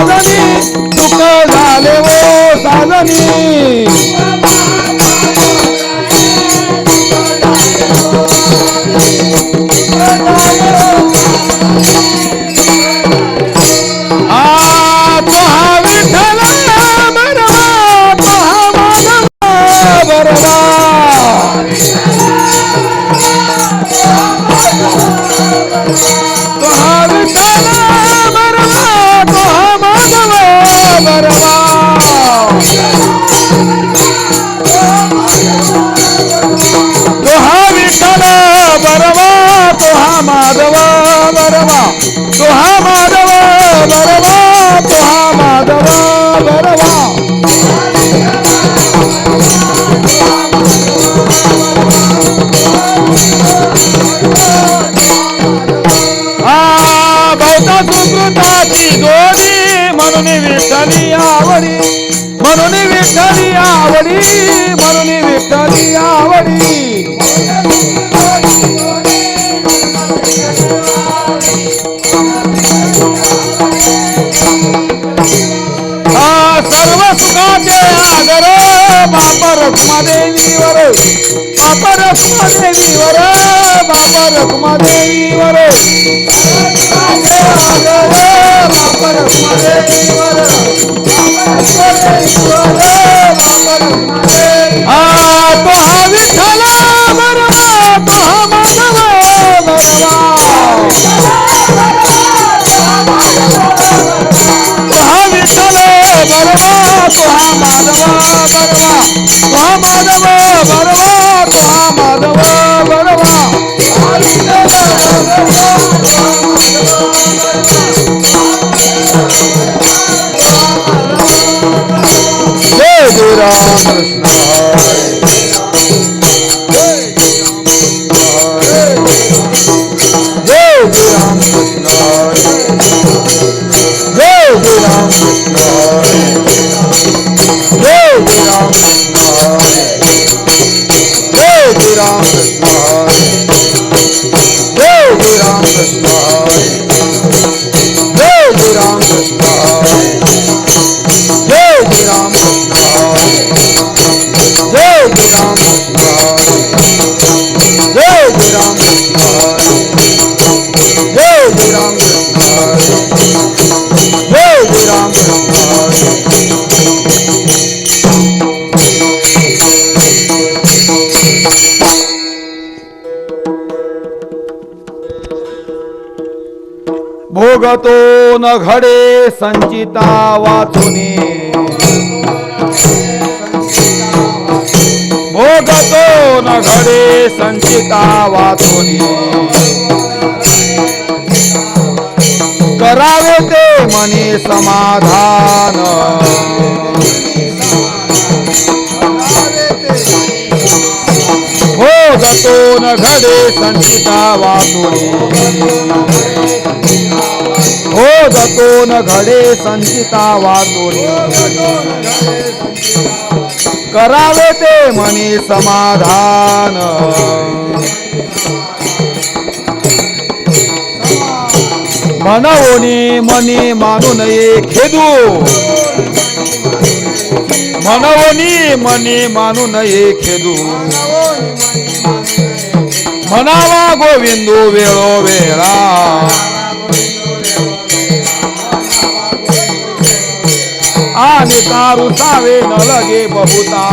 साजनी दुःख झाले ओ साजनी सुकृताची जोडी म्हणून विठ्ठली आवडी म्हणून विठ्ठली आवडी म्हणून विठ्ठली आवडी सर्व सुखाचे आदर बाप रखुमादेवीवर बाप रखुमादेवीवर बाप रखुमादेवीवर भोगतो न घडे संचिता वाचुनी भोगतो न घडे संचिता वाचुनी करावे ते मनी समाधान भोगतो न घडे संचिता वाचुनी भोगतो न घडे संचिता वाचुनी करावे ते मनी समाधान मनवोनी मनी मानू नये खेदू मनवोनी मनी मानू नये खेदू म्हणावा गोविंदू वेळोवेळा आणि कारुसावे न लगे बहुता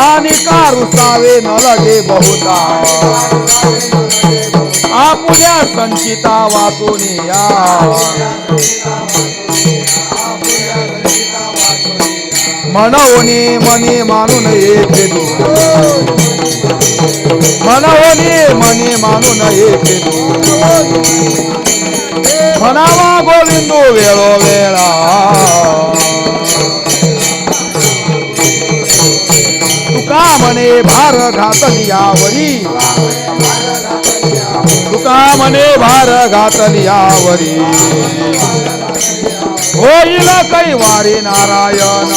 आणि कारुसावे न लगे बहुता आपुल्या संचिता वाचून या मनवोनी मनी मानून येते मनवोनी मनी मानून येते म्हणावा गोविंदू वेळोवेळा तुका म्हणे भार घातली यावरी तुका म्हणे भार घातली यावरी होईल कैवारी नारायण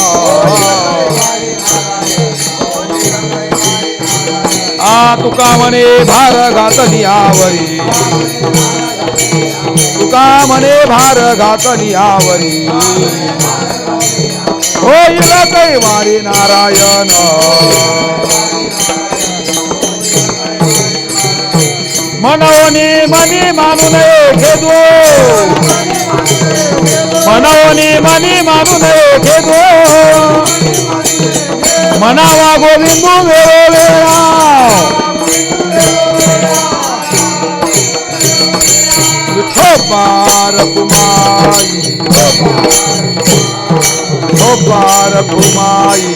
तुका म्हणे भार घातली यावरी तुका म्हणे भार घातली आवरी होईल कैवारी नारायण मनवनी मनी मानू नये खेदो मनवनी मनी मानू नये खेदो मनावा गोविंदू वेळोवेळा विठोबार कुमाई विठोबार कुमाई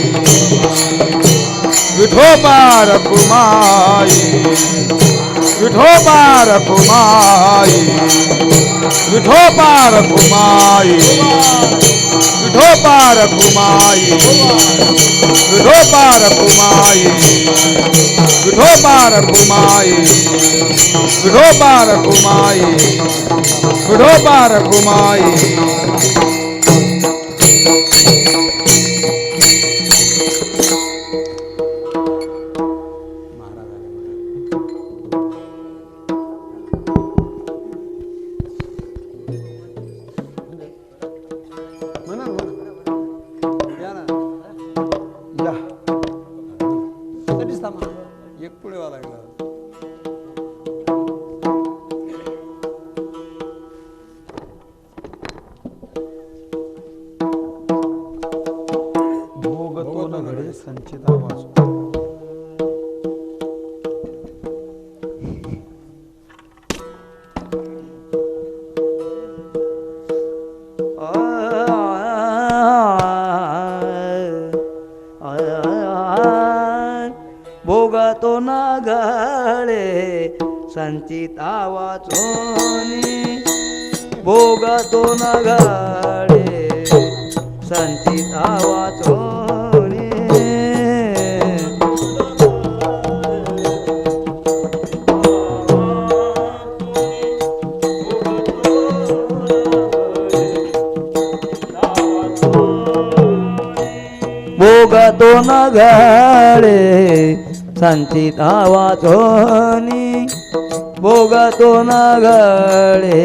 विठोबार कुमाई विठोबार कुमाई विठोबार कुमाई विठोबार कुमाई विठोबार कुमाई विठोबार कुमाई विठोबार कुमाई विठोबार कुमाई एक पुढे वाला लागला भोग तो न घडे संचित आवाज भोगतो ना गळे संचिता वाचोनी भोगतो ना गळे संचिता वाचोनी भोगतो ना गळे संचिता वाचोनी भोगतो ना गळे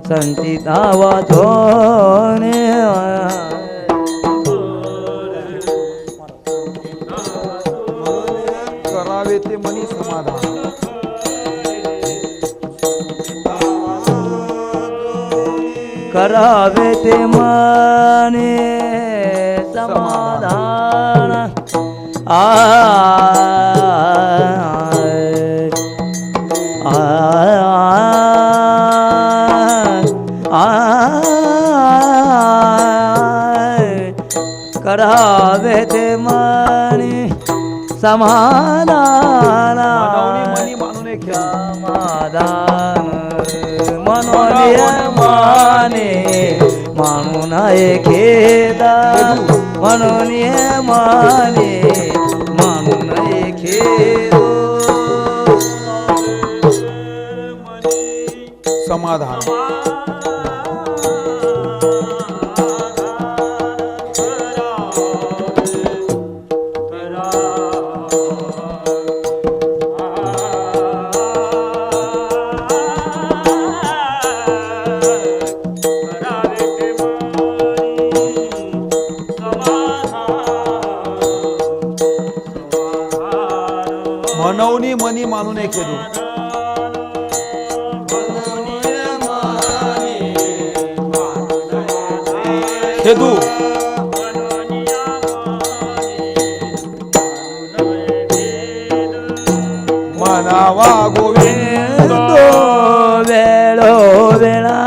संचिता वाचोनी करावे ते मनी समाधान करावे ते मने समाधान करावे ते मनी समाधान मनी मानून समाधान मनोनिय माने म्हणून खेदा मनोनिय माने म्हणून खेदो समाधान मनवनी मनी मानून खेदू खेदू मनावा गोविंद वेळो वेळा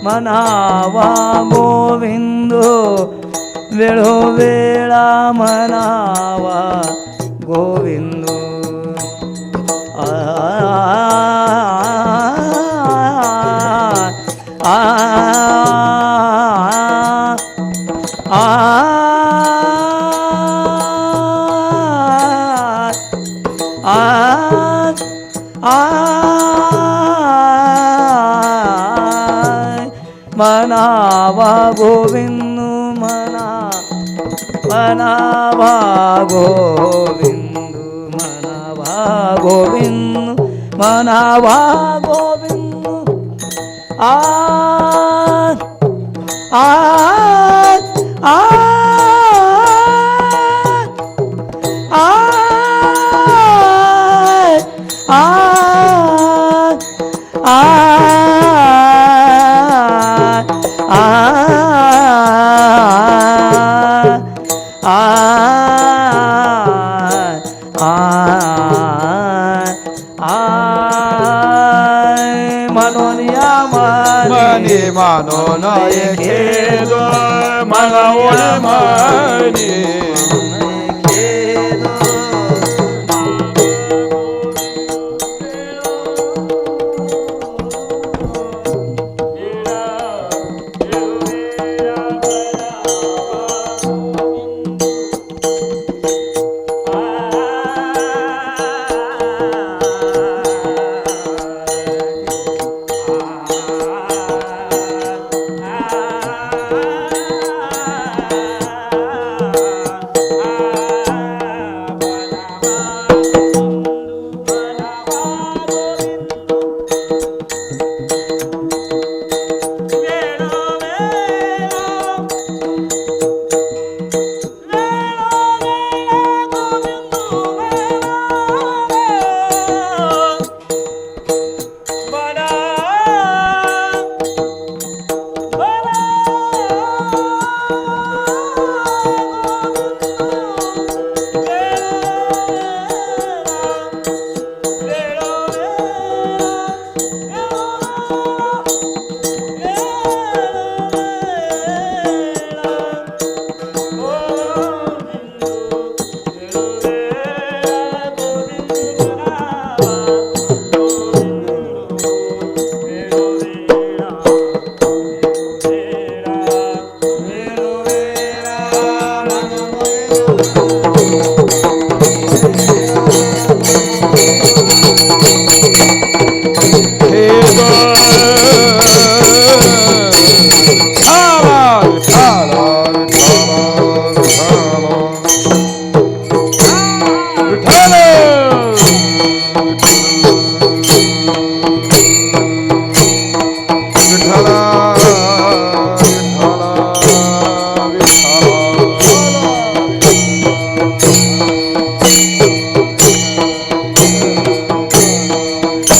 मनावा गोविंदो वेळो वेळा मनावा गोविंदो मनावा गोविंद मना म्हणावा गोविंदू म्हणावा गोविंदू म्हणावा गोविंदू आ आ आ म्हणून या मनी मानून खेद मनावून मनी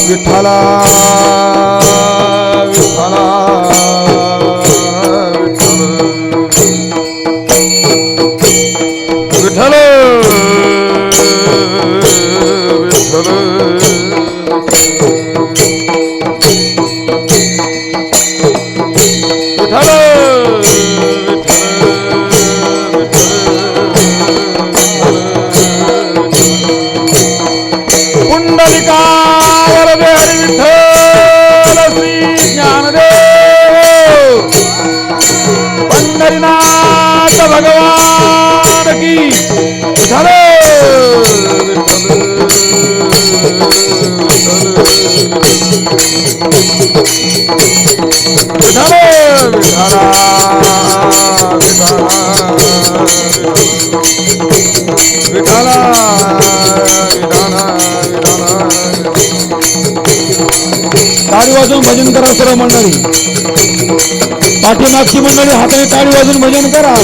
विठ्ठला विठ्ठला विठ्ठल पुंडलिका वरदे हरी विठ्ठल श्री ज्ञानदेव पंढरीनाथ भगवान की विठ्ठल टाळी वाजून भजन करा सर्व मंडळी. पाठीमागची मंडळी हाताने टाळी वाजून भजन करा.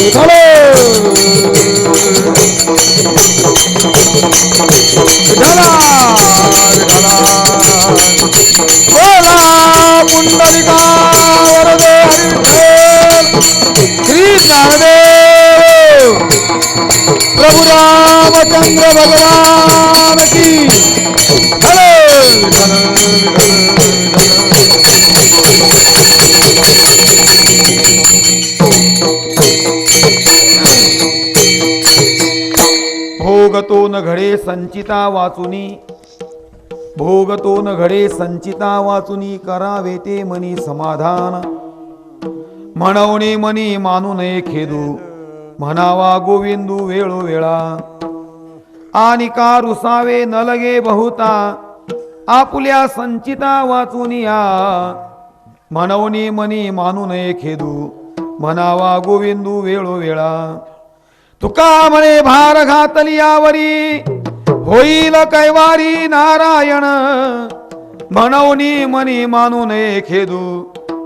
बोला पुंडलिका वरदे हरी श्री ज्ञानदेव प्रभु रामचंद्र भगवान की भोगतो न घडे संचिता वाचुनी भोगतो न घडे संचिता वाचुनी करावे ते मनी समाधान म्हणवणे मनी मानू नये खेदू म्हणावा गोविंदू वेळोवेळा आणि का रुसावे न लगे बहुता आपुल्या संचिता वाचुनिया म्हणवणे मनी मानू नये खेदू म्हणावा गोविंदू वेळोवेळा तुका म्हणे भार घातली यावरी होईल कैवारी नारायण म्हणवनी मनी मानू नये खेदू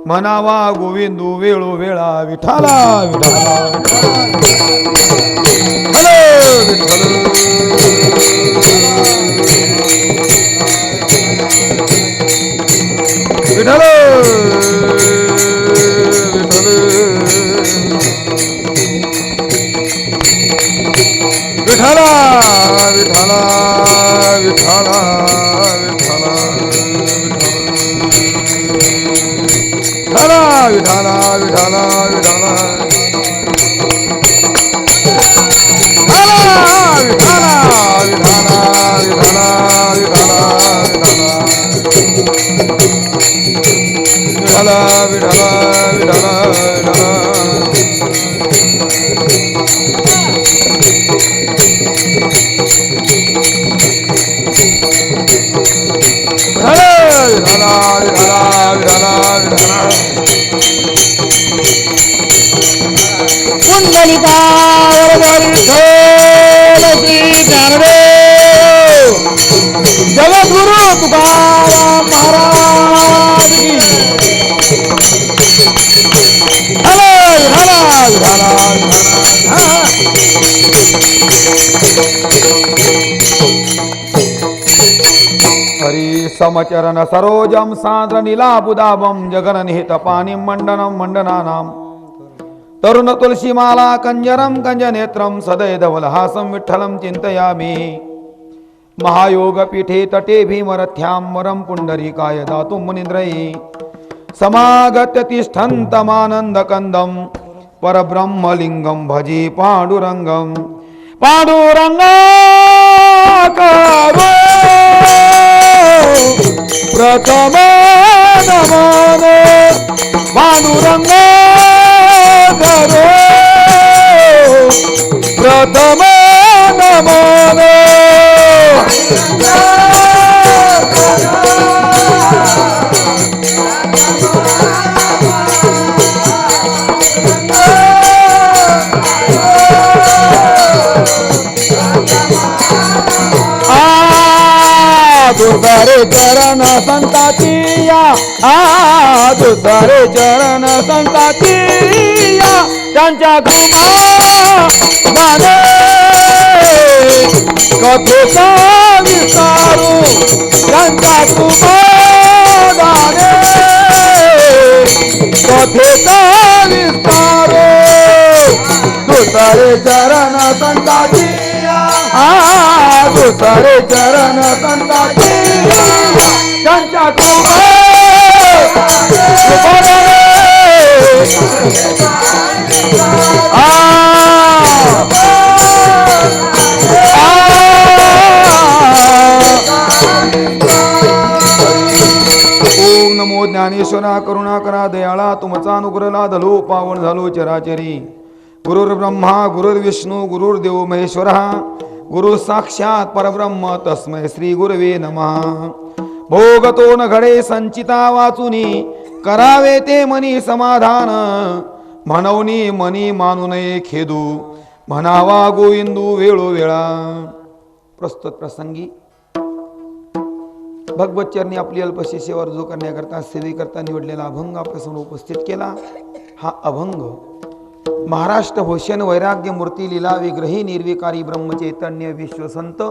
म्हणावा गोविंदू वेळोवेळा विठाला विठाला विठाला विठाला विठाला विठाला विठाला विठाला विठाला विठाला जगद्गुरु तुकाराम महाराज की हरि समचरण सरोजम सान्द्र नीलाबुदाबम जगन्निहित पाणी मंडनम मंडनानाम तरुण तुलसीमाला कंजरम कंजनेत्रम सदैधवलहासं विठ्ठलं चिन्तयामि महायोग पीठे तटे भीमरथ्यां वरं पुंडरीकाय दातुं मुनीन्द्रैः समागत्य तिष्ठन्तमानन्दकन्दं परब्रह्मलिङ्गं भजे पाण्डुरङ्गं पाण्डुरङ्गाकारो प्रथम नमन पाण्डुरङ्गाकारो प्रथम नमन दुसरे चरण संतातिया दुसरे चरण संतातिया त्यांच्या कृपा माने कथेचा विस्तारू त्यांच्या कृपा माने कथेचा विस्तारू दुसरे चरण संतातिया दुसरे चरण संतातिया त्यांच्या कृपा ओम नमो ज्ञानेश्वरा करुणा करा दयाळा तुमचा अनुग्रह लादलो पावन झालो चराचरी गुरुर्ब्रह्मा गुरुर्विष्णू गुरुर्देव महेश्वरा गुरु साक्षात परब्रह्म तस्मै श्री गुरवे नमः भोगतो न घडे संचिता वाचुनी करावे ते मनी समाधान म्हणवनी मनी मानू नये खेदू म्हणावा गोविंदू वेळोवेळा प्रस्तुत प्रसंगी भगवत चरणी आपली अल्पशी सेवा रुजू करण्याकरता सेवेकरता निवडलेला अभंग आपल्यासमोर उपस्थित केला। हा अभंग महाराष्ट्र भूषण वैराग्य मूर्ती लीला विग्रही निर्विकारी ब्रह्मचैतन्य विश्वसंत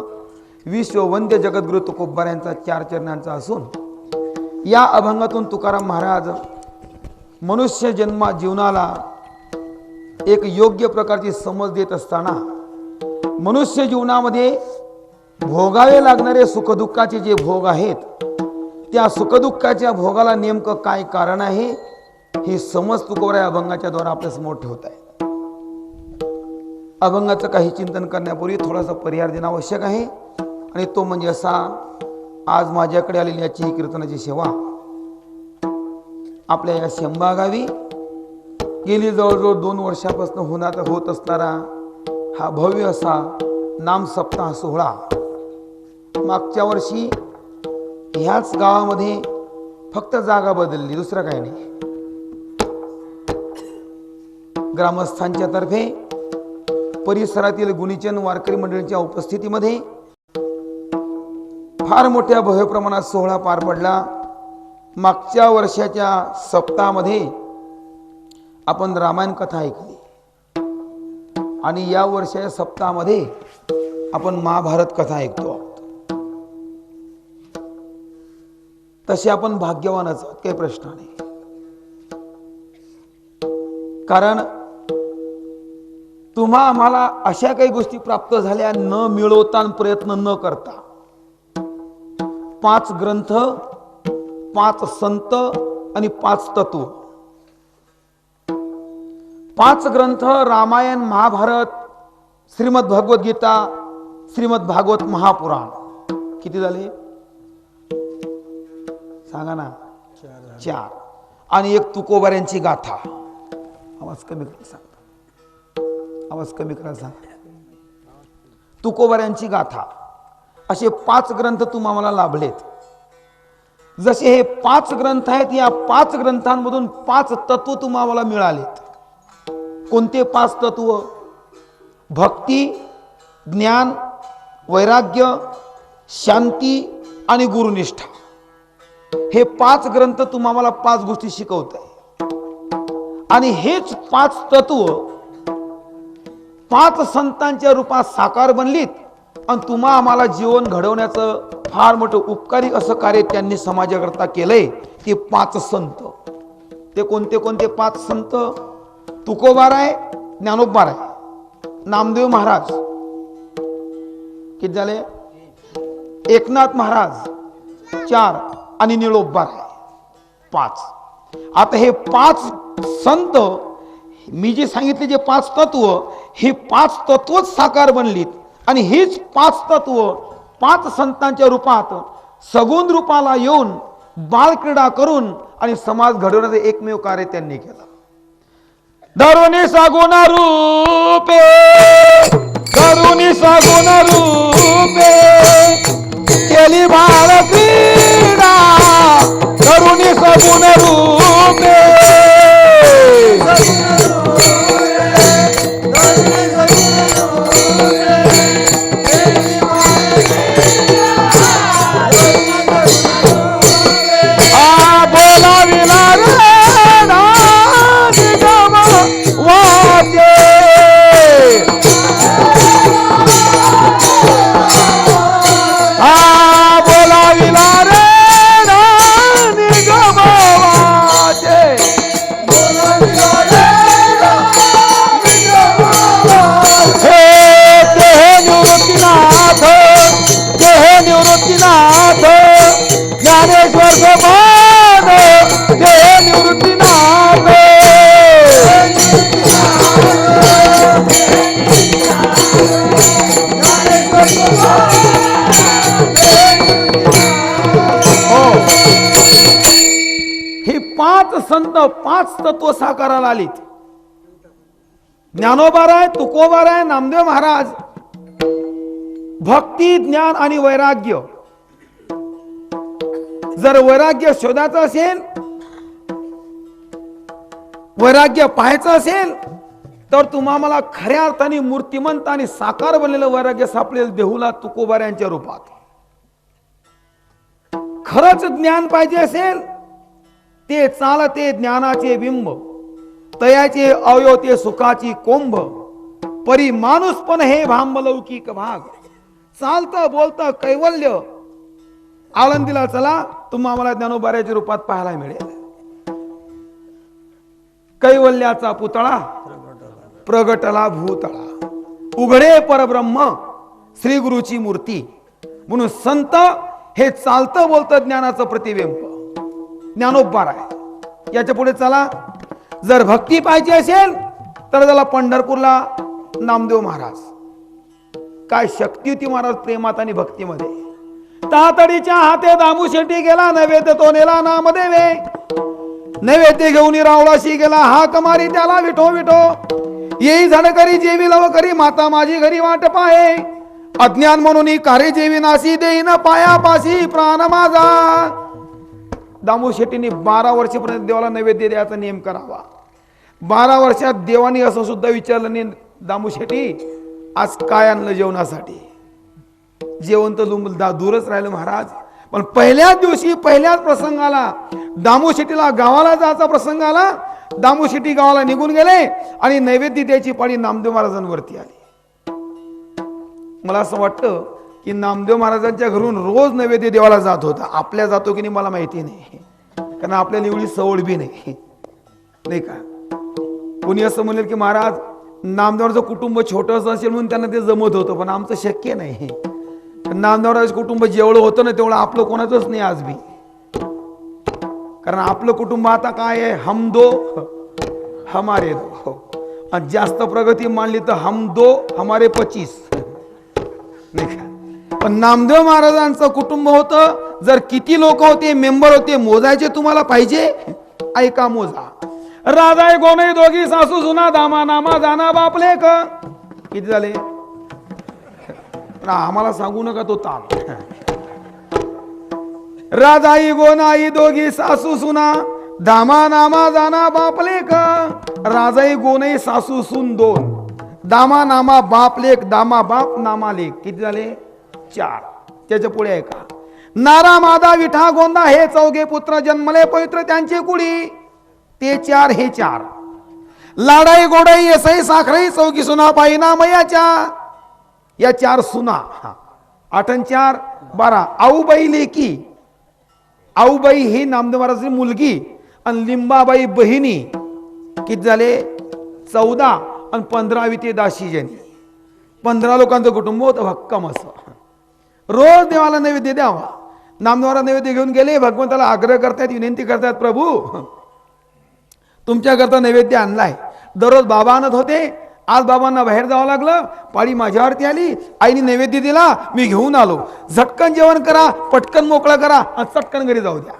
विश्ववंद्य जगद्गुरु तुकोबार यांचा 4 चरणांचा असून या अभंगातून तुकाराम महाराज मनुष्य जीवनाला एक योग्य प्रकारची समज देत असताना मनुष्य जीवनामध्ये भोगावे लागणारे सुखदुःखाचे जे भोग आहेत त्या सुखदुःखाच्या भोगाला नेमकं काय कारण आहे ही समज तुकोबार अभंगाच्या द्वारा आपल्या समोर ठेवत आहे। अभंगाचं काही चिंतन करण्यापूर्वी थोडासा परिहार देणं आवश्यक आहे आणि तो म्हणजे असा, आज माझ्याकडे आलेली याची ही कीर्तनाची सेवा आपल्या या शंभा गावी गेली जवळजवळ 2 वर्षापासून होत असणारा हा भव्य असा नाम सप्ताह सोहळा मागच्या वर्षी ह्याच गावामध्ये फक्त जागा बदलली, दुसरं काही नाही। ग्रामस्थांच्या तर्फे परिसरातील गुणीजन वारकरी मंडळींच्या उपस्थितीमध्ये फार मोठ्या भव्य प्रमाणात सोहळा पार पडला. मागच्या वर्षाच्या सप्ताहामध्ये आपण रामायण कथा ऐकली आणि या वर्षाच्या सप्ताहामध्ये आपण महाभारत कथा ऐकतो आहोत. तसे आपण भाग्यवानच आहोत, काही प्रश्न नाही. कारण तुम्हा आम्हाला अशा काही गोष्टी प्राप्त झाल्या न मिळवता प्रयत्न न करता. 5 ग्रंथ, 5 संत आणि 5 तत्व. 5 ग्रंथ रामायण, महाभारत, श्रीमद भगवद्गीता, श्रीमद भागवत महापुराण. किती झाले सांगा ना? 4. आणि एक तुकोबाऱ्यांची गाथा. आवाज कमी करा सांगता, आवाज कमी करा सांगा. तुकोबाऱ्यांची गाथा. असे 5 ग्रंथ तुम्हाला लाभलेत. जसे हे 5 ग्रंथ आहेत, या 5 ग्रंथांमधून 5 तत्व तुम्हाला मिळालेत. कोणते 5 तत्व? भक्ती, ज्ञान, वैराग्य, शांती आणि गुरुनिष्ठा. हे 5 ग्रंथ तुम्हाला 5 गोष्टी शिकवत आहे. आणि हेच 5 तत्व 5 संतांच्या रूपात साकार बनलीत आणि तुम्हा आम्हाला जीवन घडवण्याचं फार मोठं उपकारी असं कार्य त्यांनी समाजाकरता केलंय. ते 5 संत. ते कोणते कोणते 5 संत? तुकोबाराय, ज्ञानोबाराय, नामदेव महाराज. किती झाले? एकनाथ महाराज 4 आणि निळोबाराय 5. आता हे 5 संत, मी जे सांगितले जे 5 तत्व, हे 5 तत्वच साकार बनलीत आणि हीच 5 तत्व 5 संतांच्या रूपात सगुण रूपाला येऊन बालक्रीडा करून आणि समाज घडवण्याचे एकमेव कार्य त्यांनी केलं. धरुणी सगुण रूपे, धरुणी सगुण रूपे केली बालक्रीडा, धरुणी सगुण रूपे. हे 5 संत 5 तत्व साकाराला आलीत. ज्ञानोबाराय, तुकोबाराय, नामदेव महाराज. भक्ती, ज्ञान आणि वैराग्य. जर वैराग्य शोधायचं असेल, वैराग्य पाहायचं असेल, तर तुम्हाला खऱ्या अर्थाने मूर्तिमंत आणि साकार बनलेलं वैराग्य सापडेल देहुला तुकोबाऱ्यांच्या रूपात. खरंच ज्ञान पाहिजे असेल, ते चालते ज्ञानाचे बिंब, तयाचे अवयव ते सुखाची कोंब, परी माणूस पण हे भांबलौकिक भाग. चालतं बोलतं कैवल्य. आळंदीला चला, तुम्हाला ज्ञानोबाऱ्याच्या रूपात पाहायला मिळेल. कैवल्याचा पुतळा प्रगटला भूतळा, उघडे परब्रह्म श्री गुरुची मूर्ती. म्हणून संत हे चालतं बोलतं ज्ञानाचं प्रतिबिंब ज्ञानोबाराय. याच्या पुढे चला, जर भक्ती पाहिजे असेल तर त्याला पंढरपूरला नामदेव महाराज. काय शक्ती होती महाराज प्रेमात आणि भक्तीमध्ये. तातडीच्या हाते दामू शेट्टी गेला, नैवेद्य तो नेला नामदेवे. नैवेद्य घेऊन रावळाशी गेला, हा कमारी त्याला विठो विठो. येई झाड करी जेवी लव करी, माता माझी घरी वाट पाहे. अज्ञान म्हणून कार्य जेवी नासी, देईन पायापाशी प्राण माझा. दामू शेट्टीने 12 वर्षापर्यंत देवाला नैवेद्य द्यायचा नियम करावा. 12 वर्षात देवानी असं सुद्धा विचारलं नाही, दामू शेट्टी आज काय आणलं जेवणासाठी? जेवण तर दूरच राहिलं महाराज. पण पहिल्याच दिवशी पहिल्याच प्रसंगाला दामू शेट्टीला गावाला जायचा प्रसंग आला. दामू शेट्टी गावाला निघून गेले आणि नैवेद्य द्यायची पाळी नामदेव महाराजांवरती आली. मला असं वाटतं की नामदेव महाराजांच्या घरून रोज नैवेद्य देवाला जात होता. आपल्या जातो की नाही मला माहिती नाही, कारण आपल्याला एवढी सवड बी नाही का. कोणी असं म्हणेल की महाराज नामदेवाचं कुटुंब छोटंसं असेल म्हणून त्यांना ते जमत होतं, पण आमचं शक्य नाही. नामदेवराज कुटुंब जेवढं होतं ना तेवढं आपलं कोणाचंच नाही आज बी. कारण आपलं कुटुंब आता काय आहे, हम दो हमारे दो. आणि जास्त प्रगती मानली तर हम दो हमारे 25 नाही का. पण नामदेव महाराजांचं कुटुंब होतं. जर किती लोक होते, मेंबर होते, मोजायचे तुम्हाला पाहिजे. ऐका मोजा. राजा गोनई दोघी सासू सुना दामा नामा जाना बापले का किती झाले? आम्हाला सांगू नका तो ताल. राजाई गोनाई दोघी सासू सुना दामा नामा जाना बापले का. राजाई गोनई सासू सुन 2, दामा नामा बाप लेख, दामा बाप नामा लेख किती झाले? 4. त्याच्या पुढे आहे का? नारा मादा विठा गोंदा हे 4 पुत्र जन्मले पवित्र त्यांची कुडी ते 4 हे 4. लाडाई गोडाई येसई साखरई 4 सुना बाई नामयाच्या या 4 सुना. 8 आणि 4 12. आऊबाई लेकी. आऊबाई ही नामदेव महाराजांची मुलगी आणि लिंबाबाई बहिणी किती झाले? 14 आणि 15वी ते दाशीजनी. 15 लोकांचं कुटुंब होतं भक्कम असं. रोज देवाला नैवेद्य द्यावा. नामदेव महाराज नैवेद्य घेऊन गेले. भगवंताला आग्रह करतायत, विनंती करतायत, प्रभू तुमच्याकरता नैवेद्य आणलाय. दररोज बाबा आणत होते, आज बाबांना बाहेर जावं लागलं. पाळी माझ्यावरती आली. आईने नैवेद्य दिला, मी घेऊन आलो. झटकन जेवण करा, पटकन मोकळा करा आणि चटकन घरी जाऊ द्या.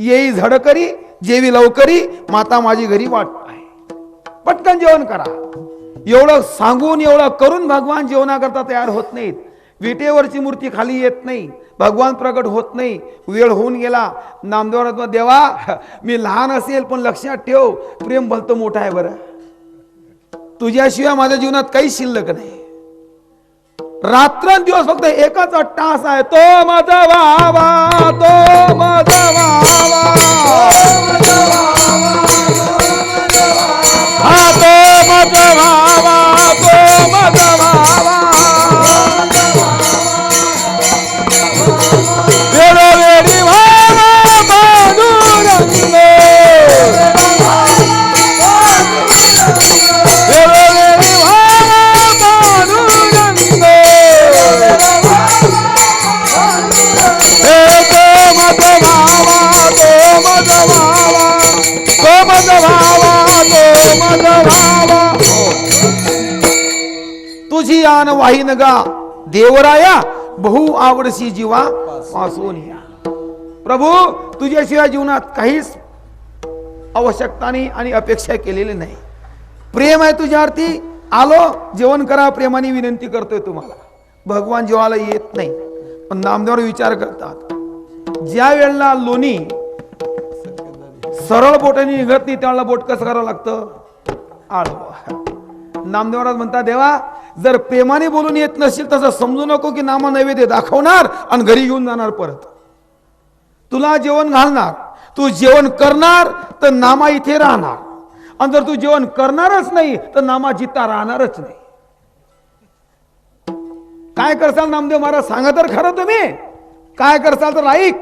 येई झडकरी जेवी लवकरी माता माझी घरी वाट आहे. पटकन जेवण करा. एवढं सांगून एवढं करून भगवान जेवणाकरता तयार होत नाहीत. विटेवरची मूर्ती खाली येत नाही, भगवान प्रकट होत नाही. वेळ होऊन गेला. नामदेव देवा मी लहान असेल पण लक्षात ठेव, प्रेम भलतं मोठं आहे बरं. तुझ्याशिवाय माझ्या जीवनात काही शिल्लक नाही. रात्रंदिवस फक्त एकच अट्टास आहे, तो माझा भावा, तो माझा भावा, हा तो माझा भावा, तो माझा भावा. वेळोवेळी भावा पांडुरंग, वेळोवेळी भावा पांडुरंग. हे तो माझा भावा, तो माझा भावा, तो माझा भावा, तो माझा भावा. तुझी आन वाहीन गा देवराया, बहु आवडशी जीवा पासून या. प्रभू तुझ्याशिवाय जीवनात काहीच आवश्यकता नाही आणि अपेक्षा केलेली नाही. प्रेम आहे तुझ्यावरती. आलो, जेवण करा, प्रेमाने विनंती करतोय तुम्हाला. भगवान जेवायला येत नाही, पण नामदेवावर विचार करतात. ज्या वेळेला लोणी सरळ बोटाने निघत नाही त्यावेळेला बोट कसं करावं लागतं? आडवं. नामदेव महाराज म्हणतात, देवा जर प्रेमाने बोलून येत नसेल तसं समजू नको की नामा नैवेद्य दाखवणार आणि घरी घेऊन जाणार परत. तुला जेवण घालणार, तू जेवण करणार तर नामा इथे राहणार. आणि जर तू जेवण करणारच नाही तर नामा जिता राहणारच नाही. काय करसाल नामदेव महाराज सांगा तर खरं तुम्ही. काय करसाल तर ऐक.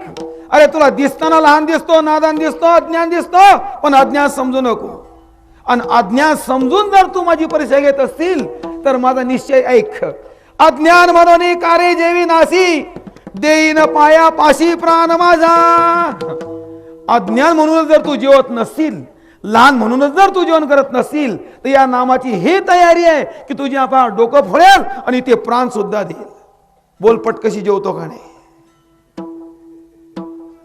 अरे तुला दिसताना लहान दिसतो, नादान दिसतो, अज्ञान दिसतो, पण अज्ञान समजू नको. आणि अज्ञान समजून जर तू माझी परीक्षा घेत असतील तर माझा निश्चय ऐक. अज्ञान म्हणून कारे जेवी नासी, देईन पाया पाशी प्राण माझा. अज्ञान म्हणून जर तू जेवत नसशील, लहान म्हणूनच जर तू जेवण करत नसशील तर या नामाची ही तयारी आहे की तुझी आपण डोकं फोडेल आणि ते प्राण सुद्धा देईल. बोल पटकशी जेवतो का नाही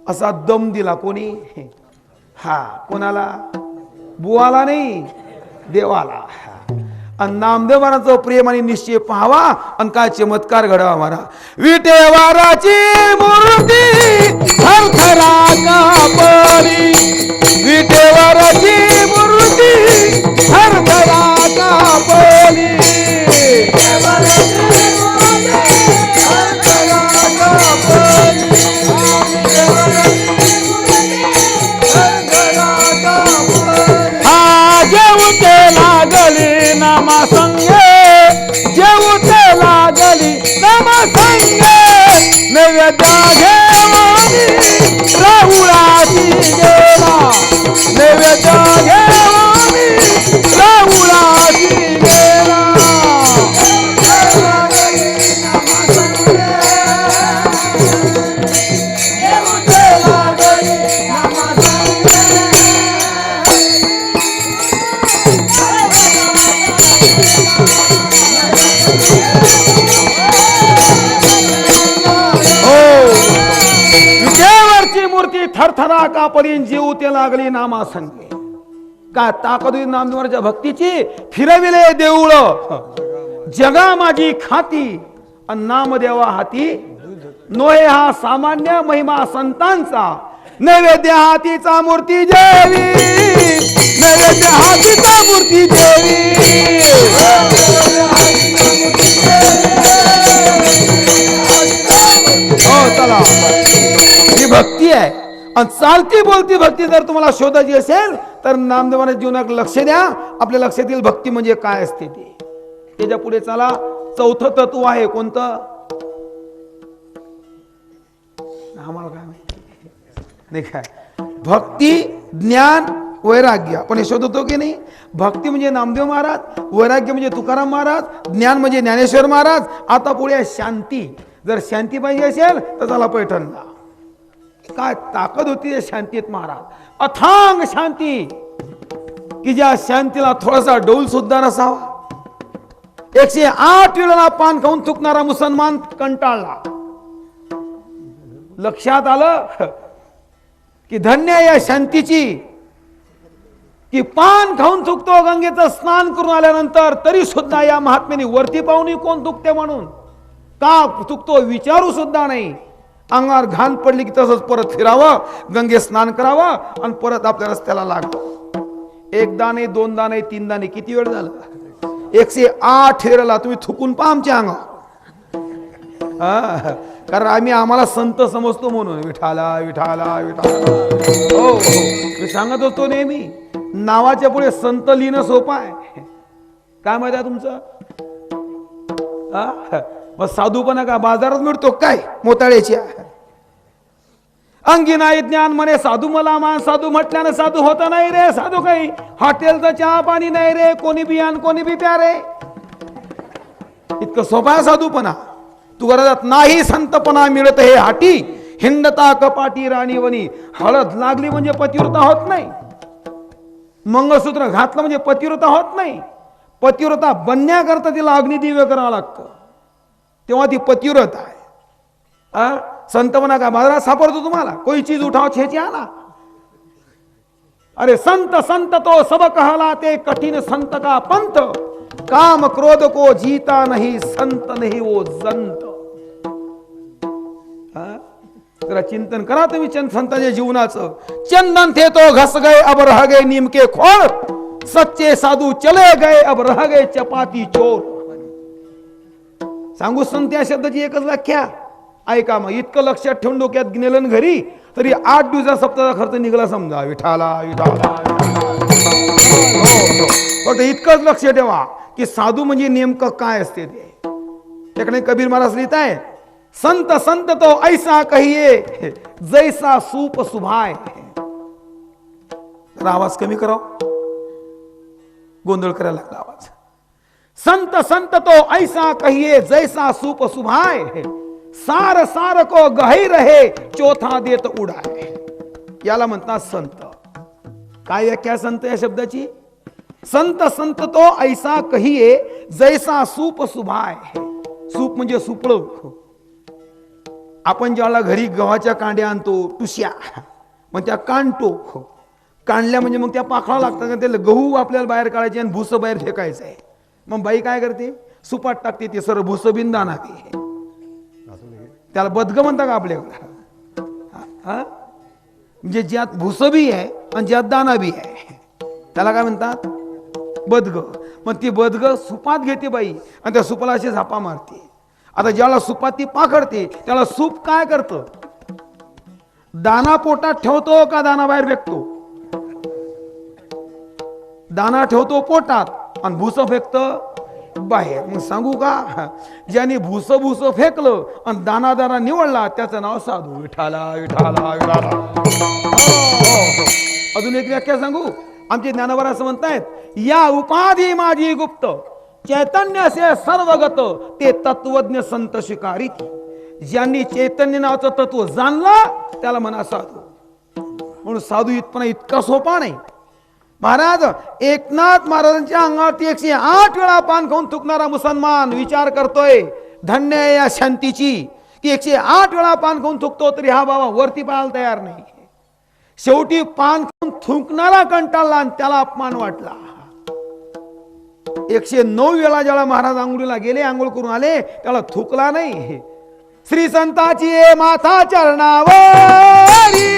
असा दम दिला कोणी? हा कोणाला? बुवाला नाही, देवाला. आणि नामदेव महाराजांचं प्रेम आणि निश्चय पाहावा आणि काय चमत्कार घडावा. मारा विटेवाराची मूर्ती थरथरा कापली, विटेवाराची मूर्ती थरथरा कापली. नैवेद्य घेऊनी राहुळाची गेला नैवेद्य घेऊनी राहुळाची गेला विटेवरची मूर्ती थरथरा कापरीन जीव ते लागली नामा संगे काय ताकद होती नामदेवाच्या भक्तीची फिरविले देऊळ जगा माझी खाती अन नामदेवा हाती नोहे हा सामान्य महिमा संतांचा नैवेद्य हातीचा मूर्ती देवी नैवेद्य हातीचा मूर्ती देवी हो चला ही भक्ती आहे आणि चालती बोलती भक्ती जर तुम्हाला शोधायची असेल तर नामदेवाच्या जीवनात लक्ष द्या. आपल्या लक्षात येईल भक्ती म्हणजे काय असते ते. त्याच्या पुढे चला चौथं तत्व आहे कोणतं आम्हाला काय माहिती नाही काय भक्ती ज्ञान वैराग्य आपण हे शोधतो की नाही. भक्ती म्हणजे नामदेव महाराज वैराग्य म्हणजे तुकाराम महाराज ज्ञान म्हणजे ज्ञानेश्वर महाराज. आता पुढे शांती जर शांती पाहिजे असेल तर चला पैठणला काय ताकद होती या शांतीत महाराज अथांग शांती की ज्या शांतीला थोडासा डौल सुद्धा नसावा. 108 वेळा पान खाऊन चुकणारा मुसलमान कंटाळला. लक्षात आलं की धन्य या शांतीची की पान खाऊन चुकतो गंगेचं स्नान करून आल्यानंतर तरी सुद्धा या महात्म्याने वरती पाहुणी कोण चुकते म्हणून का चुकतो विचारू सुद्धा नाही. अंगावर घाण पडली की तसंच परत फिरावं गंगे स्नान करावं आणि परत आपल्या रस्त्याला लागलं. एकदा नाही दोनदा नाही तीनदा नाही किती वेळ झालं 108 वेळेला तुम्ही थुकून पहा आमच्या अंगावर कारण आम्हाला संत समजतो म्हणून विठाला विठाला विठाला हो मी सांगत होतो नेहमी नावाच्या पुढे संत लिहिणं सोपं आहे. काय माहिती आहे तुमचं मग साधूपणा का बाजारात मिळतो काय मोताळ्याची अंगी नाही ज्ञान म्हणे साधू मला मान साधू म्हटल्यानं साधू होता नाही रे साधू काही हॉटेलचं चहा पाणी नाही रे कोणी बी आण कोणी बी प्या रे. इतकं सोपा आहे साधूपणा. तू गरजात नाही संतपणा मिळत हे हाटी हिंडता कपाटी राणीवनी. हळद लागली म्हणजे पतिव्रता होत नाही. मंगळसूत्र घातलं म्हणजे पतिव्रता होत नाही. पतिव्रता बनण्याकरता तिला अग्निदिव्य करावं लागतं तेव्हा ती पतिव्रता आहे. संतपणा का बाजारात सापडतो तुम्हाला कोई चीज उठाव छेची आना. अरे संत संत तो सब कहलाते कठिन संत का पंथ काम क्रोध को जीता नहीं संत नहीं वो जंत. जरा चिंतन करा तुम्ही संतांच्या जीवनाचं. चंदन थे तो घस गए अब रह गए नीम के खोल सच्चे साधू चले गए अब रह गए चपाती चोर. सांगू संत या शब्दाची एकच व्याख्या ऐका मग इतकं लक्षात ठेवून डोक्यात गेलं घरी तरी 8 दिवसा सप्ताहाचा खर्च निघाला समजा. विठाला विठाला फक्त इतकंच लक्ष ठेवा की साधू म्हणजे नेमकं काय असते ते. त्याकडे कबीर महाराज लिहित आहे संत संत तो ऐसा कहिए जैसा सूप सुभाय. आवाज कमी करा गोंधळ करायला लागला आवाज. संत संत तो ऐसा कहिए जैसा सूप सुभाय सार सार को गही रहे चौथा देत उडाय. याला म्हणतात संत. काय व्याख्या संत या शब्दाची. संत संत तो ऐसा कहिए जैसा सूप सुभाय. सूप म्हणजे सुपळ. आपण ज्याला घरी गव्हाच्या कांड्या आणतो टुश्या मग त्या कांडतो कांडल्या म्हणजे मग त्या पाखळा लागतात त्याला गहू आपल्याला बाहेर काढायचे आणि भुस बाहेर फेकायचं आहे. मग बाई काय करते सुपात टाकते ते सर भुस बिन दाना ते त्याला बदग म्हणता का आपल्याकडे. म्हणजे ज्यात भुस बी आहे आणि ज्यात दाना बी आहे त्याला काय म्हणतात बदग. मग ती बदग सुपात घेते बाई आणि त्या सुपाला अशी झापा मारते. आता ज्याला सुपात ती पाखडते त्याला सूप काय करतं दाना पोटात ठेवतो का दाना बाहेर फेकतो. दाना ठेवतो पोटात आणि भुस फेकतं बाहेर. मग सांगू का, ज्याने भूस भूस फेकलं आणि दाना दाना निवडला त्याचं नाव साधू. विठाला विठाला विठाला. अजून एक व्याख्या सांगू. आमचे ज्ञानोबा असं म्हणतायत, या उपाधी माझी गुप्त चैतन्याचे सर्वगत ते तत्वज्ञ संत शिकारी. ज्यांनी चैतन्य नावाचं तत्व जाणलं त्याला म्हणा साधू. म्हणून साधू इतपणा इतका सोपा नाही. महाराज एकनाथ महाराजांच्या अंगावरती 108 वेळा पान खाऊन थुकणारा मुसलमान विचार करतोय धन्य आहे या शांतीची की 108 वेळा पान खाऊन थुकतो तरी हा बाबा वरती पाहायला तयार नाही. शेवटी पान खाऊन थुंकणारा कंटाळला आणि त्याला अपमान वाटला. 109 वेळा ज्याला महाराज आंघोळीला गेले, आंघोळ करून आले, त्याला थुकला नाही. श्री संताची माथा चरणावरी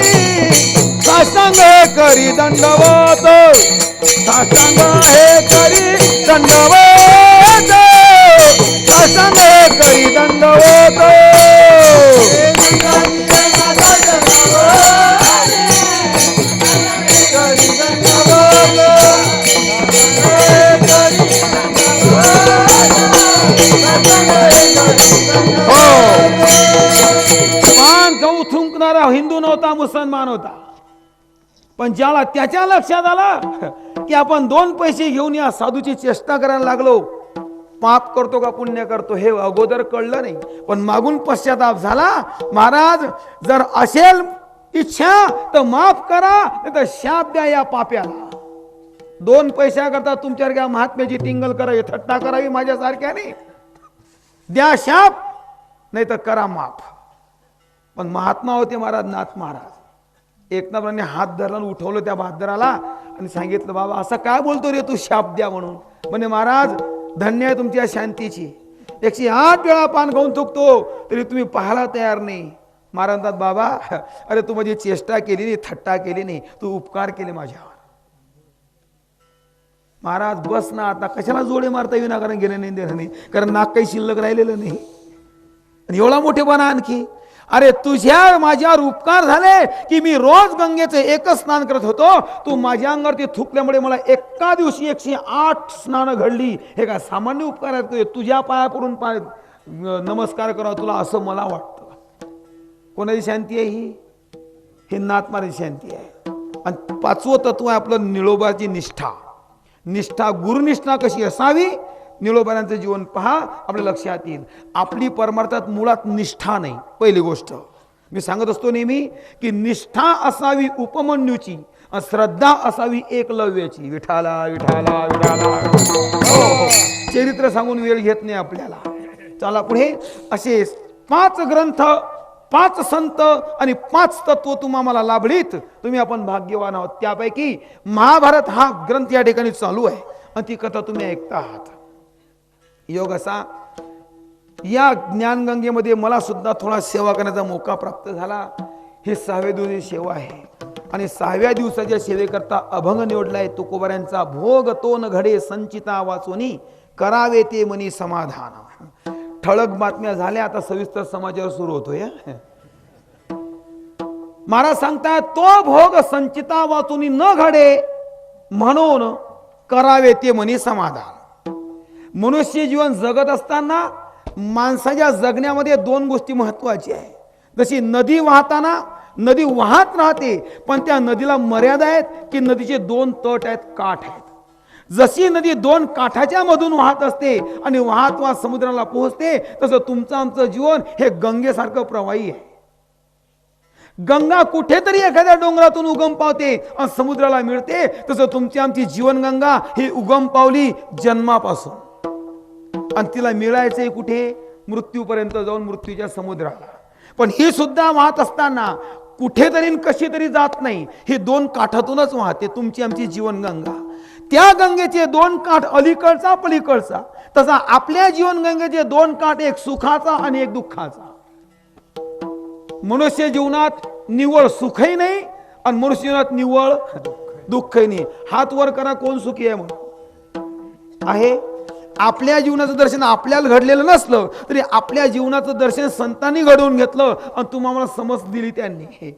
साष्टांग करी दंडवत, साष्टांग हे करी दंडवत, साष्टांग करी दंडवत. पान खाऊ थुंकणारा हिंदू नव्हता, मुसलमान होता. पण ज्याला त्याच्या लक्षात आलं की आपण 2 पैसे घेऊन या साधूची चेष्टा करायला लागलो, पाप करतो का पुण्य करतो हे अगोदर कळलं नाही, पण मागून पश्चाताप झाला. महाराज जर असेल इच्छा तर माफ करा, नाही तर शाप द्या या पाप्याला. 2 पैशाकरता तुमच्यासारख्या महात्म्याची टिंगल करावी, थट्टा करावी माझ्यासारख्याने. द्या शाप नाही तर करा माफ. पण महात्मा होते महाराज नाथ महाराज. एकनाथांनी हात धरला, उठवलं त्या बहादराला आणि सांगितलं, बाबा असं काय बोलतो रे तू, शाप द्या म्हणून. म्हणे महाराज धन्य आहे तुमच्या शांतीची. 108 वेळा पान खाऊन थुकतो तरी तुम्ही पाहायला तयार नाही. महाराज म्हणतात, बाबा अरे तू माझी चेष्टा केली नाही, थट्टा केली नाही, तू उपकार केले माझ्यावर. महाराज बस ना आता, कशाला जोडे मारता विनाकारण गेले नाही देणं नाही, कारण नाक काही शिल्लक राहिलेलं नाही. आणि एवढा मोठेपणा आणखी, अरे तुझ्या माझ्यावर उपकार झाले की मी रोज गंगेचे एकच स्नान करत होतो. तू माझ्या अंगावरती थुकल्यामुळे मला एका दिवशी 108 स्नान घडली. हे काय सामान्य उपकार आहेत? तुझ्या पाया पडून नमस्कार करावा तुला असं मला वाटतं. कोणाची शांती आहे ही? हे नाथ महाराजांची शांती आहे. आणि 5वं तत्व आहे आपलं निळोबाची निष्ठा. निष्ठा गुरुनिष्ठा कशी असावी, निळोबारांचं जीवन पहा, आपल्या लक्षात येईल. आपली परमार्थात मुळात निष्ठा नाही. पहिली गोष्ट मी सांगत असतो नेहमी की निष्ठा असावी उपमन्यूची, श्रद्धा असावी एकलव्याची. विठाला विठाला विठाला. चरित्र सांगून वेळ घेत नाही आपल्याला. चला पुढे. असे 5 ग्रंथ, 5 संत आणि 5 तत्व तुम्हा मला लाभलीत, तुम्ही आपण भाग्यवान आहोत. त्यापैकी महाभारत हा ग्रंथ या ठिकाणी चालू आहे आणि ती कथा तुम्ही ऐकता आहात. योग असा, या ज्ञानगंगेमध्ये मला सुद्धा थोडा सेवा करण्याचा मौका प्राप्त झाला. ही 6व्या दिवसाची सेवा आहे आणि 6व्या दिवसाच्या सेवेकरता अभंग निवडलाय तुकोबाऱ्यांचा. भोग तो न घडे संचिता वाचोनी करावे ते मनी समाधान. ठळक बातम्या झाल्या, आता सविस्तर समाचार सुरू होतोय. महाराज सांगतात, तो भोग संचिता वाचून न घडे म्हणून करावे ते मनी समाधान. मनुष्य जीवन जगत असताना माणसाच्या जगण्यामध्ये 2 गोष्टी महत्वाच्या आहेत. जशी नदी वाहताना नदी वाहत राहते, पण त्या नदीला मर्यादा आहेत की नदीचे 2 तट आहेत, काठ आहेत. जशी नदी 2 काठाच्या मधून वाहत असते आणि वाहत वाहत समुद्राला पोहोचते, तसं तुमचं आमचं जीवन हे गंगेसारखं प्रवाही आहे. गंगा कुठेतरी एखाद्या डोंगरातून उगम पावते आणि समुद्राला मिळते, तसं तुमची आमची जीवनगंगा ही उगम पावली जन्मापासून आणि तिला मिळायचंय कुठे? मृत्यूपर्यंत जाऊन मृत्यूच्या समुद्राला. पण ही सुद्धा वाहत असताना कुठेतरी कशी तरी जात नाही, ही 2 काठातूनच वाहते तुमची आमची जीवनगंगा. त्या गंगेचे 2 काठ अलीकडचा पलीकडचा, तसा आपल्या जीवनगंगेचे 2 काठ, एक सुखाचा आणि एक दुःखाचा. मनुष्य जीवनात निव्वळ सुखही नाही आणि मनुष्य जीवनात निव्वळ दुःखही नाही. हात वर करा, कोण सुखी आहे म्हणून आहे? आपल्या जीवनाचं दर्शन आपल्याला घडलेलं नसलं तरी आपल्या जीवनाचं दर्शन संतांनी घडवून घेतलं आणि तुम्हाला समज दिली त्यांनी.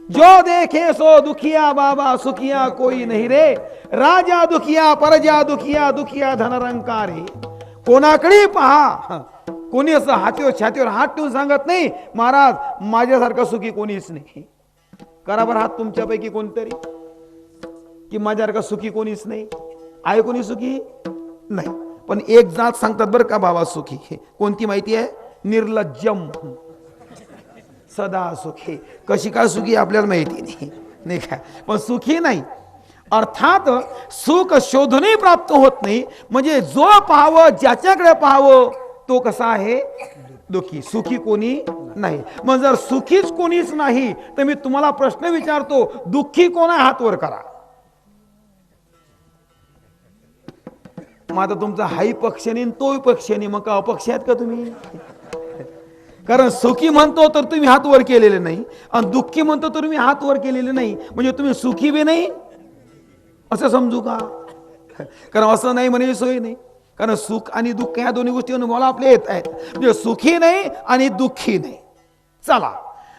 जो देखे सो दुखिया बाबा सुखिया कोई नहीं रे, राजा दुखिया परजा दुखिया दुखिया धनरंकारे. कोणाकडे पहा, कोणी असं हातीवर छातीवर हात ठेवून सांगत नाही महाराज माझ्यासारखा सुखी कोणीच नाही. करा बरं हात तुमच्यापैकी कोणतरी की माझ्यासारखा सुखी कोणीच नाही. आहे कोणी सुखी नाही. पण एक जात सांगतात बरं का बाबा सुखी, कोणती माहिती आहे? निर्लज्जम सदा सुखी. कशी काय सुखी आपल्याला माहिती नाही, नाही काय, पण सुखी नाही. अर्थात सुख शोधूनही प्राप्त होत नाही. म्हणजे जो पाहावं ज्याच्याकडे पाहावं तो कसा आहे? दुःखी. सुखी कोणी नाही. मग जर सुखीच कोणीच नाही तर मी तुम्हाला प्रश्न विचारतो, दुःखी कोण आहे? हात वर करा. मग आता तुमचा हाही पक्ष नाही तोही पक्ष नाही, मग का अपक्ष आहेत का तुम्ही? कारण सुखी म्हणतो तर तुम्ही हात वर केलेले नाही आणि दुःखी म्हणतो तर तुम्ही हात वर केलेले नाही. म्हणजे तुम्ही सुखी बी नाही असं समजू का? कारण असं नाही म्हणजे सोय नाही. कारण सुख आणि दुःख या दोन्ही गोष्टी अनुभवाला आपले येत आहेत. म्हणजे सुखी नाही आणि दुःखी नाही. चला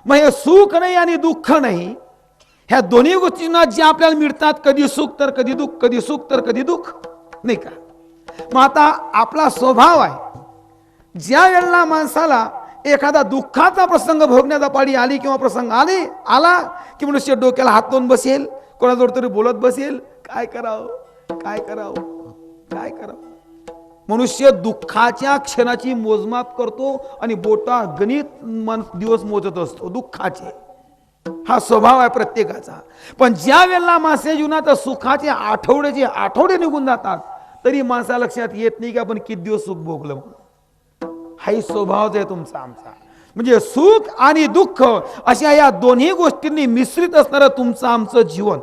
मग हे सुख नाही आणि दुःख नाही, ह्या दोन्ही गोष्टींना जे आपल्याला मिळतात, कधी सुख तर कधी दुःख, कधी सुख तर कधी दुःख, नाही का? मग आता आपला स्वभाव आहे, ज्या वेळेला माणसाला एखादा दुःखाचा प्रसंग भोगण्याचा पाळी आली किंवा प्रसंग आला की मनुष्य डोक्याला हात लावून बसेल, कोणाजवळ तरी बोलत बसेल, काय करावं काय करावं काय करावं. मनुष्य दुःखाच्या क्षणाची मोजमाप करतो आणि बोटा गणित दिवस मोजत असतो दुःखाचे. हा स्वभाव आहे प्रत्येकाचा. पण ज्या वेळेला माणसाच्या जीवनात सुखाचे आठवडे निघून जातात तरी माणसा लक्षात येत नाही की आपण किती दिवस सुख भोगलं. हाही स्वभावच आहे तुमचा आमचा. म्हणजे सुख आणि दुःख अशा या दोन्ही गोष्टींनी मिश्रित असणारं तुमचं आमचं जीवन.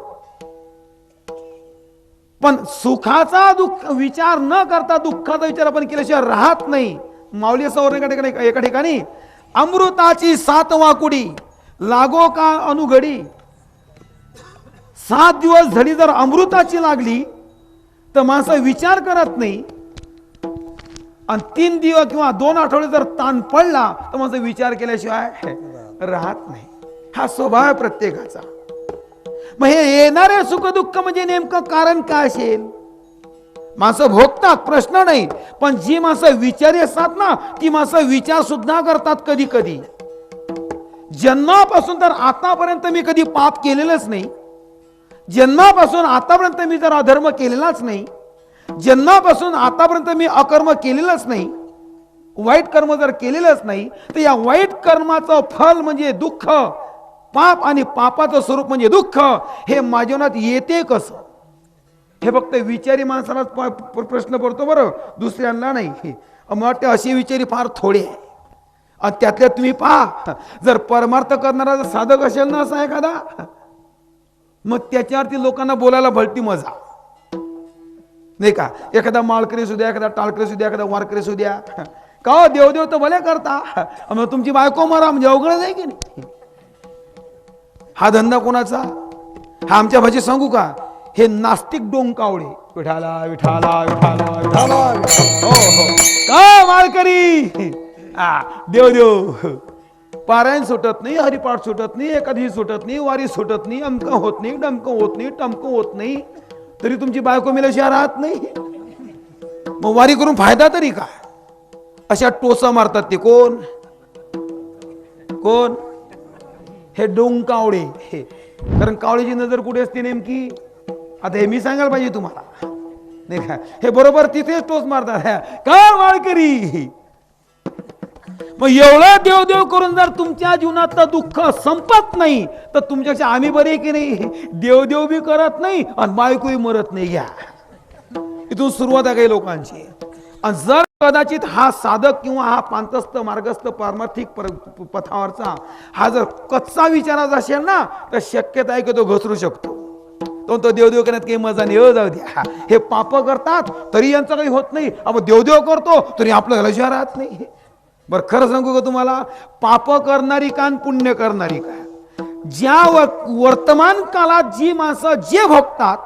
पण सुखाचा दुःख विचार न करता दुःखाचा विचार आपण केल्याशिवाय राहत नाही. माऊली असं एका ठिकाणी अमृताची 7 वाकुडी लागो का अनुघडी. 7 दिवस झडी जर अमृताची लागली तर माणसं विचार करत नाही आणि 3 दिवस किंवा 2 आठवडे जर ताण पडला तर माणसं विचार केल्याशिवाय राहत नाही. हा स्वभाव आहे प्रत्येकाचा. मग हे येणारे सुख दुःख म्हणजे नेमकं कारण काय असेल? माणसं भोगतात प्रश्न नाही, पण जी माणसं विचारी असतात ना ती माणसं विचार सुद्धा करतात कधी कधी. जन्मापासून तर आतापर्यंत मी कधी पाप केलेलंच नाही, जन्मापासून आतापर्यंत मी जर अधर्म केलेलाच नाही, जन्मापासून आतापर्यंत मी अकर्म केलेलंच नाही, वाईट कर्म जर केलेलंच नाही तर या वाईट कर्माचं फल म्हणजे दुःख, पाप आणि पापाचं स्वरूप म्हणजे दुःख हे माझ्या जीवनात येते कसं? हे फक्त विचारी माणसाला प्रश्न पडतो बरं, दुसऱ्यांना नाही. मग वाटते असे विचारी फार थोडे आहे. आणि त्यातल्या तुम्ही पहा, जर परमार्थ करणारा जर साधक असेल ना असा एखादा, मग त्याच्यावरती लोकांना बोलायला भलती मजा नाही का? एखादा माळकरी असू द्या, एखादा टाळकरी असू द्या, एखादा वारकरी असू द्या, का देवदेव तर भले करता, मग तुमची बायको मरा म्हणजे अवघड आहे की नाही? हा धंदा कोणाचा? हा आमच्या भाषेत सांगू का, हे नास्तिक डोंकावडे. विठाला विठाला विठाला विठाला हो हो का माळकरी देव पारायण सुटत नाही, हरिपाठ सुटत नाही, एखादी सुटत नाही, वारी सुटत नाही, अमकं होत नाही, डमकं होत नाही, टमकं होत नाही, तरी तुमची बायको मेल्याशिवाय राहत नाही. मग वारी करून फायदा तरी काय? अशा टोचा मारतात ते कोण कोण? हे डोंकावडे. हे कारण कावळीची नजर कुठे असते नेमकी? आता हे मी सांगायला पाहिजे तुम्हाला नाही का? हे बरोबर तिथेच टोच मारतात का वाळकरी. मग एवढं देवदेव करून जर तुमच्या जीवनातलं दुःख संपत नाही तर तुमच्यापेक्षा आम्ही बरे की नाही? देवदेव बी करत नाही आणि बायकोही मरत नाही. घ्या इथून सुरुवात आहे काही लोकांची. आणि जर कदाचित हा साधक किंवा हा पांतस्थ मार्गस्थ पारमार्थिक पथावरचा हा जर कच्चा विचाराचा असेल ना तर शक्यता आहे की तो घसरू शकतो. तो देवदेव करण्यात काही मजा नाही. जाऊ द्या, हे पाप करतात तरी यांचं काही होत नाही, आपण देवदेव करतो तरी आपलं लक्ष राहत नाही. बरं खरं सांगू का तुम्हाला, पाप करणारी का पुण्य करणारी का? ज्या वर्तमान काळात जी माणसं जे भोगतात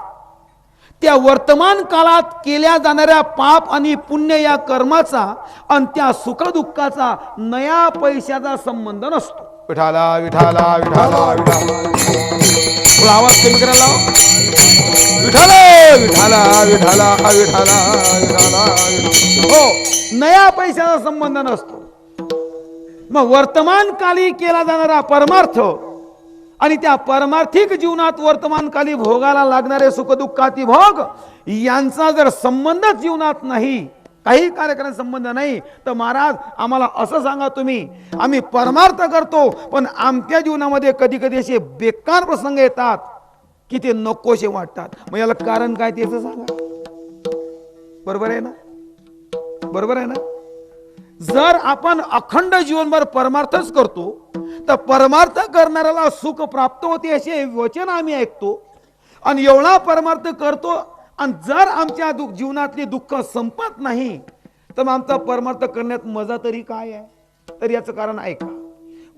त्या वर्तमान काळात केल्या जाणाऱ्या पाप आणि पुण्य या कर्माचा आणि त्या सुखदुःखाचा नया पैशाचा संबंध नसतो. विठाला विठाला विठाला विठाला थोडा आवाज कमी करायला लाव. विठाला विठाला विठाला विठाला विठाला. हो, नया पैशाचा संबंध नसतो. मग वर्तमानकाली केला जाणारा परमार्थ आणि त्या परमार्थिक जीवनात वर्तमानकाली भोगाला लागणारे सुखदुःखाती भोग यांचा जर संबंधच जीवनात नाही, काही कार्यक्रम संबंध नाही, तर महाराज आम्हाला असं सांगा तुम्ही, आम्ही परमार्थ करतो पण आमच्या जीवनामध्ये कधी कधी असे बेकार प्रसंग येतात की ते नकोशे वाटतात. मग याला कारण काय त्याचं सांगा. बरोबर आहे ना? बरोबर आहे ना? जर आपण अखंड जीवनभर परमार्थच करतो तर परमार्थ करणाऱ्याला सुख प्राप्त होते असे वचन आम्ही ऐकतो आणि एवढा परमार्थ करतो आणि जर आमच्या जीवनातली दुःख संपत नाही तर मग आमचा परमार्थ करण्यात मजा तरी काय आहे. तर याचं कारण ऐका.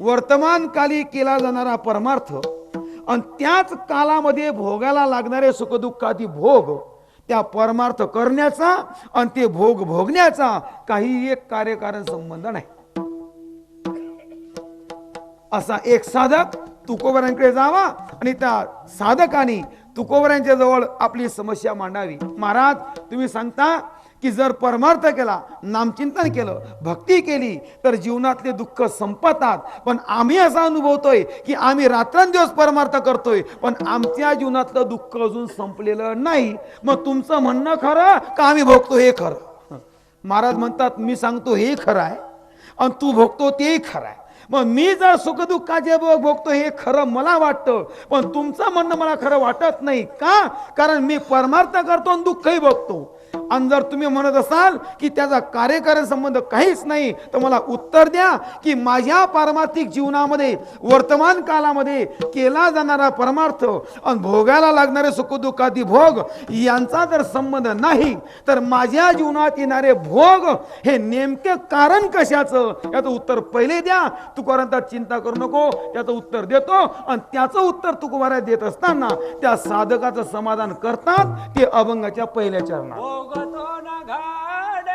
वर्तमान काली केला जाणारा परमार्थ आणि त्याच कालामध्ये भोगायला लागणारे सुखदुःखादी भोग, त्या परमार्थ करण्याचा आणि ते भोग भोगण्याचा काही एक कार्यकारण संबंध नाही. असा एक साधक तुकोबरांकडे जावा आणि त्या साधकाने तुकोबरांच्या जवळ आपली समस्या मांडावी. महाराज तुम्ही सांगता की जर परमार्थ केला, नामचिंतन केलं, भक्ती केली तर जीवनातले दुःख संपतात, पण आम्ही असा अनुभवतोय की आम्ही रात्रंदिवस परमार्थ करतोय पण आमच्या जीवनातलं दुःख अजून संपलेलं नाही. मग तुमचं म्हणणं खरं का आम्ही भोगतो हे खरं? महाराज म्हणतात मी सांगतो हे खरं आहे आणि तू भोगतो तेही खरं आहे. मग मी जर सुखदुःखाचे भोग भोगतो हे खरं मला वाटतं पण तुमचं म्हणणं मला खरं वाटत नाही. का? कारण मी परमार्थ करतो आणि दुःखही भोगतो. आणि जर तुम्ही म्हणत असाल की त्याचा कार्यकारण संबंध काहीच नाही तर मला उत्तर द्या की माझ्या पारमार्थिक जीवनामध्ये वर्तमान कालामध्ये केला जाणारा परमार्थ आणि भोगायला लागणारे सुखदुःखादी भोग यांचा जर संबंध नाही तर माझ्या जीवनात येणारे भोग हे नेमके कारण कशाचं, याचं उत्तर पहिले द्या. तुकोबारांचा चिंता करू नको, त्याचं उत्तर देतो. आणि त्याचं उत्तर तुकोबारा देत असताना त्या साधकाचं समाधान करतात ते अभंगाच्या पहिल्या चरणात. भोगतो न घाडे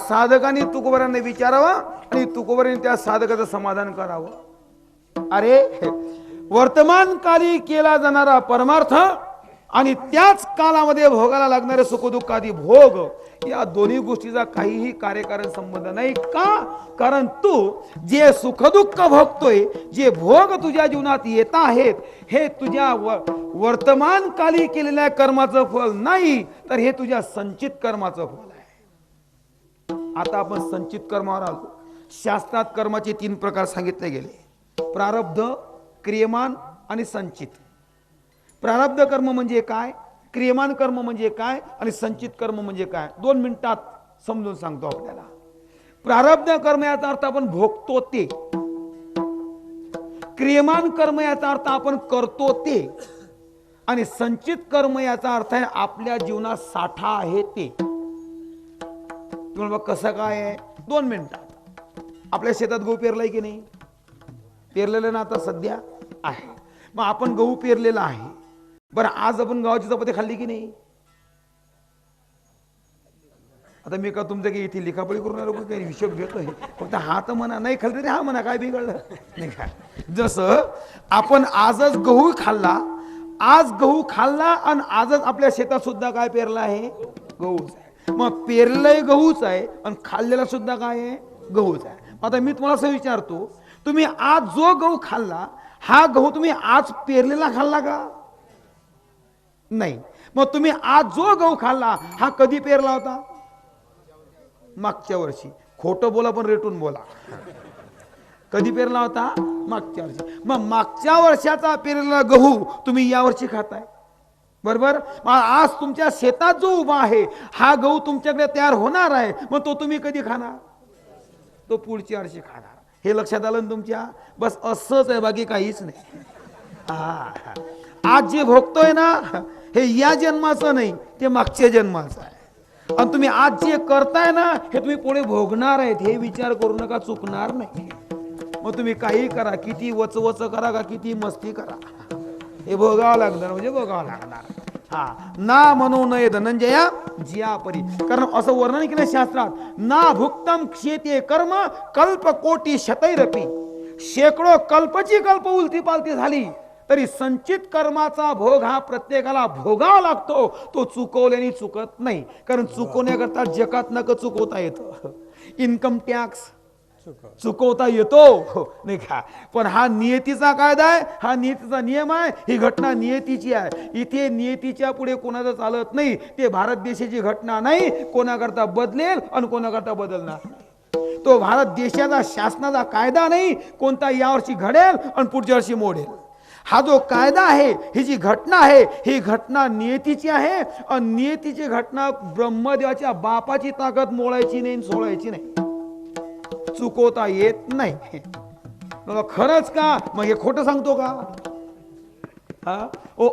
साधकाने तुकोबारांना विचारावा आणि तुकोबारांनी त्या साधकाचं समाधान करावं. अरे वर्तमान काली केला जाणारा परमार्थ आणि त्याच कालामध्ये भोगायला लागणारे सुखदुःखादी भोग या दोन्ही गोष्टीचा काहीही कार्यकारण संबंध नाही. का? कारण तू जे सुखदुःख भोगतोय, जे भोग तुझ्या जीवनात येत आहेत हे तुझ्या वर्तमान काली केलेल्या कर्माचं फळ नाही तर हे तुझ्या संचित कर्माचं फळ आहे. आता आपण संचित कर्मावर आलो. शास्त्रात कर्माचे 3 प्रकार सांगितले गेले: प्रारब्ध, क्रियमान आणि संचित. प्रारब्ध कर्म म्हणजे काय, क्रियमान कर्म म्हणजे काय आणि संचित कर्म म्हणजे काय, 2 मिनिटात समजून सांगतो आपल्याला. प्रारब्ध कर्म याचा अर्थ आपण भोगतो ते, क्रियमान कर्म याचा अर्थ आपण करतो ते, आणि संचित कर्म याचा अर्थ आहे आपल्या जीवनात साठा आहे ते. तुम्हाला कसं काय आहे? 2 मिनिटात. आपल्या शेतात गहू पेरलाय की नाही? पेरलेलं ना आता सध्या आहे. मग आपण गहू पेरलेला आहे. बरं, आज आपण गव्हाची चपाती खाल्ली की नाही? आता मी का तुमचं काही इथे लिखापळी करून काही हिशोब घेतोय? फक्त हा तर म्हणा, नाही खाल्लं तरी हा म्हणा, काय बिघडलं नाही का? जसं आपण आजच गहू खाल्ला, आज गहू खाल्ला आणि आजच आपल्या शेतात सुद्धा काय पेरला आहे? गहूच आहे. मग पेरलंय गहूच आहे आणि खाल्लेला सुद्धा काय आहे? गहूच आहे. आता मी तुम्हाला असं विचारतो, तुम्ही आज जो गहू खाल्ला, हा गहू तुम्ही आज पेरलेला खाल्ला का? नाही. मग तुम्ही आज जो गहू खाल्ला हा कधी पेरला होता? मागच्या वर्षी. खोटं बोला पण रेटून बोला. कधी पेरला होता? मागच्या वर्षी. मग मागच्या वर्षाचा पेरलेला गहू तुम्ही या वर्षी खाताय, बरोबर? आज तुमच्या शेतात जो उभा आहे हा गहू तुमच्याकडे तयार होणार आहे, मग तो तुम्ही कधी खाणार? तो पुढच्या वर्षी खाणार. हे लक्षात आलं ना तुमच्या? बस असंच आहे, बाकी काहीच नाही. आज जे भोगतोय ना, हे या जन्माचं नाही, ते मागच्या जन्माचं आहे. आणि तुम्ही आज जे करताय ना, हे तुम्ही पुढे भोगणार आहेत, हे विचार करू नका, चुकणार नाही. मग तुम्ही काही करा, किती वचवच करा का किती मस्ती करा, हे भोगावं लागणार, म्हणजे भोगावं लागणार. हा ना म्हणू नये धनंजया जिया परी. कारण असं वर्णन केलं शास्त्रात, ना भुक्तम क्षेते कर्म कल्प कोटी शतैरपी. शेकडो कल्पची कल्प उलती पालती झाली तरी संचित कर्माचा भोग हा प्रत्येकाला भोगावा लागतो. तो चुकवल्याने चुकत नाही. कारण चुकवण्याकरता जगात नका चुकवता येतं. इन्कम टॅक्स चुकवता येतो नाही का? पण हा नियतीचा कायदा आहे, हा नियतीचा नियम आहे. ही घटना नियतीची आहे. इथे नियतीच्या पुढे कोणाचं चालत नाही. ते भारत देशाची घटना नाही, कोणाकरता बदलेल आणि कोणाकरता बदलणार नाही. तो भारत देशाचा शासनाचा कायदा नाही, कोणता यावर्षी घडेल आणि पुढच्या वर्षी मोडेल. हा जो कायदा आहे, ही जी घटना आहे, ही घटना नियतीची आहे. आणि नियतीची घटना ब्रह्मदेवाच्या बापाची ताकद मोडायची नाही, सोडायची नाही, चुकवता येत नाही. खरंच का? मग हे खोटं सांगतो का?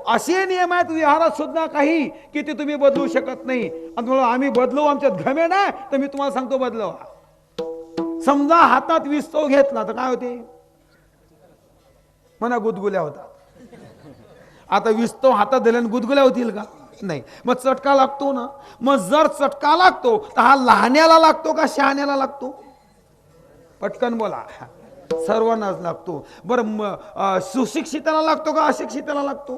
असे नियम आहेत विहारात सुद्धा काही की ते तुम्ही बदलू शकत नाही. आणि आम्ही बदलू, आमच्यात घमेंड आहे, तर मी तुम्हाला सांगतो बदलवा. समजा हातात विस्तव घेतला तर काय होते? म्हणा गुदगुल्या होतात. आता विस्तव हातात दिल्याने गुदगुल्या होतील का? नाही. मग चटका लागतो ना. मग जर चटका लागतो तर हा लहान्याला लागतो का शहाण्याला लागतो? पटकन बोला. सर्वांनाच लागतो. बरं, सुशिक्षिताला लागतो का अशिक्षिताला लागतो?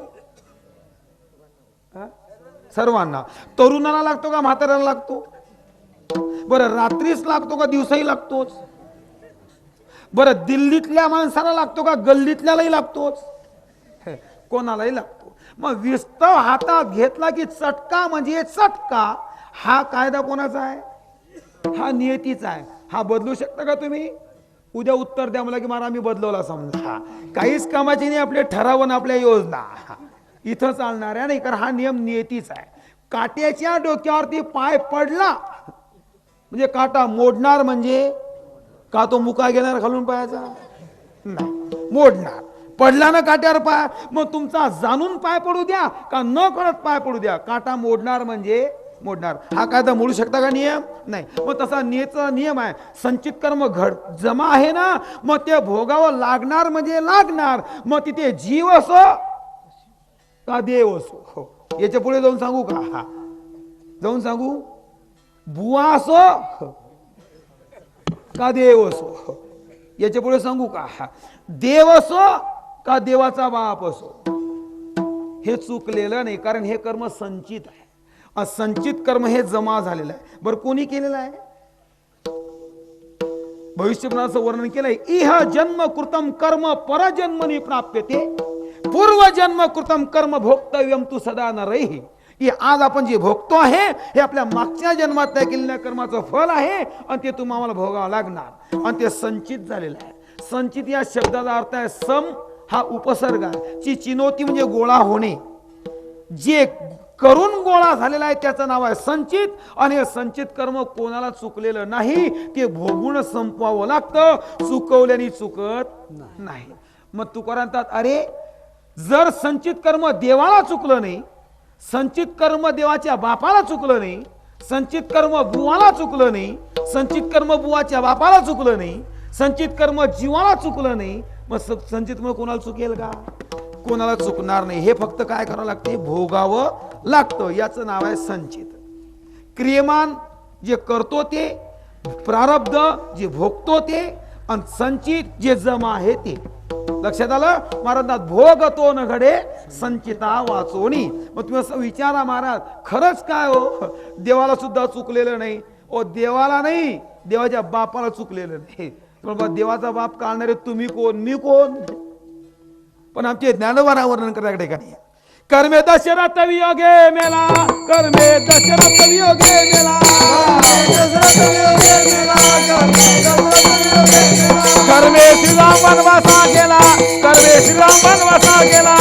सर्वांना. तरुणाला लागतो का म्हाताऱ्याला लागतो? बरं, रात्रीच लागतो का दिवसाही लागतोच? बरं, दिल्लीतल्या माणसाला लागतो का गल्लीतल्यालाही लागतोच? कोणालाही लागतो. मग विस्तव हातात घेतला की चटका म्हणजे चटका. हा कायदा कोणाचा आहे? हा नियतीचा आहे. हा बदलू शकता का तुम्ही? उद्या उत्तर द्या मला की मला आम्ही बदलवला समजा. काहीच कामाची नाही आपले ठराव आणि आपल्या योजना इथं चालणाऱ्या नाही. कारण हा नियम नियतीचा आहे. काट्याच्या डोक्यावरती पाय पडला म्हणजे काटा मोडणार. म्हणजे का तो मुका घेणार खालून पायाचा? नाही, मोडणार. पडला ना काट्यावर पाय, मग तुमचा जाणून पाय पडू द्या का न कळत पाय पडू द्या, काटा मोडणार म्हणजे मोडणार. हा कायदा मोडू शकता का नियम? नाही. मग तसा नियतीचा नियम आहे. संचित कर्म जमा आहे ना, मग ते भोगावं लागणार म्हणजे लागणार. मग तिथे जीव असो का देव असो. याच्या पुढे जाऊन सांगू का? हा जाऊन सांगू. बुवा असो का देव असो. याच्या पुढे सांगू का? देव असो का देवाचा बाप असो. हे चुकलेलं नाही. कारण हे कर्म संचित आहे. संचित कर्म हे जमा झालेलं आहे. बरं, कोणी केलेलं आहे? भविष्यपुराणाचं वर्णन केलंय. इह जन्म कृतम कर्म परजन्मनी प्राप्यते, पूर्व जन्म कृतम कर्म भोक्तव्यम तू सदा नरैहि. आज आपण जे भोगतो आहे हे आपल्या मागच्या जन्मात त्या केलेल्या कर्माचं फल आहे आणि ते तुम्हाला भोगावं लागणार. आणि ते संचित झालेलं आहे. संचित या शब्दाचा अर्थ आहे सम, हा उपसर्ग आहे. चिनोती म्हणजे गोळा होणे. जे करून गोळा झालेला आहे त्याचं नाव आहे संचित. आणि हे संचित कर्म कोणाला चुकलेलं नाही, ते भोगून संपवावं लागतं, चुकवल्याने चुकत नाही. मग तुकाराम म्हणतात, अरे जर संचित कर्म देवाला चुकलं नाही, संचित कर्म देवाच्या बापाला चुकलं नाही, संचित कर्म बुवाला चुकलं नाही, संचित कर्म बुवाच्या बापाला चुकलं नाही, संचित कर्म जीवाला चुकलं नाही, मग संचित कर्म कोणाला चुकेल का? कोणाला चुकणार नाही. हे फक्त काय करावं लागते, भोगावं लागतं. याचं नाव आहे संचित. क्रियमान जे करतो ते, प्रारब्ध जे भोगतो ते, आणि संचित जे जमा आहे ते. लक्षात आलं? महाराजांना भोगतो न घडे संचिता वाचोनी. मग तुम्ही असं विचारा, महाराज खरंच काय हो, देवाला सुद्धा चुकलेलं नाही. ओ देवाला नाही, देवाच्या बापाला चुकलेलं नाही. देवाचा बाप काढणारे तुम्ही कोण, मी कोण? पण आमचे ज्ञानोबा वर्णन करता ठिकाणी, कर्मे दशरथ वियोगे मेला, कर्मे दशरथ वियोगे मेला, कर्मे श्रीराम वनवासा गेला, कर्मे श्रीराम वनवासा गेला,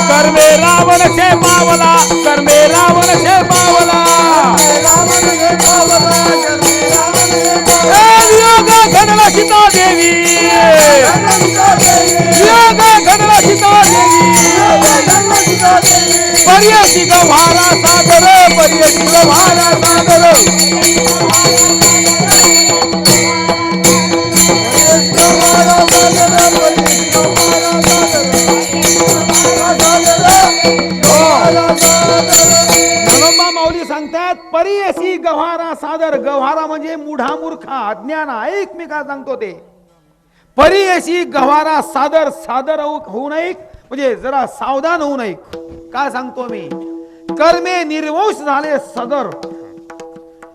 कर्मे रावण छे पावला, कर्मे रावण छे पावला, वियोग घडला सीता देवी, वियोग घडला सीता देवी, पर्यसी गव्हारा सागर, पर्यसी गव्हारा सागर, माऊली सांगतात परियसी गव्हारा सादर. गव्हारा म्हणजे मुढा मूर्खा अज्ञान. ऐक मी काय सांगतो ते. परियसी गव्हारा सादर, सादर होऊन ऐक म्हणजे जरा सावधान होऊन ऐक काय सांगतो मी. कर्मे निर्वंश झाले सदर,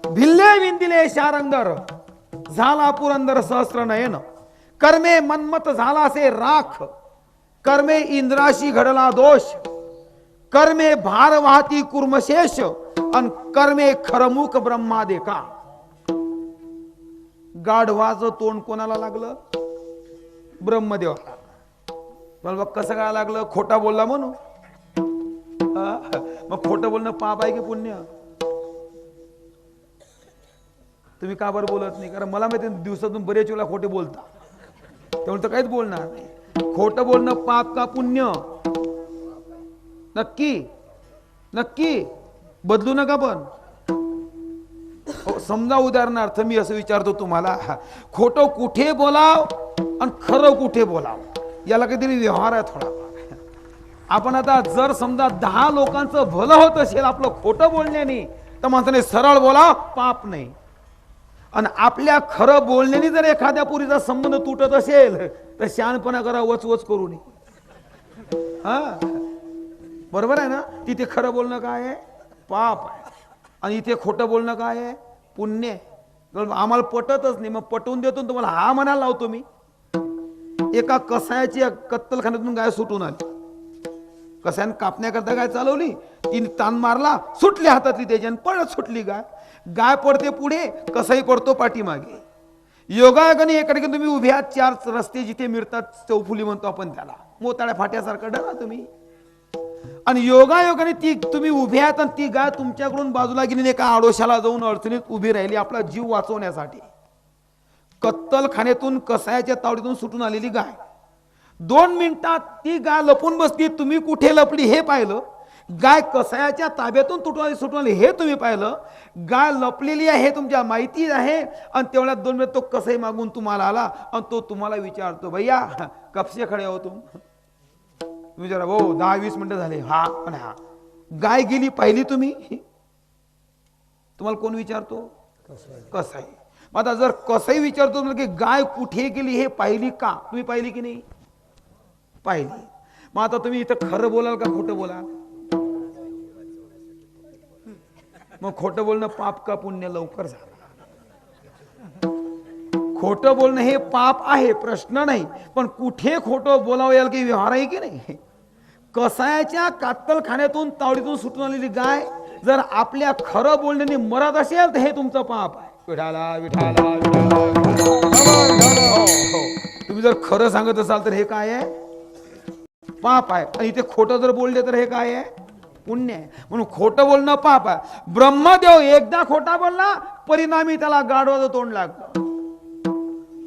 भिल्ले विंदिले शारंगर, झाला पुरंदर सहस्र नयन, कर्मे मनमत झाला से राख, कर्मे इंद्राशी घडला दोष, कर्मे भार वाहती कुर्मशेष, अन कर्मे खरमुख ब्रह्मा देखा. गाढवाचं तोंड कोणाला लागलं? ब्रह्मदेवाला. मला कसं काय लागलं? खोटा बोलला म्हणून. मग खोटं बोलणं पाप आहे की पुण्य? तुम्ही का बरं बोलत नाही? कारण मला माहिती दिवसातून बरेच वेळा खोटे बोलता, त्यामुळे तर काहीच बोलणार नाही. खोटं बोलणं पाप का पुण्य? नक्की नक्की बदलू नका. पण समजा उदाहरणार्थ मी असं विचारतो तुम्हाला, खोटं कुठे बोलाव आणि खरं कुठे बोलाव, याला काहीतरी व्यवहार आहे थोडा. आपण आता जर समजा 10 लोकांचं भलं होत असेल आपलं खोटं बोलण्याने, तर माणसाने सरळ बोला, पाप नाही. आणि आपल्या खरं बोलण्याने जर एखाद्या पुरीचा संबंध तुटत असेल तर शहाणपणा करा, वचवच करू नये. हा बरोबर आहे ना? तिथे खरं बोलणं काय आहे? पाप आहे. आणि इथे खोटं बोलणं काय आहे? पुण्य आहे. आम्हाला पटतच नाही, मग पटवून देतो तुम्हाला. हा म्हणायला लावतो मी. एका कसायाची कत्तलखान्यातून गाय सुटून आली. कसायाने कापण्याकरता गाय चालवली, तिने ताण मारला, सुटली हातातली त्याच्याने, पळत सुटली गाय. गाय पडते पुढे, कसाई पडतो पाठीमागे. योगायोगाने एकडे तुम्ही उभे आहात. 4 रस्ते जिथे मिळतात, चौफुली म्हणतो आपण त्याला, मोताळ्या फाट्यासारखं डरा तुम्ही. आणि योगायोगाने ती तुम्ही उभे आहात आणि ती गाय तुमच्याकडून बाजूला गेली, एका आडोशाला जाऊन अडचणीत उभी राहिली आपला जीव वाचवण्यासाठी. कत्तलखान्यातून कसायाच्या तावडीतून सुटून आलेली गाय. 2 मिनिटात ती गाय लपून बसली. तुम्ही कुठे लपली हे पाहिलं. गाय कसायाच्या ताब्यातून सुटून आली हे तुम्ही पाहिलं. गाय लपलेली आहे हे तुमच्या माहिती आहे. आणि तेवढ्यात 2 मिनिट तो कसाई मागून तुम्हाला आला आणि तो तुम्हाला विचारतो, भैया कपसे खडे हो तुम? विचारा, हो 10-20 मिनिटं झाले. हा पण हा गाय गेली पाहिली तुम्ही? तुम्हाला कोण विचारतो? कसाई. आता जर कसाई विचारतो की गाय कुठे गेली हे पाहिली का? तुम्ही पाहिली की नाही? पाहिली. मग आता तुम्ही इथं खरं बोलाल का खोटं बोलाल? मग खोटं बोलणं पाप का पुण्य? लवकर झालं. खोटं बोलणं हे पाप आहे, प्रश्न नाही. पण कुठे खोटं बोलावं याला काही व्यवहार आहे की नाही? कसायाच्या कात्तलखान्यातून तावडीतून सुटून आलेली गाय जर आपल्या खरं बोलण्याने मरत असेल तर हे तुमचं पाप आहे. विठाला विठाला विठाला. तुम्ही जर खरं सांगत असाल तर हे काय आहे? पाप आहे. आणि इथे खोटं जर बोलले तर हे काय आहे? पुण्य आहे. म्हणून खोटं बोलणं पाप आहे. ब्रह्मदेव एकदा खोटा बोलला, परिणामी त्याला गाढवाचं तोंड लागलं.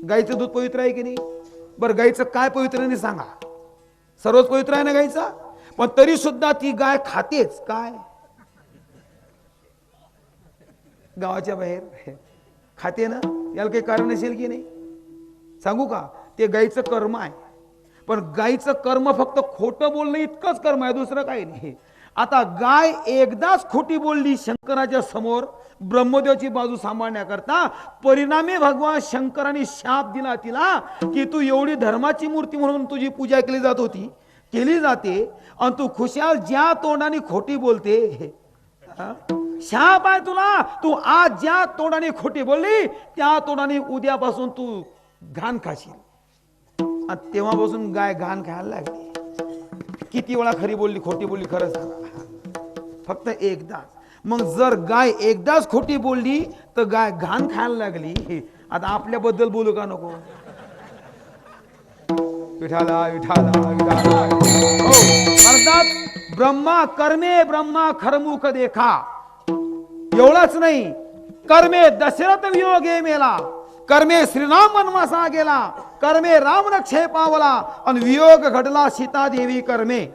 गाईचं दूध पवित्र आहे की नाही? बरं, गाईचं काय पवित्र नाही सांगा? सर्वच पवित्र आहे ना गाईचं, पण तरी सुद्धा ती गाय खातेच काय? गावाच्या बाहेर खाते ना. याला काही कारण असेल की नाही? सांगू का? ते गाईचं कर्म आहे. पण गाईचं कर्म फक्त खोटं बोलणं इतकंच कर्म आहे, दुसरं काही नाही. आता गाय एकदाच खोटी बोलली शंकराच्या समोर ब्रह्मदेवाची बाजू सांभाळण्याकरता, परिणामी भगवान शंकराने शाप दिला तिला की तू एवढी धर्माची मूर्ती म्हणून तुझी पूजा केली जात होती, केली जाते, आणि तू खुशाल ज्या तोंडाने खोटी बोलते, शाप आहे तुला. तू आज ज्या तोंडाने खोटी बोलली त्या तोंडाने उद्यापासून तू घाण खाशील. आणि तेव्हापासून गाय घाण खायला लागली. किती वेळा खरी बोलली, खोटी बोलली, खरं सांगा? फक्त एकदा. मग जर गाय एकदाच खोटी बोलली तर गाय घाण खायला लागली. आता आपल्याबद्दल बोलू का नको? विठाला विठाला विठाला. हो, अर्थात ब्रह्मा कर्मे ब्रह्मा खरमुख देखा. एवढंच नाही, कर्मे दशरथ वियोगे मेला, कर्मे श्रीराम वनवासा गेला, कर्मे राम रक्षे पावला, आणि वियोग घडला सीता देवी कर्मे.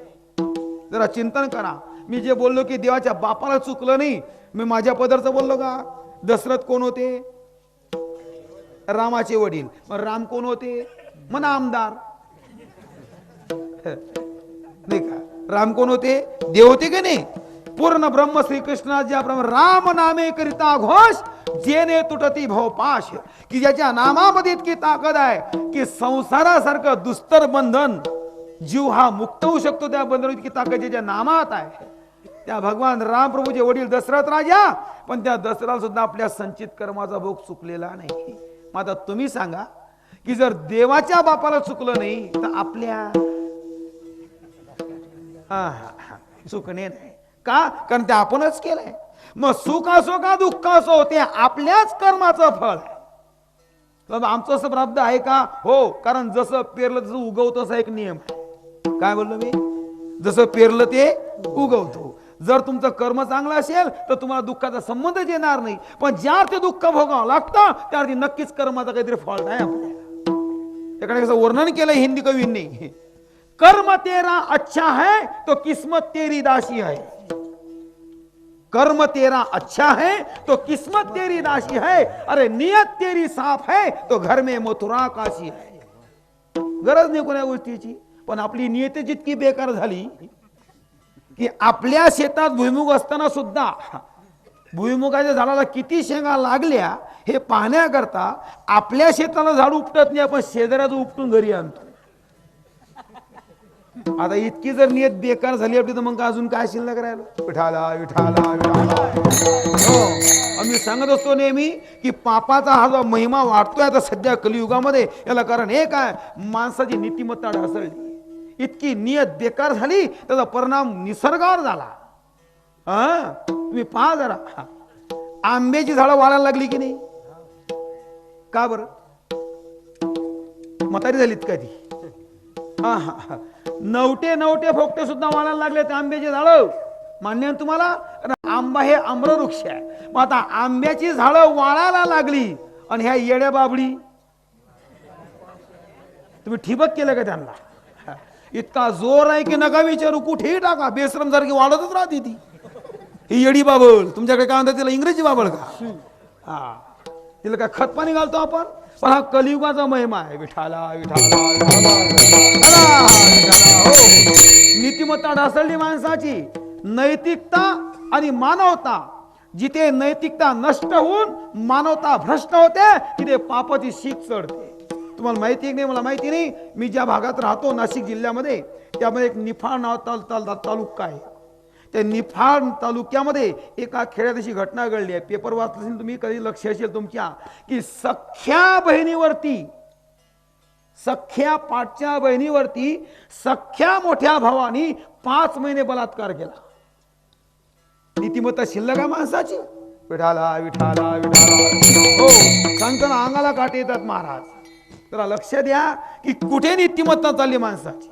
जरा चिंतन करा. मी जे बोललो की देवाच्या बापाला चुकलं नाही, मी माझ्या पदरचं बोललो का? दशरथ कोण होते? रामाचे वडील. मग राम कोण होते? मन आमदार. नाही का? राम कोण होते? देव होते की नाही? पूर्ण ब्रह्म श्रीकृष्णा ज्याप्रमाणे राम नामे करिता घोष, जेने तुटती भवपाश, की ज्याच्या नामामध्ये इतकी ताकद आहे की संसारासारखं दुस्तर बंधन जीव हा मुक्त होऊ शकतो. त्या बंधन इतकी ताकद ज्याच्या नामात आहे. त्या भगवान राम प्रभूचे वडील दशरथ राजा, पण त्या दशरथाला सुद्धा आपल्या संचित कर्माचा भोग चुकलेला नाही. मग आता तुम्ही सांगा की जर देवाच्या बापाला चुकलं नाही तर आपल्या चुकणे नाही का? कारण ते आपणच केलंय. मग सुख असो का दुःख असो ते आपल्याच कर्माचं फळ आहे. आमचं असं प्राप्त आहे का? हो, कारण जसं पेरलं तसं उगवतं, असा एक नियम आहे. काय बोललो मी? जसं पेरलं ते उगवतो. जर तुमचं कर्म चांगलं असेल तर तुम्हाला दुःखाचा संबंधच येणार नाही. पण ज्या ते दुःख भोगावं लागतं त्यावरती नक्कीच कर्माचा काहीतरी फॉल्ट आहे आपल्याला. त्याकडे कसं वर्णन केलं हिंदी कवींनी, कर्म तेरा अच्छा है तो किस्मत तेरी दासी है. कर्म तेरा अच्छा है तो किस्मत तेरी दासी है. अरे नियत तेरी साफ है तो घर में मथुरा काशी है. गरज नाही कोणा गोष्टीची, पण आपली नियती जितकी बेकार झाली की आपल्या शेतात भुईमुग असताना सुद्धा भुईमुगाच्या झाडाला किती शेंगा लागल्या हे पाहण्याकरता आपल्या शेताला झाड उपटत नाही, आपण शेजाऱ्याचं उपटून घरी आणतो. आता इतकी जर नियत बेकार झाली आपली तर मग अजून काय शिल्लक राहिलं? विठाला विठाला विठाला. हो, आम्ही सांगत असतो नेहमी की पापाचा हा जो महिमा वाढतोय आता सध्या कलियुगामध्ये, याला कारण हे काय? माणसाची नीतिमत्ता ढासळली. इतकी नियत बेकार झाली, त्याचा परिणाम निसर्गावर झाला. तुम्ही पहा जरा, आंब्याची झाडं वाढायला लागली की नाही? का बरं? म्हातारी झालीत का ती? नवटे नवटे फोकटे सुद्धा वाढायला लागले ते आंब्याचे झाडं. मान्य आहे तुम्हाला? आंबा हे आम्रवृक्ष आहे. मग आता आंब्याची झाडं वाढायला लागली आणि ह्या येड्या बाबडी तुम्ही ठिबक केलं का त्यांना? इतका जोर आहे की नका विचारू, कुठेही टाका, बेसरम सारखी वाढतच राहते ती. ही येडी बाबळ. तुमच्याकडे काय म्हणतात तिला? इंग्रजी बाबळ का? हा, तिला काय खत पाणी घालतो आपण? पण हा कलियुगाचा महिमा आहे. विठाला विठाला नीतिमत्ता ढासळली माणसाची. नैतिकता आणि मानवता, जिथे नैतिकता नष्ट होऊन मानवता भ्रष्ट होते तिथे पापाची शीख चढते. तुम्हाला माहिती नाही, मला माहिती नाही. मी ज्या भागात राहतो नाशिक जिल्ह्यामध्ये, त्यामध्ये एक निफाड नाव तालुका आहे. त्या निफाड तालुक्यामध्ये एका खेड्यात अशी घटना घडली आहे. पेपर वाचलं असेल तुम्ही, कधी लक्ष असेल तुमच्या, की सख्या बहिणीवरती, सख्या पाठच्या बहिणीवरती सख्या मोठ्या भावानी 5 महिने बलात्कार केला. नीतिमत्ता शिल्लक आहे माणसाची. विठाला विठाला विठाला. हो, सांगताना अंगाला काटे येतात महाराज. जरा लक्ष द्या की कुठे नीतिमत्ता चालली माणसाची.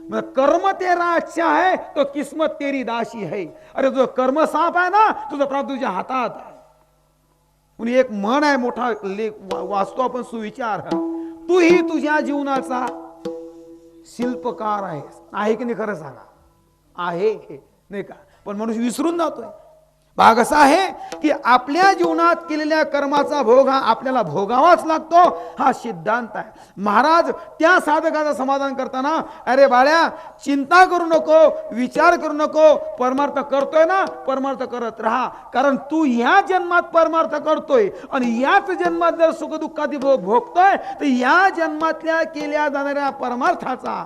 मतलब कर्म तेरा अच्छा है तो किस्मत तेरी दासी है. अरे तुझं कर्म साफ आहे ना, तुझं प्राप्त तुझ्या हातात आहे. म्हणून एक म्हण आहे, मोठा वाचतो आपण सुविचार, तू ही तुझ्या जीवनाचा शिल्पकार आहेस. आहे की नाही खरं सांगा? आहे नाही का? पण मनुष्य विसरून जातोय. भाग असा आहे की आपल्या जीवनात केलेल्या कर्माचा भोग हा आपल्याला भोगावाच लागतो, हा सिद्धांत आहे. महाराज त्या साधकाचं समाधान करताना, अरे बाळ्या चिंता करू नको, विचार करू नको, परमार्थ करतोय ना, परमार्थ करत राहा. कारण तू ह्या जन्मात परमार्थ करतोय आणि याच जन्मात जर सुखदुःखादी भोग भोगतोय तर या जन्मातल्या केल्या जाणाऱ्या परमार्थाचा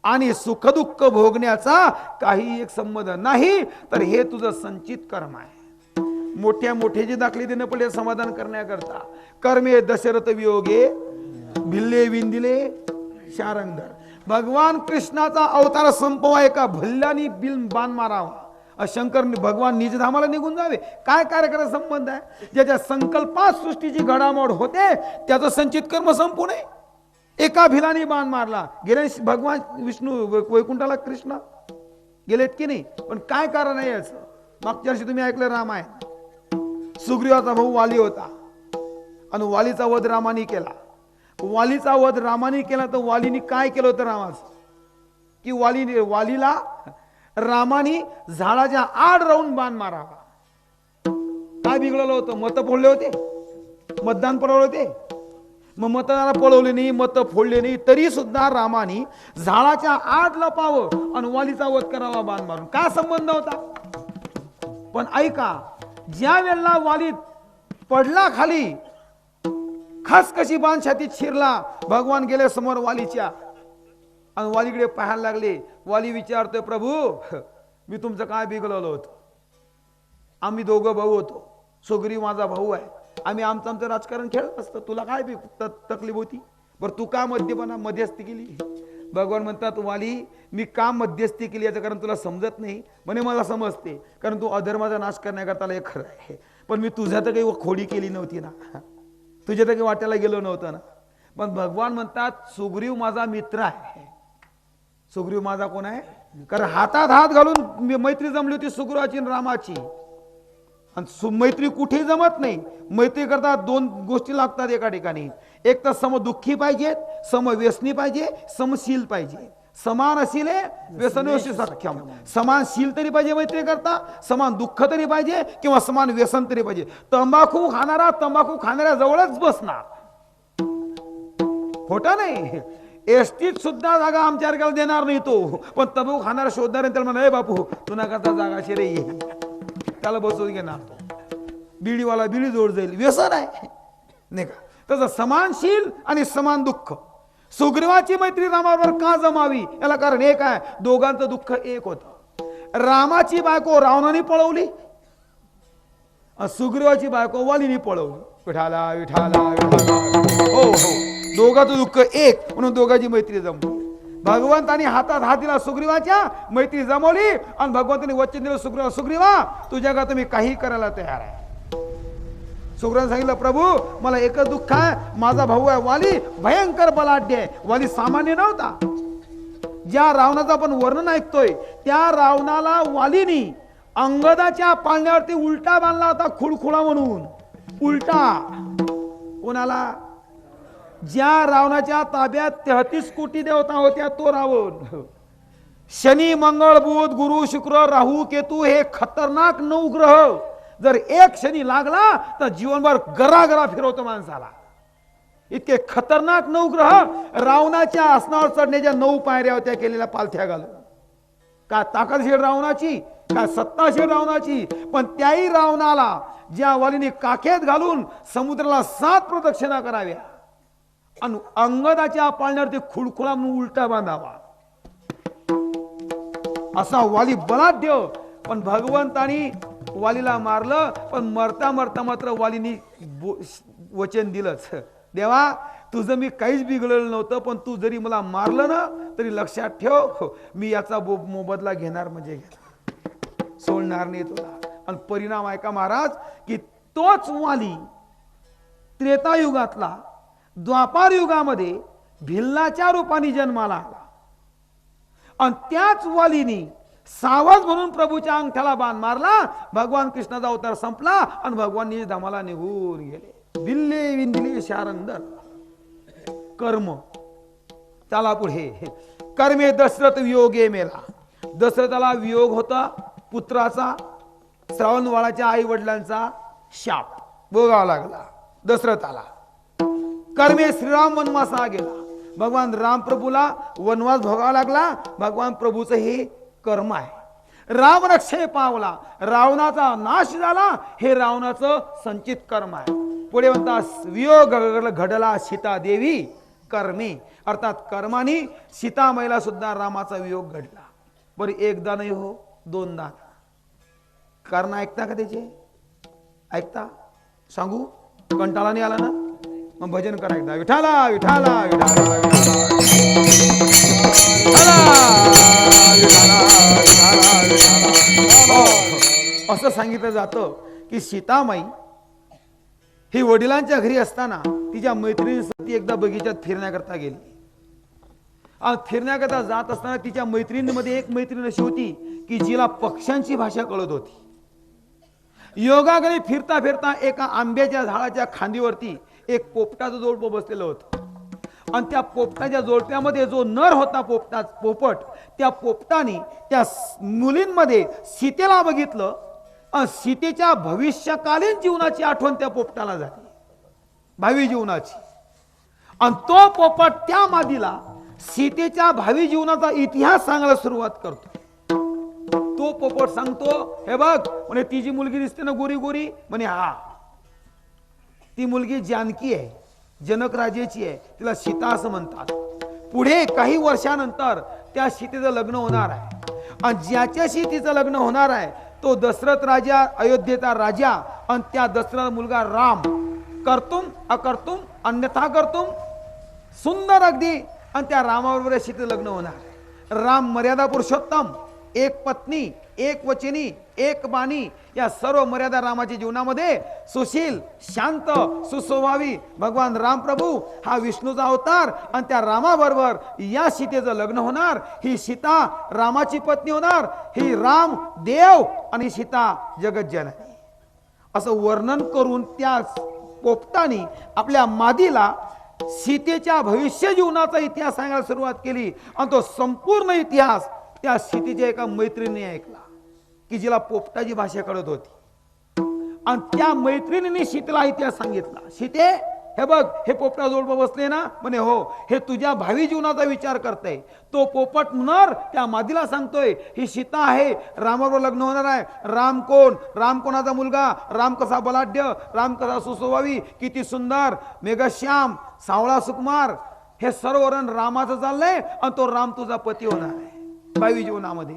आणि सुखदुःख भोगण्याचा काही एक संबंध नाही. तर हे तुझं संचित कर्म आहे. मोठ्या मोठे जे दाखले देणं पडले समाधान करण्याकरता. कर्मे दशरथ वियोगे भिल्ले विंदिले शारंगधर. भगवान कृष्णाचा अवतार संपवा, एका भल्ल्यानी बिल बाण मारावा, शंकर भगवान निजधामाला निघून जावे. काय कार्य संबंध आहे? ज्याच्या संकल्पात सृष्टीची घडामोड होते त्याचं संचित कर्म संपू नये. एका भिलाने बाण मारला, गेले भगवान विष्णू वैकुंठाला, कृष्ण गेलेत की नाही? पण काय कारण आहे याचं? मागच्या वर्षी तुम्ही ऐकलं रामायण. सुग्रीवाचा भाऊ वाली होता आणि वालीचा वध रामाने केला. वालीचा वध रामाने केला तर वालीने काय केलं होतं रामाचं? की वालीला रामाने झाडाच्या आड राहून बाण मारावा. काय बिघडलं होतं? मत फोडले होते, मतदान पडवले होते. मग मतदार पळवले नाही, मत फोडले नाही, तरी सुद्धा रामाने झाडाच्या आड लपावं आणि वालीचा वध करावा बाण मारून. काय संबंध होता? पण ऐका, ज्या वेळेला वाली पडला खाली, खास कशी बाण छातीत शिरला, भगवान गेले समोर वालीच्या आणि वालीकडे पाहायला लागले. वाली विचारतोय, प्रभू मी तुमचं काय बिघडवलं होतं? आम्ही दोघं भाऊ होतो, सुग्रीव माझा भाऊ आहे, आम्ही आमचं राजकारण खेळत असतं, तुला काय तकलीफ होती? बरं तू का मध्यस्थी केली? भगवान म्हणतात, वाली मी का मध्यस्थी केली याचं कारण तुला समजत नाही. म्हणे मला समजते, कारण तू अधर्माचा नाश करण्याकरता हे खरं आहे, पण मी तुझ्या तर काही खोडी केली नव्हती ना, तुझ्या तर काही वाट्याला गेलो नव्हतं ना. पण भगवान म्हणतात, सुग्रीव माझा मित्र आहे. सुग्रीव माझा कोण आहे? कारण हातात हात घालून मैत्री जमली होती सुग्रीवाची आणि रामाची. आणि मैत्री कुठे जमत नाही. मैत्री करता दोन गोष्टी लागतात एका ठिकाणी. एक तर समदुःखी पाहिजेत, समव्यसनी पाहिजे, समशील पाहिजे. समान असिले व्यसनोशी सक्षम. समानशील तरी पाहिजे मैत्री करता, समान दुःख तरी पाहिजे किंवा समान व्यसन तरी पाहिजे. तंबाखू खाणाऱ्या जवळच बसणार, खोटा नाही. एसटीत सुद्धा जागा आमच्या वर्गाला देणार नाही तो, पण तंबाखू खाणारा शोधणार त्याला म्हणा, बापू तुला करता जागा शिरे ये, त्याला बसवून घेणार. बिडीवाला बिडी जोड जाईल, व्यसन आहे नाही का? तसं समानशील आणि समान दुःख. सुग्रीवाची मैत्री रामाबरोबर का जमावी याला कारण एक आहे, दोघांचं दुःख एक होतं. रामाची बायको रावणाने पळवली, सुग्रीवाची बायको वालीने पळवली. विठाला विठाला विठाला, हो हो, दोघांचं दुःख एक, म्हणून दोघांची मैत्री जमली. भगवंतानी हातात हात दिला सुग्रीवाच्या, मैत्री जमवली आणि भगवंतानी वचन दिलं, सुग्रीवा तुझ्या का तुम्ही काही करायला तयार आहे. सुग्रीवाने सांगितलं, प्रभू मला एकच दुःख आहे, माझा भाऊ आहे वाली भयंकर बलाढ्य आहे. वाली सामान्य नव्हता. ज्या रावणाचं आपण वर्णन ऐकतोय त्या रावणाला वालीनी अंगदाच्या पाळण्यावरती उलटा बांधला होता, खुळखुळा म्हणून. उलटा कोणाला? ज्या रावणाच्या ताब्यात 33 कोटी देवता होत्या तो रावण. शनी मंगळ बुध गुरु शुक्र राहू केतू हे खतरनाक 9 ग्रह जर एक शनी लागला तर जीवनभर गरागरा फिरवतो माणसाला. इतके खतरनाक 9 ग्रह रावणाच्या आसनावर चढण्याच्या 9 पायऱ्या होत्या केलेल्या पालथ्या घालून. का ताकदशीर रावणाची, का सत्ताशीर रावणाची. पण त्याही रावणाला ज्या वालीने काखेत घालून समुद्राला 7 प्रदक्षिणा कराव्या आणि अंगदाच्या पाळण्यावरती खुळखुळा म्हणून उलटा बांधावा, असा वाली बलाढ्य. पण भगवंतानी वालीला मारलं, पण मरता मरता मात्र वालीनी वचन दिलंच, देवा तुझं मी काहीच बिघडलं नव्हतं, पण तू जरी मला मारलं ना तरी लक्षात ठेव, मी याचा मोबदला घेणार म्हणजे घेणार, सोडणार नाही तुला. आणि परिणाम आहे का महाराज, की तोच वाली त्रेतायुगातला द्वापार युगामध्ये भिल्लाच्या रूपाने जन्माला आला. आणि त्याच वालीनी सावध म्हणून प्रभूच्या अंगठ्याला बाण मारला. भगवान कृष्णाचा अवतार संपला आणि भगवान धामाला निघून गेले. दिल्ले विंदिले शारंदर. कर्म. चला पुढे. कर्मे दशरथ वियोगे मेला. दशरथाला वियोग होता पुत्राचा. श्रावणबाळाच्या आई वडिलांचा शाप भोगावा लागला दशरथाला. कर्मे श्रीराम वनवासा गेला. भगवान राम प्रभूला वनवास भोगावा लागला. भगवान प्रभूचं हे कर्म आहे. राम रक्षे पावला. रावणाचा नाश झाला. हे रावणाचं संचित कर्म आहे. पुढे म्हणतात वियोग घडला सीता देवी कर्मे. अर्थात कर्माने सीतामाईला सुद्धा रामाचा वियोग घडला. बरं एकदा नाही हो दोनदा. कारण ऐकता का त्याचे? ऐकता? सांगू? कंटाळा नाही आला ना? मग भजन करा एकदा. विठाला विठाला विठाला असं सांगितलं जातं की सीतामाई ही वडिलांच्या घरी असताना तिच्या मैत्रिणीसाठी एकदा बगीचात फिरण्याकरता गेली. आणि फिरण्याकरता जात असताना तिच्या मैत्रिणीमध्ये एक मैत्रीण अशी होती की जिला पक्ष्यांची भाषा कळत होती. योगाकडे फिरता फिरता एका आंब्याच्या झाडाच्या खांदीवरती एक पोपटाचं जोडपं बसलेलं होतं. आणि त्या पोपटाच्या जोडप्यामध्ये जो नर होता पोपट, त्या पोपटाने त्या मुलींमध्ये सीतेला बघितलं. सीतेच्या भविष्यकालीन जीवनाची आठवण त्या पोपटाला झाली, भावी जीवनाची. आणि तो पोपट त्या मादीला सीतेच्या भावी जीवनाचा इतिहास सांगायला सुरुवात करतो. तो पोपट सांगतो, हे बघ म्हणे तिची मुलगी दिसते ना गोरी गोरी. म्हणे हा, ती मुलगी जानकी आहे, जनक राजेची आहे, तिला सीता असं म्हणतात. पुढे काही वर्षानंतर त्या सीतेचं लग्न होणार आहे. आणि ज्याच्याशी तिचं लग्न होणार आहे तो दशरथ राजा, अयोध्येचा राजा. आणि त्या दशरथ मुलगा राम. कर्तुम अकर्तुम अन्यथा कर्तुम, सुंदर अगदी. आणि त्या रामाबरोबर सीतेचं लग्न होणार. राम मर्यादा पुरुषोत्तम, एक पत्नी, एक वचनी, एक बाणी, या सर्व मर्यादा रामाच्या जीवनामध्ये. सुशील, शांत, सुस्वभावी भगवान राम प्रभू हा विष्णूचा अवतार. आणि त्या रामाबरोबर या सीतेचं लग्न होणार. ही सीता रामाची पत्नी होणार. ही राम देव आणि सीता जगज्जननी. असं वर्णन करून त्या पोपटाने आपल्या मादीला सीतेच्या भविष्य जीवनाचा इतिहास सांगायला सुरुवात केली. आणि तो संपूर्ण इतिहास त्या सीतेच्या एका मैत्रिणीने ऐकला की जिला पोपटाची भाषा कळत होती. आणि त्या मैत्रिणीने सीतेला इतिहास सांगितला. सीते, हे बघ हे पोपटा जोडपं बसले ना. म्हणे हो, हे तुझ्या भावी जीवनाचा विचार करते. तो पोपट नर त्या मादीला सांगतोय ही सीता आहे, रामाबरोबर लग्न होणार आहे. राम कोण? राम कोणाचा मुलगा? राम कसा बलाढ्य, राम कसा सुस्वभावी, किती सुंदर, मेघश्याम, सावळा सुकुमार. हे सर्व वर्णन रामाचं चाललंय. आणि तो राम तुझा पती होणार आहे भावी जीवनामध्ये.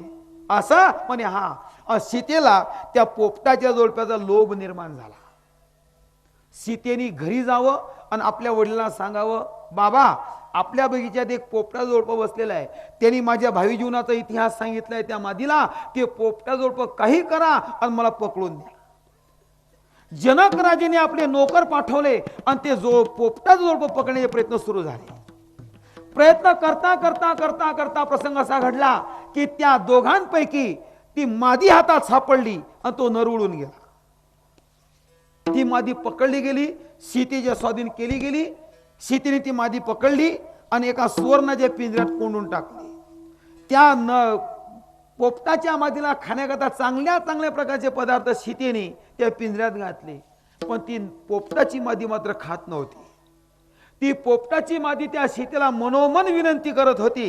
असं म्हणे हा. सीतेला त्या पोपटाच्या जोडप्याचा लोभ निर्माण झाला. सीतेने घरी जावं आणि आपल्या वडिलांना सांगावं, बाबा आपल्या बगीच्यात एक पोपटा जोडपं बसलेला आहे, त्यांनी माझ्या भावी जीवनाचा इतिहास सांगितलाय त्या मादीला. ते पोपटा जोडपं काही करा आणि मला पकडून द्या. जनक राजेने आपले नोकर पाठवले आणि ते पोपटा जोडपं पकडण्याचे प्रयत्न सुरू झाले. प्रयत्न करता करता करता करता प्रसंग असा घडला की त्या दोघांपैकी ती मादी हातात सापडली आणि तो नर उडून गेला. ती मादी पकडली गेली, सीतेच्या स्वाधीन केली गेली. सीतेने ती मादी पकडली आणि एका सुवर्णाच्या पिंजऱ्यात कोंडून टाकली. त्या पोपटाच्या मादीला खाण्याकरता चांगल्या चांगल्या प्रकारचे पदार्थ सीतेने त्या पिंजऱ्यात घातले. पण ती पोपटाची मादी मात्र खात नव्हती. ती पोपटाची मादी त्या सीतेला मनोमन विनंती करत होती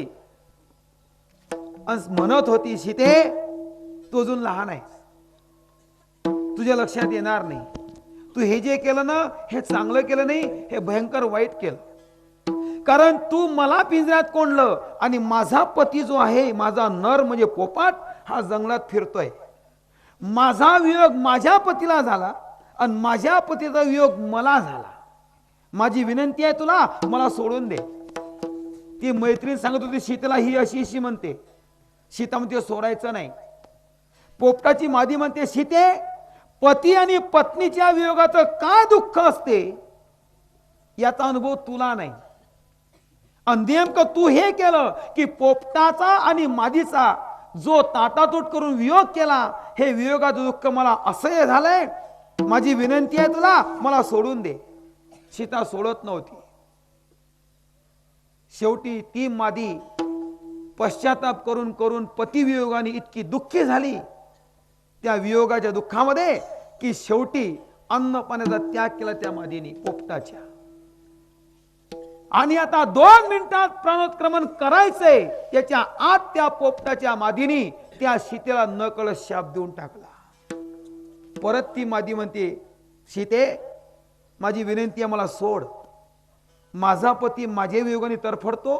आणि म्हणत होती, सीते तू अजून लहान आहेस, तुझ्या लक्षात येणार नाही. तू हे जे केलं ना हे चांगलं केलं नाही, हे भयंकर वाईट केलं. कारण तू मला पिंजऱ्यात कोंडलं आणि माझा पती जो आहे, माझा नर म्हणजे पोपट, हा जंगलात फिरतोय. माझा वियोग माझ्या पतीला झाला आणि माझ्या पतीचा वियोग मला झाला. माझी विनंती आहे तुला, मला सोडून दे. ती मैत्रीण सांगत होती सीतेला, ही अशी अशी म्हणते. सीता म्हणते सोडायचं नाही. पोपटाची मादी म्हणते, सीते पती आणि पत्नीच्या वियोगाचं काय दुःख असते याचा अनुभव तुला नाही. आणि नेमकं तू हे केलं की पोपटाचा आणि मादीचा जो ताटातूट करून वियोग केला, हे वियोगाचं दुःख मला असह्य झालंय. माझी विनंती आहे तुला, मला सोडून दे. सीता सोडत नव्हती. शेवटी ती मादी पश्चाताप करून करून पतिवियोगाने इतकी दुःखी झाली त्या वियोगाच्या दुःखामध्ये की शेवटी अन्न पाण्याचा त्याग केला त्या मादीने पोपटाच्या. आणि आता 2 मिनिटात प्राणोत्क्रमण करायचंय त्याच्या आत त्या पोपटाच्या मादीने त्या सीतेला नकळत शाप देऊन टाकला. परत ती मादी म्हणते, सीते माझी विनंती आहे, मला सोड. माझा पती माझ्या वियोगाने तरफडतो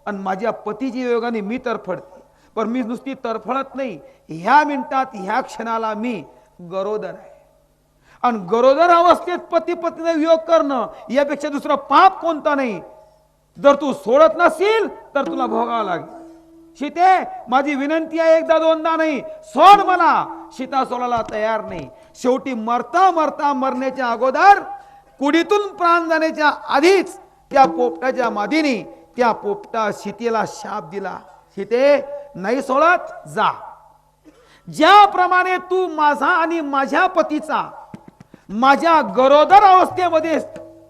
आणि माझ्या पतीच्या वियोगाने मी तरफडते. पण मी नुसती तरफडत नाही, ह्या मिनिटात ह्या क्षणाला मी गरोदर आहे. आणि गरोदर अवस्थेत पती पत्नीने वियोग करणं यापेक्षा दुसरं पाप कोणता नाही. जर तू सोडत नसील तर तुला भोगावं लागेल. सीते माझी विनंती आहे, एकदा दोनदा नाही, सोड मला. सीता सोडायला तयार नाही. शेवटी मरता मरता मरण्याच्या अगोदर कुडीतून प्राण जाण्याच्या आधीच त्या पोपटाच्या मादीने त्या पोपटा सीतेला शाप दिला, सीते नाही सोडत जा. ज्याप्रमाणे तू माझा आणि माझ्या पतीचा माझ्या गरोदर अवस्थेमध्ये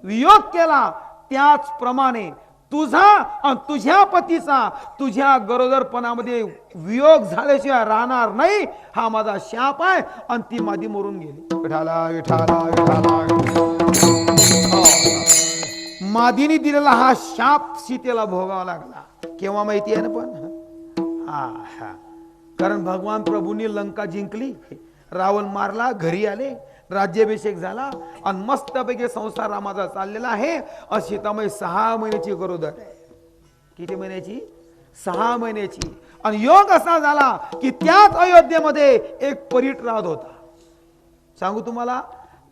वियोग केला, त्याचप्रमाणे तुझा आणि तुझ्या पतीचा तुझ्या गरोदरपणामध्ये वियोग झाल्याशिवाय राहणार नाही. हा माझा शाप आहे. आणि ती मादी मरून गेली. विठाला विठाला विठाला. मादीने दिलेला हा शाप सीतेला भोगावा लागला. केव्हा माहिती आहे ना? पण हा कारण भगवान प्रभूंनी लंका जिंकली, रावण मारला, घरी आले, राज्याभिषेक झाला आणि मस्तपैकी संसार रामाचा चाललेला आहे. सीतामाई 6 महिन्याची गरोदर आहे. किती महिन्याची? 6 महिन्याची. आणि योग असा झाला की त्याच अयोध्येमध्ये एक परीट राहत होता. सांगू तुम्हाला,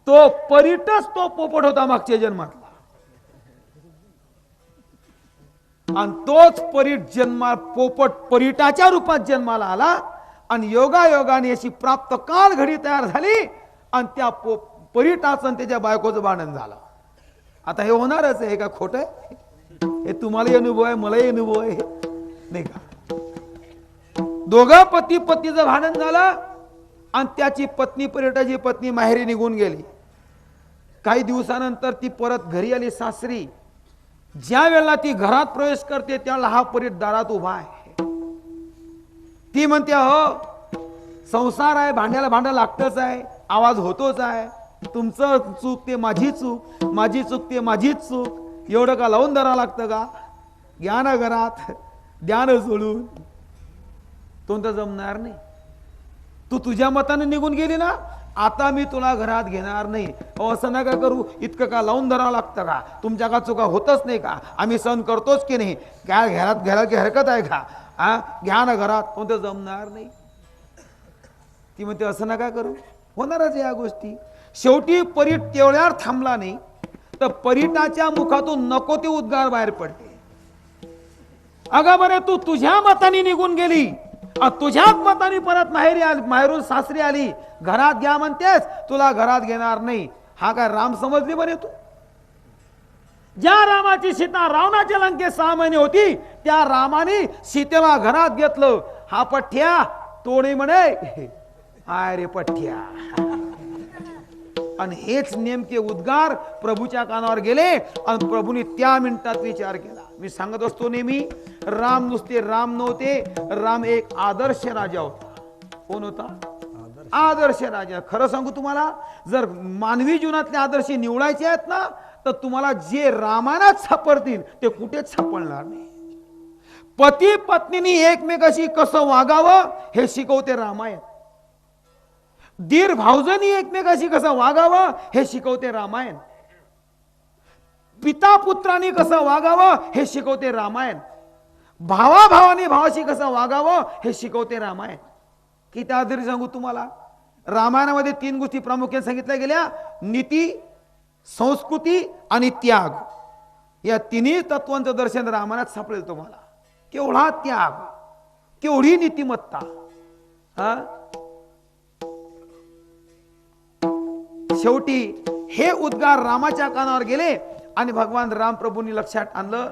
तो परीटच तो पोपट होता मागच्या जन्मातला. आणि तोच परीट पोपट परीटाच्या रूपात जन्माला आला. आणि योगायोगाने अशी प्राप्त काल घडी तयार झाली आणि त्या परीटाचं आणि त्याच्या बायकोचं भांडण झालं. आता हे होणारच आहे का? खोटं आहे? हे तुम्हालाही अनुभव आहे, मलाही अनुभव आहे, नाही का? दोघा पती पत्नीचं भांडण झालं आणि त्याची पत्नी, परीटाची पत्नी माहेरी निघून गेली. काही दिवसानंतर ती परत घरी आली सासरी. ज्या वेळेला ती घरात प्रवेश करते त्यावेळेला हा परीट दारात उभा आहे. ती म्हणते, हो संसार आहे, भांड्याला भांडं लागतच आहे, आवाज होतोच आहे, तुमचं चूक ते माझी चूक, माझी चूक ते माझीच चूक, एवढं का लावून धरावं लागतं का? घ्या ना घरात, द्या ना सोडून. तो तर जमणार नाही. तू तुझ्या मताने निघून गेली ना, आता मी तुला घरात घेणार नाही. असं नका करू, इतकं का लावून धरावं लागतं का? तुमच्या का चुका होतच नाही का? आम्ही सहन करतोच की नाही? काय घरात घ्यायला की हरकत आहे का? घ्या ना घरात. कोणतं जमणार नाही. ती म्हणते असं नका करू, होणारच या गोष्टी. शेवटी परीट तेवढ्यावर थांबला नाही तर परीटाच्या मुखातून नको ते उद्गार बाहेर पडले. अगं बरे, तू तुझ्या मताने निघून गेली, तुझ्याच मताने परत माहेरून सासरी आली, घरात घ्या म्हणतेस, तुला घरात घेणार नाही. हा काय राम समजली बरे तू? ज्या रामाची सीता रावणाच्या लंकेत 6 महिने होती त्या रामाने सीतेला घरात घेतलं. हा पठ्या तोडी म्हणे, आय रे पठ्या. आणि हेच नेमके उद्गार प्रभूच्या कानावर गेले आणि प्रभूने त्या मिनिटात विचार केला. मी सांगत असतो नेहमी, राम नुसते राम नव्हते, राम एक आदर्श राजा होता. कोण होता? आदर्श राजा. खरं सांगू तुम्हाला, जर मानवी जीवनातले आदर्श निवडायचे आहेत ना, तर तुम्हाला जे रामायणात सापडतील ते कुठेच सापडणार नाही. पती पत्नीनी एकमेकाशी कसं वागावं हे शिकवते रामायण. दीर भावजांनी एकमेकाशी कसं वागावं हे शिकवते रामायण. पिता पुत्रांनी कसं वागावं हे शिकवते रामायण. भावा भावाने भावाशी कसं वागावं हे शिकवते रामायण. किती आदरी सांगू तुम्हाला, रामायणामध्ये 3 गोष्टी प्रामुख्याने सांगितल्या गेल्या: नीती, संस्कृती आणि त्याग. या तिन्ही तत्वांचं दर्शन रामायणात सापडेल तुम्हाला. केवढा त्याग, केवढी नीतिमत्ता. शेवटी हे उद्गार रामाच्या कानावर गेले आणि भगवान राम प्रभूंनी लक्षात आणलं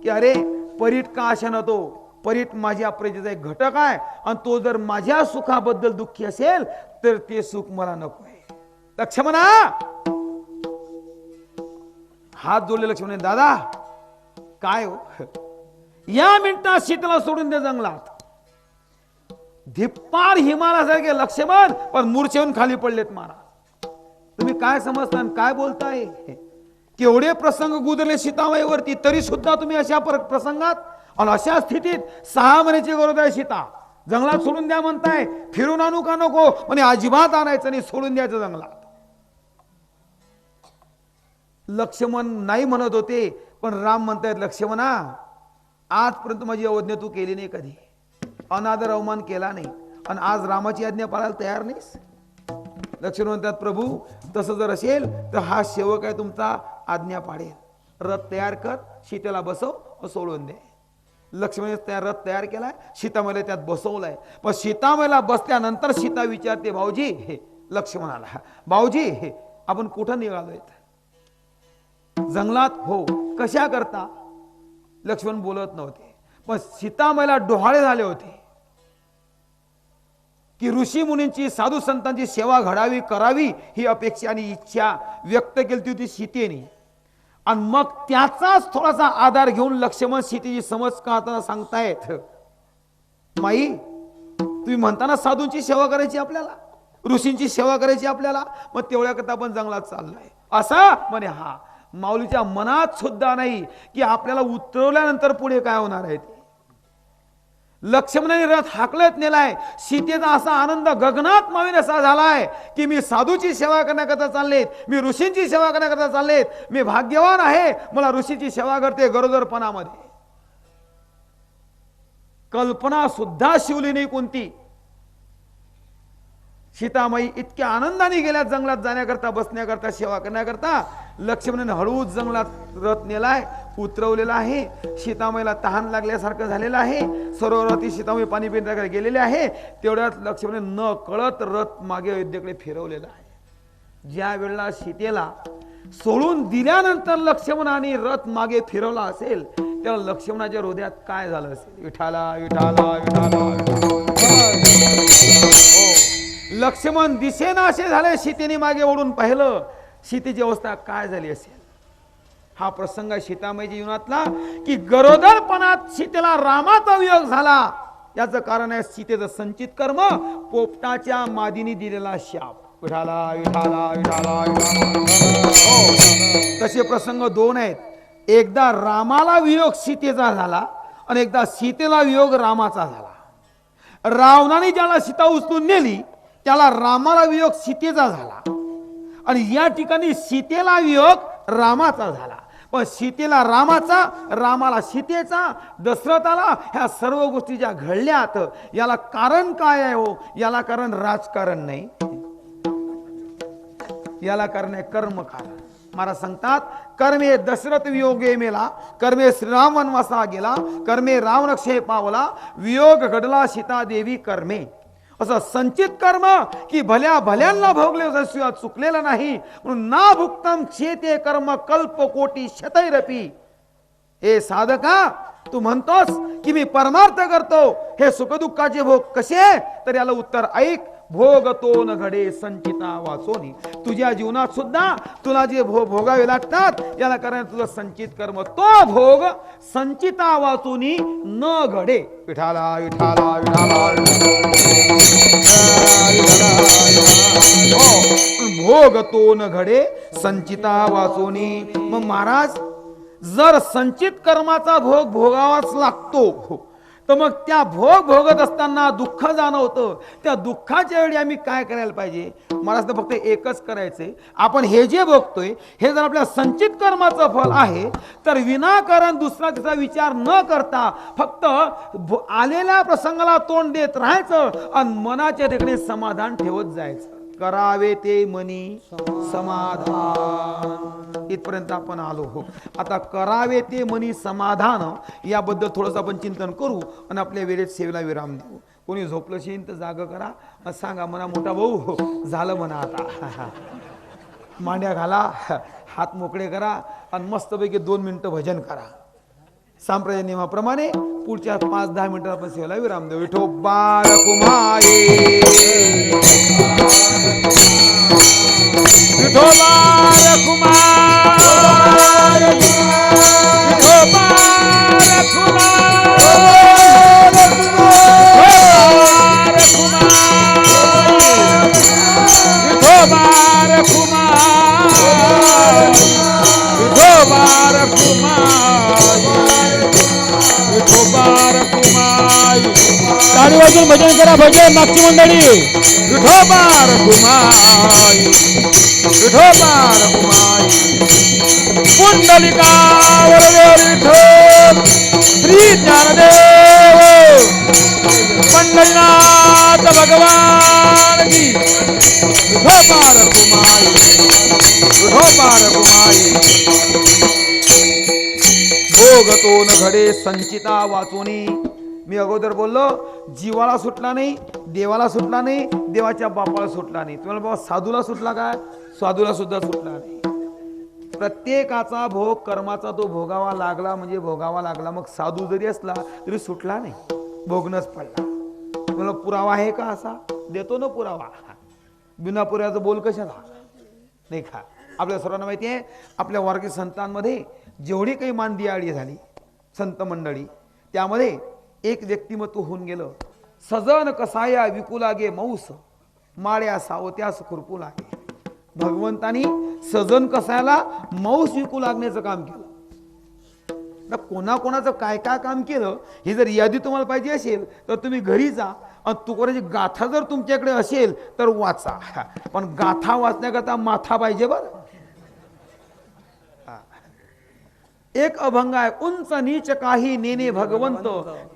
की अरे परीट का अशा तो परीट माझ्या प्रजेचा एक घटक आहे आणि तो जर माझ्या सुखाबद्दल दुःखी असेल तर ते सुख मला नको आहे. लक्ष्मणा हात जोडले. लक्ष्मण दादा काय हो, या मिनिटात सीतेला सोडून दे जंगलात. धिप्पार हिमालयासारखे लक्ष्मण पण मूर्छेहून खाली पडलेत महाराज. तुम्ही काय समजता काय बोलताय? केवढे प्रसंग गुदरले सीतामाईवरती, तरी सुद्धा तुम्ही अशा प्रसंगात आणि अशा स्थितीत 6 महिन्याची गरोदर आहे सीता, जंगलात सोडून द्या म्हणताय. फिरून आणू का नको म्हणे, अजिबात आणायचं नाही, सोडून द्यायचं जंगलात. लक्ष्मण नाही म्हणत होते, पण राम म्हणतायत लक्ष्मणा आजपर्यंत माझी अवज्ञा तू केली नाही, कधी अनादर अवमान केला नाही आणि आज रामाची आज्ञा पाळायला तयार नाहीस. लक्ष्मण म्हणतात प्रभू तसं जर असेल तर हा सेवक आहे तुमचा, आज्ञा पाडेल. रथ तयार कर, सीतेला बसव, सोडून दे. लक्ष्मण रथ तयार केलाय, सीतामाईला त्यात बसवलाय. पण सीतामाईला बसल्यानंतर सीता विचारते भाऊजी हे लक्ष्मणाला, भाऊजी हे आपण कुठं निघालोय? जंगलात. हो. कशा करता? लक्ष्मण बोलत नव्हते, पण सीतामाईला डोहाळे झाले होते की ऋषी मुनींची साधू संतांची सेवा घडावी करावी ही अपेक्षा आणि इच्छा व्यक्त केली होती सीतेने. आणि मग त्याचाच थोडासा आधार घेऊन लक्ष्मण सीतेची समज काढताना सांगतायत, माई तुम्ही म्हणताना साधूंची सेवा करायची आपल्याला, ऋषींची सेवा करायची आपल्याला, मग तेवढ्याकरता आपण जंगलात चाललोय असा म्हणे. हा माऊलीच्या मनात सुद्धा नाही की आपल्याला उतरवल्यानंतर पुढे काय होणार आहे. लक्ष्मणाने रथ हाकलत नेलाय. सीतेचा असा आनंद गगनात मावेन असा झालाय की मी साधूची सेवा करण्याकरता चाललेत, मी ऋषींची सेवा करण्याकरता चाललेत, मी भाग्यवान आहे, मला ऋषीची सेवा करते गरोदरपणामध्ये. कल्पना सुद्धा शिवली नाही कोणती. सीतामाई इतक्या आनंदाने गेल्या जंगलात जाण्याकरता, बसण्याकरता, सेवा करण्याकरता. लक्ष्मणाने हळूच जंगलात रथ नेलाय, उतरवलेला आहे. सीतामाईला तहान लागल्यासारखं झालेलं आहे. सरोवरावरती सीतामाई पाणी पिण्याकडे गेलेले आहे. तेवढ्यात लक्ष्मणाने न कळत रथ मागे अयोध्येकडे फिरवलेला आहे. ज्या वेळेला सीतेला सोडून दिल्यानंतर लक्ष्मणाने रथ मागे फिरवला असेल तेव्हा लक्ष्मणाच्या हृदयात काय झालं असेल? विठाला विठाला विठाला. लक्ष्मण दिसेना असे झाले. सीतेने मागे ओढून पाहिलं, सीतेची अवस्था काय झाली असेल. हा प्रसंग आहे सीतामाईच्या जीवनातला की गरोदरपणात सीतेला रामाचा वियोग झाला. याचं कारण आहे सीतेचं संचित कर्म, पोपटाच्या मादीने दिलेला शाप. विठाला विठाला विठाला विठाला. तसे प्रसंग 2 आहेत. एकदा रामाला वियोग सीतेचा झाला आणि एकदा सीतेला वियोग रामाचा झाला. रावणाने ज्याला सीता उचलून नेली त्याला रामाला वियोग सीतेचा झाला आणि या ठिकाणी सीतेला वियोग रामाचा झाला. पण सीतेला रामाचा, रामाला सीतेचा, दशरथाला ह्या सर्व गोष्टी ज्या घडल्यात याला कारण काय आहे? हो, याला कारण राजकारण नाही, याला कारण आहे कर्मकारण. महाराज सांगतात कर्मे दशरथ वियोगे मेला, कर्मे श्रीराम वनवासा गेला, कर्मे रामरक्षे पावला, वियोग घडला सीता देवी कर्मे. असं संचित कर्म की भल्या भल्यांना भोगले शिवाय चुकलेलं नाही. म्हणून ना भुक्तम क्षेते कर्म कल्प कोटी शतैरपी. हे साधका तू म्हणतोस की मी परमार्थ करतो, हे सुखदुःखाचे भोग कसे? तर याला उत्तर ऐक. भोग तो न घडे संचिता वाचोनी. तुझ्या जीवनात सुद्धा तुला जे भोगावे लागतात याला कारण तुझं संचित कर्म. तो भोग संचिता वाचोनी न घडे. विठाला विठाला विठाला. भोग तो न घडे संचिता वाचोनी. मग महाराज जर संचित कर्माचा भोग भोगावाच लागतो तर मग त्या भोग भोगत असताना दुःख जाणवतं. त्या दुःखाच्या वेळी आम्ही काय करायला पाहिजे? मला फक्त एकच करायचंय. आपण हे जे भोगतोय हे जर आपल्या संचित कर्माचं फल आहे तर विनाकारण दुसरा तिचा विचार न करता फक्त आलेल्या प्रसंगाला तोंड देत राहायचं आणि मनाच्या ठिकाणी समाधान ठेवत जायचं. करावे ते मनी समाधान. इथपर्यंत आपण आलो. हो, आता करावे ते मनी समाधान याबद्दल थोडंसं आपण चिंतन करू आणि आपल्या वेळेत सेवेला विराम देऊ. कोणी झोपलं शेन तर जाग करा, सांगा म्हणा मोठा भाऊ झालं म्हणा आता. मांड्या घाला, हात मोकळे करा आणि मस्तपैकी 2 मिनिटं भजन करा. सांप्रदाय नियमाप्रमाणे पुढच्या 5-10 मिनिटात आपण सेवेला विराम देऊ. विठोबा रखुमाई, विठोबा रखुमाई, विठोबा ताली वाजून भजन करा, भजन मागची मंडळी. विठोबा रखुमाई, विठोबा रखुमाई, पुंडलिकावर विठोब श्री ज्ञानदेव पंढरीनाथ भगवान की. विठोबा रखुमाई, विठोबा रखुमाई. भोगतो न घडे संचिता वाचुनी. मी अगोदर बोललो, जीवाला सुटला नाही, देवाला सुटला नाही, देवाच्या बापाला सुटला नाही. तुम्हाला बाबा साधूला सुटला काय? साधूला सुद्धा सुटला नाही. प्रत्येकाचा भोग कर्माचा तो भोगावा लागला म्हणजे भोगावा लागला. मग साधू जरी असला तरी सुटला नाही, भोगणच पडला. तुम्हाला पुरावा आहे का? असा देतो ना पुरावा. बिना पुराव्याचं बोल कशाला? नाही का? आपल्या सर्वांना माहिती आहे, आपल्या वारकरी संतांमध्ये जेवढी काही मानदियाळी झाली संत मंडळी, त्यामध्ये एक व्यक्तिमत्व होऊन गेलं. सजन कसाया विकू लागे मौस, माळ्या सावत्यास खुरपू लागे. भगवंतानी सजन कसायला मौस विकू लागण्याचं काम केलं. कोणाकोणाचं काय काय काम केलं ही जर यादी तुम्हाला पाहिजे असेल तर तुम्ही घरी जा आणि तुकोराची गाथा जर तुमच्याकडे असेल तर वाचा. पण गाथा वाचण्याकरता माथा पाहिजे बरं. एक अभंग आहे, उंच नीच काही नेने भगवंत,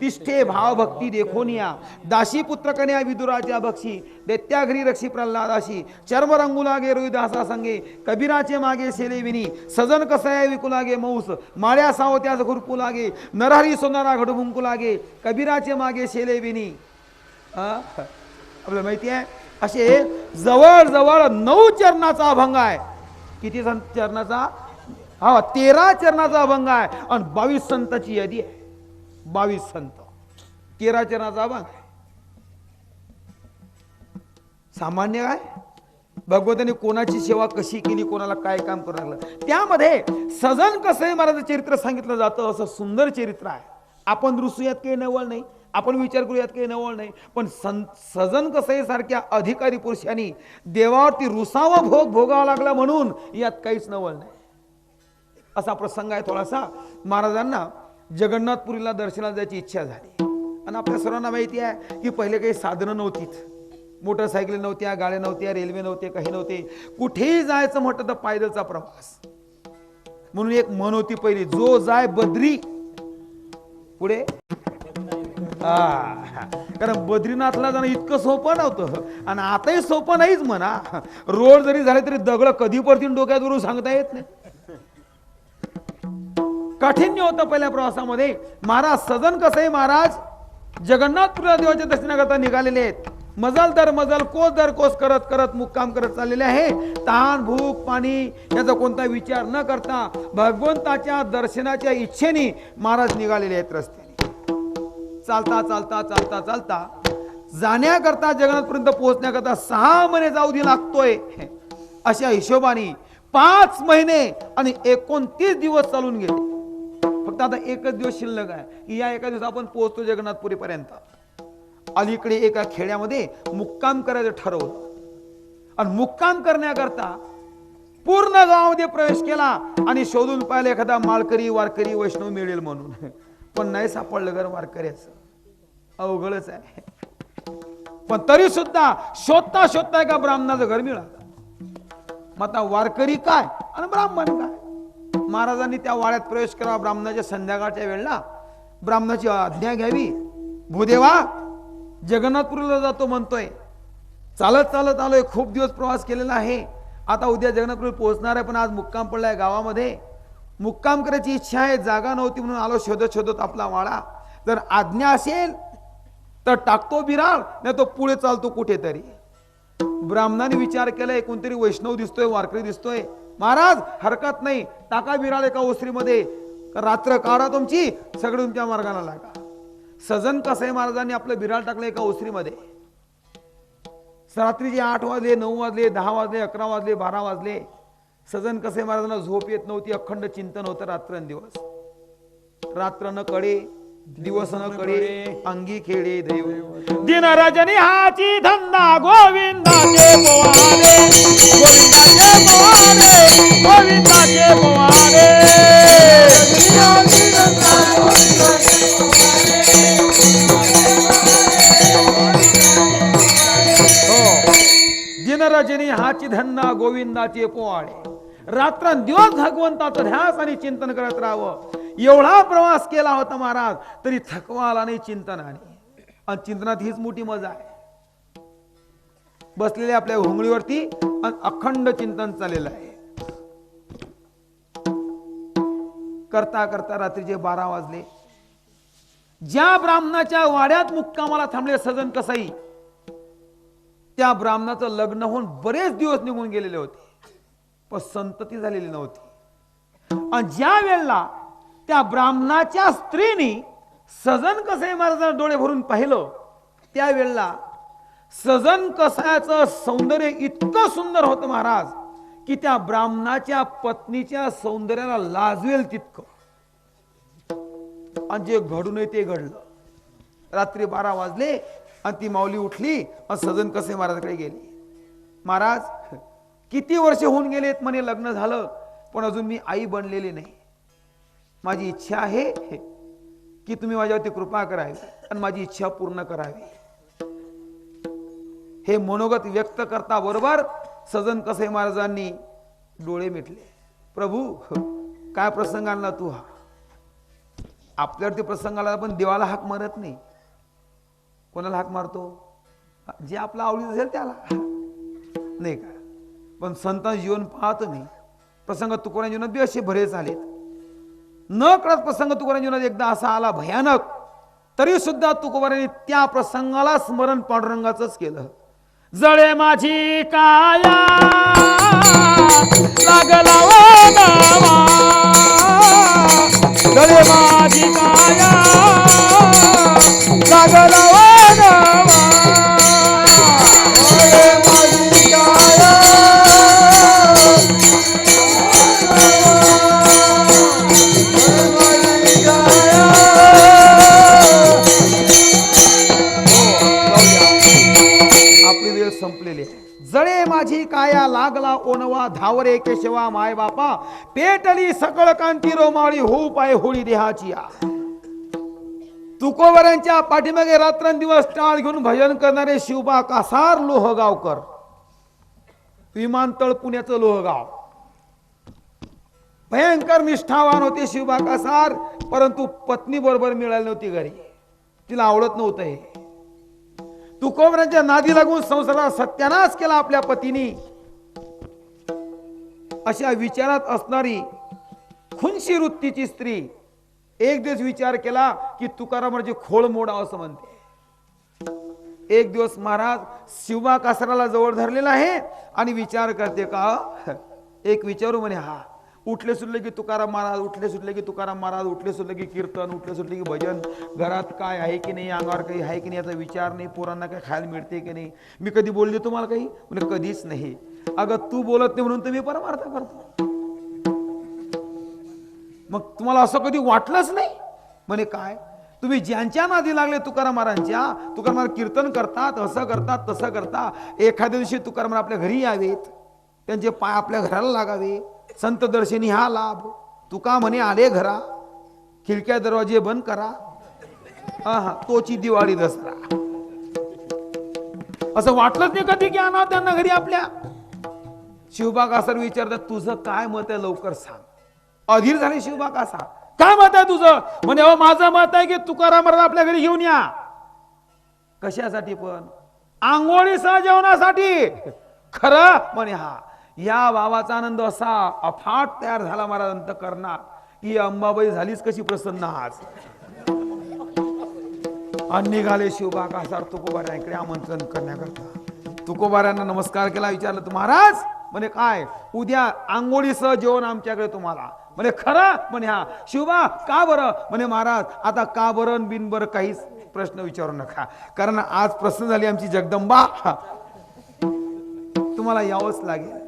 तिष्ठे भाव भक्ती देखोनिया. दासी पुत्र कन्या विदुराच्या बक्षी, दैत्या घरी रक्षी प्रल्हादाशी. चर्म रंगू लागे रोहिदासा संगे, कबीराचे मागे शेले विनी. सजन कसया विकू लागे मौस, माळ्या सावत्यास खुरपू लागे. नरहरी सोनारा घडभुंकू लागे, कबीराचे मागे शेले विनी. आपल्याला माहिती आहे असे जवळ जवळ 9 चरणाचा अभंग आहे. किती चरणाचा? हा 13 चरणाचा अभंग आहे आणि 22 संतांची यादी आहे. 22 संत, 13 चरणाचा अभंग आहे. सामान्य काय? भगवंतांनी कोणाची सेवा कशी केली, कोणाला काय काम करू लागलं. त्यामध्ये सजन कसई महाराजांचं चरित्र सांगितलं जातं. असं सुंदर चरित्र आहे. आपण रुसूयात काही नवल नाही, आपण विचार करूयात काही नवल नाही. पण सजन कसई सारख्या अधिकारी पुरुषांनी देवावरती रुसावा भोग भोगावा लागला म्हणून यात काहीच नवल नाही. असा प्रसंग आहे. थोडासा महाराजांना जगन्नाथपुरीला दर्शनाला जायची इच्छा झाली. आणि आपल्या सर्वांना माहिती आहे की पहिले काही साधनं नव्हतीच. मोटरसायकली नव्हत्या, गाड्या नव्हत्या, रेल्वे नव्हते, काही नव्हते. कुठेही जायचं म्हटलं तर पायदलचा प्रवास. म्हणून एक म्हण होती पहिली, जो जाय बद्री पुढे. कारण बद्रीनाथला जाणं इतकं सोपं नव्हतं आणि आताही सोपं नाहीच म्हणा. रोड जरी झाले तरी दगड कधी पडतील डोक्यात सांगता येत नाही. काठिण्य होतं पहिल्या प्रवासामध्ये. महाराज सजन कसई महाराज जगन्नाथपुरीला देवाच्या दर्शनाकरता निघालेले आहेत. मजल दर मजल, कोस दर कोस करत करत मुक्काम करत चाललेले आहे. तहान भूक पाणी याचा कोणता विचार न करता भगवंताच्या दर्शनाच्या इच्छेने महाराज निघालेले आहेत रस्त्याने. चालता चालता चालता चालता जाण्याकरता जगन्नाथपर्यंत पोहोचण्याकरता 6 महिने जाऊ दे लागतोय. अशा हिशोबाने 5 महिने आणि 29 दिवस चालून गेले. फक्त आता एकच दिवस शिल्लक आहे की या एका दिवस आपण पोहोचतो जगन्नाथपुरी पर्यंत. अलीकडे एका खेड्यामध्ये मुक्काम करायचं ठरवलं आणि मुक्काम करण्याकरता पूर्ण गावामध्ये प्रवेश केला आणि शोधून पाहिलं एखादा माळकरी वारकरी वैष्णव मिळेल म्हणून. पण नाही सापडलं घर वारकऱ्याचं. अवघडच आहे. पण तरी सुद्धा शोधता शोधता एका ब्राह्मणाचं घर मिळालं. मग आता वारकरी काय आणि ब्राह्मण काय? महाराजांनी त्या वाड्यात प्रवेश करावा. ब्राह्मणाच्या संध्याकाळच्या वेळेला ब्राह्मणाची आज्ञा घ्यावी. भूदेवा जगन्नाथपुरीला जातो म्हणतोय, चालत चालत आलोय, खूप दिवस प्रवास केलेला आहे, आता उद्या जगन्नाथपुरी पोहोचणार आहे, पण आज मुक्काम पडलाय गावामध्ये, मुक्काम करायची इच्छा आहे, जागा नव्हती म्हणून आलो शोधत शोधत आपला वाडा. जर आज्ञा असेल तर टाकतो बिराळ, नाही तो पुढे चालतो कुठेतरी. ब्राह्मणाने विचार केलाय, कोणतरी वैष्णव दिसतोय, वारकरी दिसतोय. महाराज हरकत नाही, टाका बिराळ एका ओसरीमध्ये. रात्र काढा तुमची, सगळे तुमच्या मार्गाला लागा. सजन कसाई महाराजांनी आपलं बिराल टाकलं एका ओसरीमध्ये. रात्रीचे 8 वाजले, 9 वाजले, 10 वाजले, 11 वाजले, 12 वाजले. सजन कसाई महाराजांना झोप येत नव्हती. अखंड चिंतन होतं रात्रंदिवस. रात्र न कळे, दिवस न कळे, अंगी खेळे दैव. दिन रजनी हाची धंदा गोविंदाचे पोवाडे, गोविंदाचे पोवाडे, गोविंदाचे पोवाडे. दिन रजनी हाची धंदा गोविंदाचे पोवाडे. रात्रंदिवस भगवंताचं ध्यास आणि चिंतन करत राहावं. एवढा प्रवास केला होता महाराज, तरी थकवा आला नाही चिंतनाने. आणि चिंतनात हीच मोठी मजा आहे. बसलेले आपल्या घोंगडीवरती आणि अखंड चिंतन चाललेलं आहे. करता करता रात्रीचे 12 वाजले. ज्या ब्राह्मणाच्या वाड्यात मुक्कामाला थांबले सजन कसाई, त्या ब्राह्मणाचं लग्न होऊन बरेच दिवस निघून गेलेले होते, पण संतती झालेली नव्हती. आणि ज्या वेळेला त्या ब्राह्मणाच्या स्त्रीनी सजन कसाई महाराजांना डोळे भरून पाहिलं, त्यावेळेला सजन कसायाचं सौंदर्य इतकं सुंदर होतं महाराज, की त्या ब्राह्मणाच्या पत्नीच्या सौंदर्याला लाजवेल तितकं. आणि जे घडू नये ते घडलं. रात्री 12 वाजले आणि ती माऊली उठली आणि सजन कसाई महाराजांकडे गेली. महाराज, किती वर्ष होऊन गेलेत म्हणे लग्न झालं, पण अजून मी आई बनलेली नाही. माझी इच्छा आहे की तुम्ही माझ्यावरती कृपा करावी आणि माझी इच्छा पूर्ण करावी. हे मनोगत व्यक्त करता बरोबर सजन कसाई महाराजांनी डोळे मिटले. प्रभू, काय प्रसंग आणला तू हा? आपल्यावरती प्रसंग आला पण देवाला हाक मारत नाही. कोणाला हाक मारतो? जे आपला आवडीत असेल त्याला, नाही का? पण संतांचं जीवन पाहतो मी. प्रसंग तुकोबांच्या जीवनात बी असे बरेच आलेत. न कळत प्रसंग तुकोबांच्या जीवनात एकदा असा आला भयानक, तरी सुद्धा तुकोबांनी त्या प्रसंगाला स्मरण पांडुरंगाचंच केलं. जळे माझी काया लागला ओ नावा, जळे माझी काया लागला ओ नावा, जळे माझी काया संपलेले. जळे माझी काया लागला ओनवा, धावरे केशवा माय बापा, पेटली सकळ कांती रोमाळी, होऊ पाय होळी देहाची. तुकोबारांच्या पाठीमागे रात्रंदिवस टाळ घेऊन भजन करणारे शिवबा कासार लोहगावकर, विमानतळ पुण्याचं लोहगाव. भयंकर निष्ठावान होते शिवबा कासार, परंतु पत्नी बरोबर मिळाली नव्हती घरी. तिला आवडत नव्हतं हे. तुकोबारांच्या नादी लागून संसाराला सत्यानाश केला आपल्या पतीने. अशा विचारात असणारी खुनशी वृत्तीची स्त्री एक दिवस विचार केला की तुकाराम म्हणजे खोळ मोडावं असं म्हणते. एक दिवस महाराज शिवबा कासाराला जवळ धरलेला आहे आणि विचार करते का एक विचारू म्हणे. हा, उठले सुटले की तुकाराम महाराज, उठले सुटले की तुकाराम महाराज, उठले सुटले की कीर्तन, उठले सुटले की भजन. घरात काय आहे की नाही, अंगावर काही आहे की नाही याचा विचार नाही. पोरांना काय खायला मिळते की नाही. मी कधी बोलले तुम्हाला काही? म्हणजे कधीच नाही. अगं तू बोलत नाही म्हणून तुम्ही परमार्थ करतो. मग तुम्हाला असं कधी वाटलंच नाही? म्हणे काय तुम्ही ज्यांच्या नादी लागले तुकाराम महाराजांच्या, तुकाराम महाराज कीर्तन करतात, असं करतात, तसं करतात. एखाद्या दिवशी तुकाराम महाराज आपल्या घरी यावेत, त्यांचे पाय आपल्या घराला लागावे, संत दर्शनी हा लाभ. तुका म्हणे आले घरा, खिडक्या दरवाजे बंद करा, हा तोची दिवाळी दसरा. असं वाटलंच नाही कधी की आणा त्यांना घरी आपल्या. शिवबा कासार विचारतात, तुझं काय मत आहे लवकर सांग. अधीर झाले शिवबा कासार. काय मत आहे तुझं? म्हणे अहो माझं मत आहे की तुकाराम महाराज आपल्या घरी घेऊन या. कशासाठी? पण आंघोळीसह जेवणासाठी. खरं? म्हणे हा. या भावाचा आनंद असा अफाट तयार झाला महाराज अंतःकरणात की अंबाबाई झालीच कशी प्रसन्न आज. आणि निघाले शिवबा कासार तुकोबारांकडे आमंत्रण करण्याकरता. तुकोबारांना नमस्कार केला. विचारलं, तू महाराज? म्हणे काय? उद्या आंघोळीसह जेवण आमच्याकडे तुम्हाला. म्हणे खरं म्हणे हा. शिवबा का बरं म्हणे महाराज आता का बरं बिन बरं काहीच प्रश्न विचारू नका, कारण आज प्रश्न झाली आमची जगदंबा, तुम्हाला यावंच लागेल.